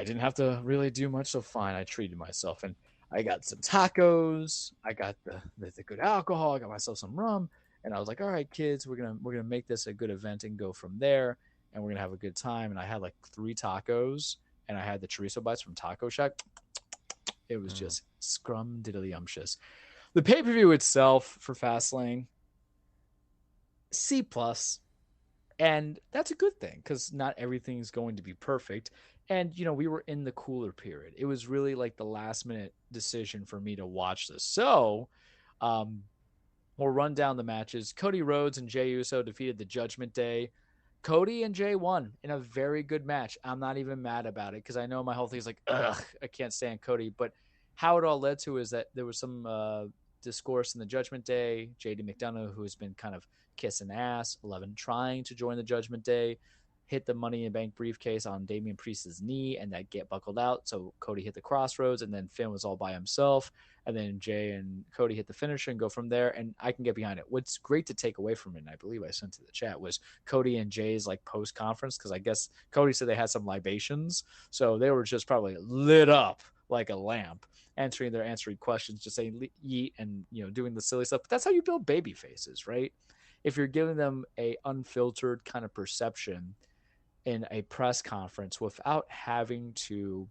didn't have to really do much, so fine. I treated myself, and I got some tacos. I got the good alcohol. I got myself some rum, and I was like, "All right, kids, we're gonna make this a good event and go from there, and we're gonna have a good time." And I had like 3 tacos, and I had the chorizo bites from Taco Shack. It was just scrum diddly-umptious. The pay per view itself for Fastlane, C plus. And that's a good thing because not everything's going to be perfect. And, we were in the cooler period. It was really like the last minute decision for me to watch this. So, um, we'll run down the matches. Cody Rhodes and Jey Uso defeated the Judgment Day. Cody and Jey won in a very good match. I'm not even mad about it because I know my whole thing is like, ugh, I can't stand Cody. But how it all led to is that there was some discourse in the Judgment Day. JD McDonough, who has been kind of kissing ass, 11 trying to join the Judgment Day, hit the Money in Bank briefcase on Damian Priest's knee, and that get buckled out. So Cody hit the crossroads, and then Finn was all by himself. And then Jay and Cody hit the finisher and go from there. And I can get behind it. What's great to take away from it, and I believe I sent to the chat, was Cody and Jay's like post conference, because I guess Cody said they had some libations, so they were just probably lit up like a lamp, answering questions, just saying yeet and doing the silly stuff. But that's how you build baby faces, right? If you're giving them a unfiltered kind of perception in a press conference without having to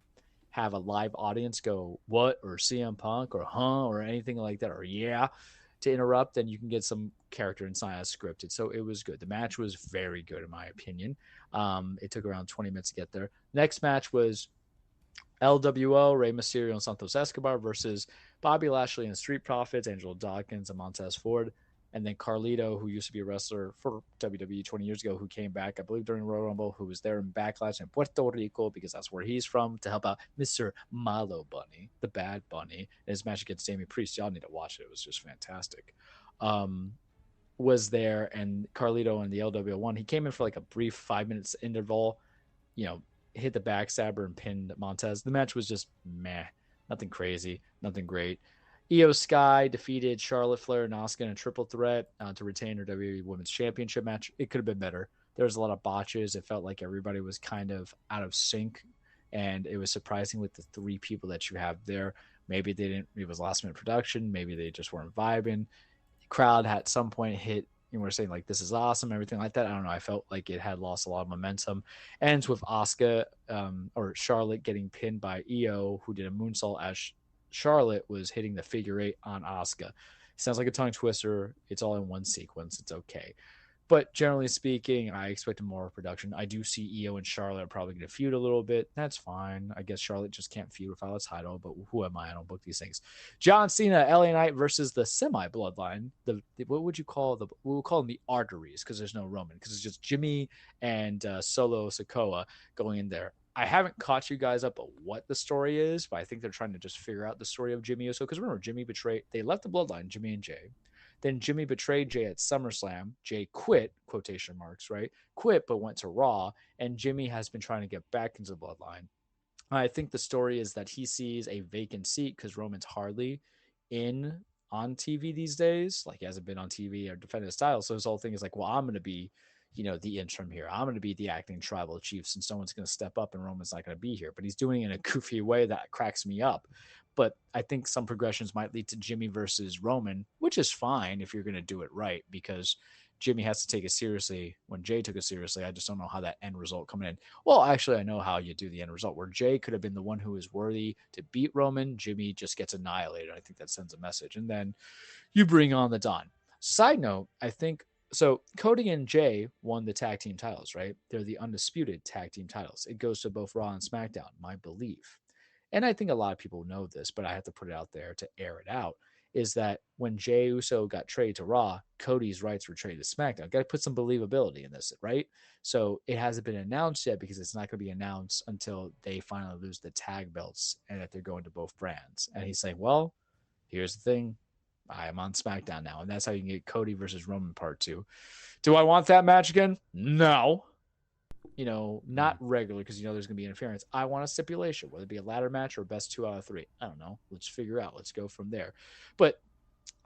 have a live audience go what or CM Punk or or anything like that or yeah to interrupt, then you can get some character inside as scripted. So it was good. The match was very good in my opinion. It took around 20 minutes to get there. Next match was LWO, Rey Mysterio and Santos Escobar versus Bobby Lashley and Street Profits, Angelo Dawkins and Montez Ford. And then Carlito, who used to be a wrestler for WWE 20 years ago, who came back, I believe, during Royal Rumble, who was there in Backlash in Puerto Rico, because that's where he's from, to help out Mr. Malo Bunny, the Bad Bunny, in his match against Damian Priest. Y'all need to watch it. It was just fantastic. Was there, and Carlito and the LWO won. He came in for like a brief 5 minutes interval, hit the backstabber and pinned Montez. The match was just meh. Nothing crazy. Nothing great. Io Sky defeated Charlotte Flair and Asuka in a triple threat to retain her WWE Women's Championship match. It could have been better. There was a lot of botches. It felt like everybody was kind of out of sync, and it was surprising with the 3 people that you have there. Maybe they didn't. It was last minute production. Maybe they just weren't vibing. The crowd at some point hit. We're saying like this is awesome, everything like that. I don't know. I felt like it had lost a lot of momentum. Ends with Asuka or Charlotte getting pinned by Io, who did a moonsault as Charlotte was hitting the figure 8 on Asuka. Sounds like a tongue twister. It's all in one sequence. It's okay. But generally speaking, I expected more production. I do see Io and Charlotte are probably going to feud a little bit. That's fine. I guess Charlotte just can't feud without a title, but who am I? I don't book these things. John Cena, LA Knight versus the semi-bloodline. What would you call we will call them the arteries, because there's no Roman, because it's just Jimmy and Solo Sikoa going in there. I haven't caught you guys up on what the story is, but I think they're trying to just figure out the story of Jimmy Uso. Because remember, they left the bloodline, Jimmy and Jay. Then Jimmy betrayed Jay at SummerSlam. Jay quit, quotation marks, right? Quit, but went to Raw. And Jimmy has been trying to get back into the bloodline. I think the story is that he sees a vacant seat because Roman's hardly on TV these days. Like, he hasn't been on TV or defended his title. So his whole thing is like, well, I'm going to be the interim here. I'm going to be the acting tribal chief since no one's going to step up and Roman's not going to be here. But he's doing it in a goofy way that cracks me up. But I think some progressions might lead to Jimmy versus Roman, which is fine if you're going to do it right, because Jimmy has to take it seriously when Jay took it seriously. I just don't know how that end result coming in. Well, actually, I know how you do the end result, where Jay could have been the one who is worthy to beat Roman. Jimmy just gets annihilated. I think that sends a message. And then you bring on the Don. Side note, I think so. Cody and Jay won the tag team titles, right? They're the undisputed tag team titles. It goes to both Raw and SmackDown, my belief. And I think a lot of people know this, but I have to put it out there to air it out, is that when Jey Uso got traded to Raw, Cody's rights were traded to SmackDown. Got to put some believability in this, right? So it hasn't been announced yet because it's not going to be announced until they finally lose the tag belts and that they're going to both brands. And he's saying, well, here's the thing. I am on SmackDown now. And that's how you can get Cody versus Roman part 2. Do I want that match again? No. Not regularly because there's going to be interference. I want a stipulation, whether it be a ladder match or best 2 out of 3. I don't know. Let's figure out. Let's go from there. But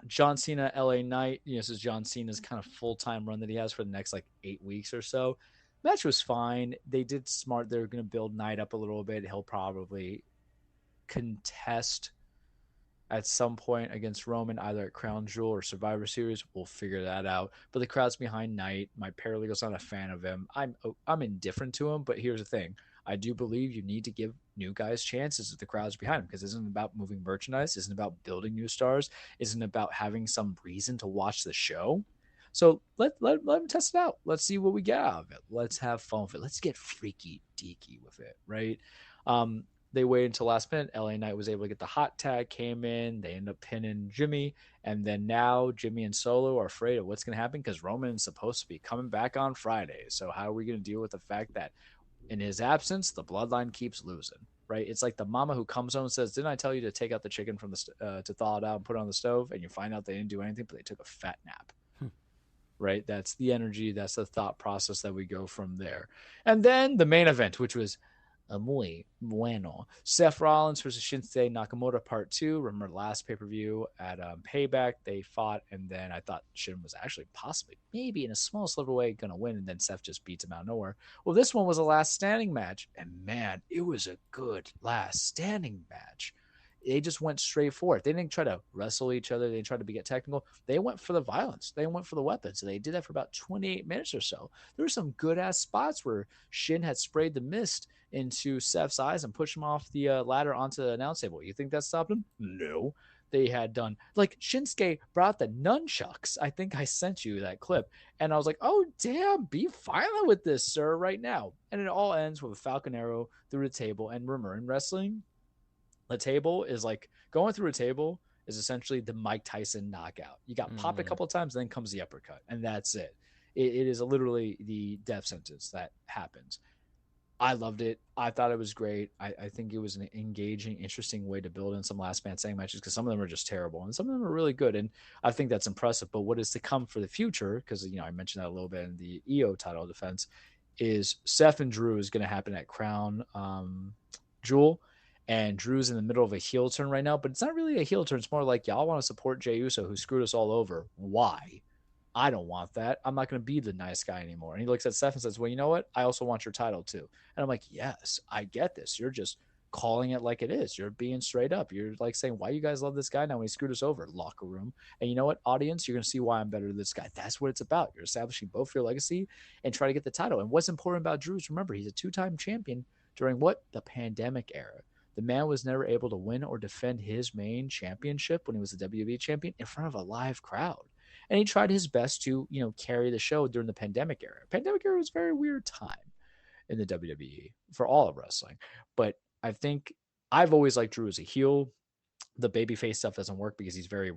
John Cena, LA Knight, this is John Cena's kind of full-time run that he has for the next 8 weeks or so. Match was fine. They did smart. They're going to build Knight up a little bit. He'll probably contest at some point against Roman, either at Crown Jewel or Survivor Series. We'll figure that out. But the crowd's behind Knight. My paralegal's not a fan of him. I'm indifferent to him, but here's the thing. I do believe you need to give new guys chances if the crowd's behind them, because it isn't about moving merchandise, it isn't about building new stars, it isn't about having some reason to watch the show. So let them test it out. Let's see what we get out of it. Let's have fun with it. Let's get freaky deaky with it, right? They waited until last minute. LA Knight was able to get the hot tag, came in. They end up pinning Jimmy. And then now Jimmy and Solo are afraid of what's going to happen because Roman's supposed to be coming back on Friday. So how are we going to deal with the fact that in his absence, the bloodline keeps losing, right? It's like the mama who comes home and says, didn't I tell you to take out the chicken from to thaw it out and put it on the stove? And you find out they didn't do anything, but they took a fat nap. Right? That's the energy. That's the thought process that we go from there. And then the main event, which was muy bueno. Seth Rollins versus Shinsuke Nakamura part 2. Remember last pay-per-view at Payback, they fought, and then I thought Shin was actually possibly, maybe in a small sliver way, going to win, and then Seth just beats him out of nowhere. Well, this one was a last standing match, and man, it was a good last standing match. They just went straight for it. They didn't try to wrestle each other. They didn't try to get technical. They went for the violence. They went for the weapons. So they did that for about 28 minutes or so. There were some good-ass spots where Shin had sprayed the mist into Seth's eyes and pushed him off the ladder onto the announce table. You think that stopped him? No. They had done, Shinsuke brought the nunchucks. I think I sent you that clip. And I was like, oh, damn, be violent with this, sir, right now. And it all ends with a Falcon Arrow through the table. And remember, in wrestling, a table is going through a table is essentially the Mike Tyson knockout. You got popped a couple of times, then comes the uppercut, and that's it. It is literally the death sentence that happens. I loved it. I thought it was great. I think it was an engaging, interesting way to build in some last man standing matches because some of them are just terrible and some of them are really good. And I think that's impressive. But what is to come for the future, because I mentioned that a little bit in the EO title defense, is Seth and Drew is going to happen at Crown Jewel. And Drew's in the middle of a heel turn right now, but it's not really a heel turn. It's more like, y'all want to support Jey Uso, who screwed us all over. Why? I don't want that. I'm not going to be the nice guy anymore. And he looks at Seth and says, well, you know what? I also want your title too. And I'm like, yes, I get this. You're just calling it like it is. You're being straight up. You're saying, why you guys love this guy now when he screwed us over? Locker room. And you know what, audience? You're going to see why I'm better than this guy. That's what it's about. You're establishing both your legacy and try to get the title. And what's important about Drew is, remember, he's a 2-time champion during what? The pandemic era. The man was never able to win or defend his main championship when he was the WWE champion in front of a live crowd. And he tried his best to, carry the show during the pandemic era. Pandemic era was a very weird time in the WWE for all of wrestling. But I think I've always liked Drew as a heel. The babyface stuff doesn't work because he's very,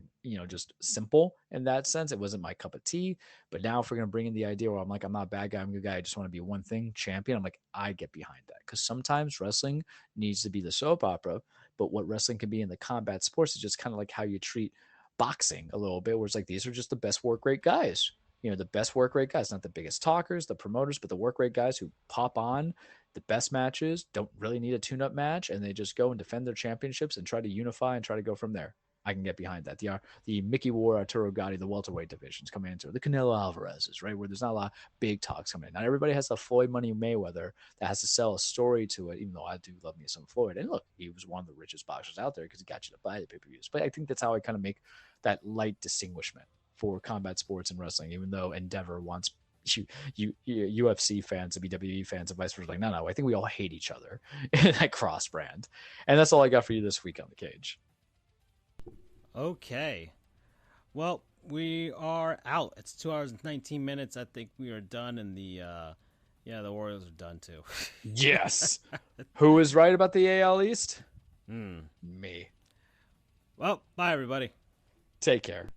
just simple in that sense. It wasn't my cup of tea. But now if we're going to bring in the idea where I'm not a bad guy, I'm a good guy, I just want to be one thing, champion, I'm like, I get behind that. Because sometimes wrestling needs to be the soap opera, but what wrestling can be in the combat sports is just kind of like how you treat boxing a little bit, where it's like, these are just the best work rate guys. The best work rate guys, not the biggest talkers, the promoters, but the work rate guys who pop on the best matches, don't really need a tune-up match, and they just go and defend their championships and try to unify and try to go from there. I can get behind that. The Mickey War, Arturo Gatti, the welterweight divisions coming into it. The Canelo Alvarez's, right, where there's not a lot of big talks coming in. Not everybody has a Floyd Money Mayweather that has to sell a story to it, even though I do love me some Floyd. And look, he was one of the richest boxers out there because he got you to buy the pay-per-views. But I think that's how I kind of make that light distinguishment for combat sports and wrestling, even though Endeavor wants UFC fans to be WWE fans and vice versa. No, I think we all hate each other in that cross brand. And that's all I got for you this week on The Cage. Okay. Well, we are out. It's 2 hours and 19 minutes. I think we are done, and the Orioles are done too. Yes. Who is right about the AL East? Me. Me. Well, bye everybody. Take care.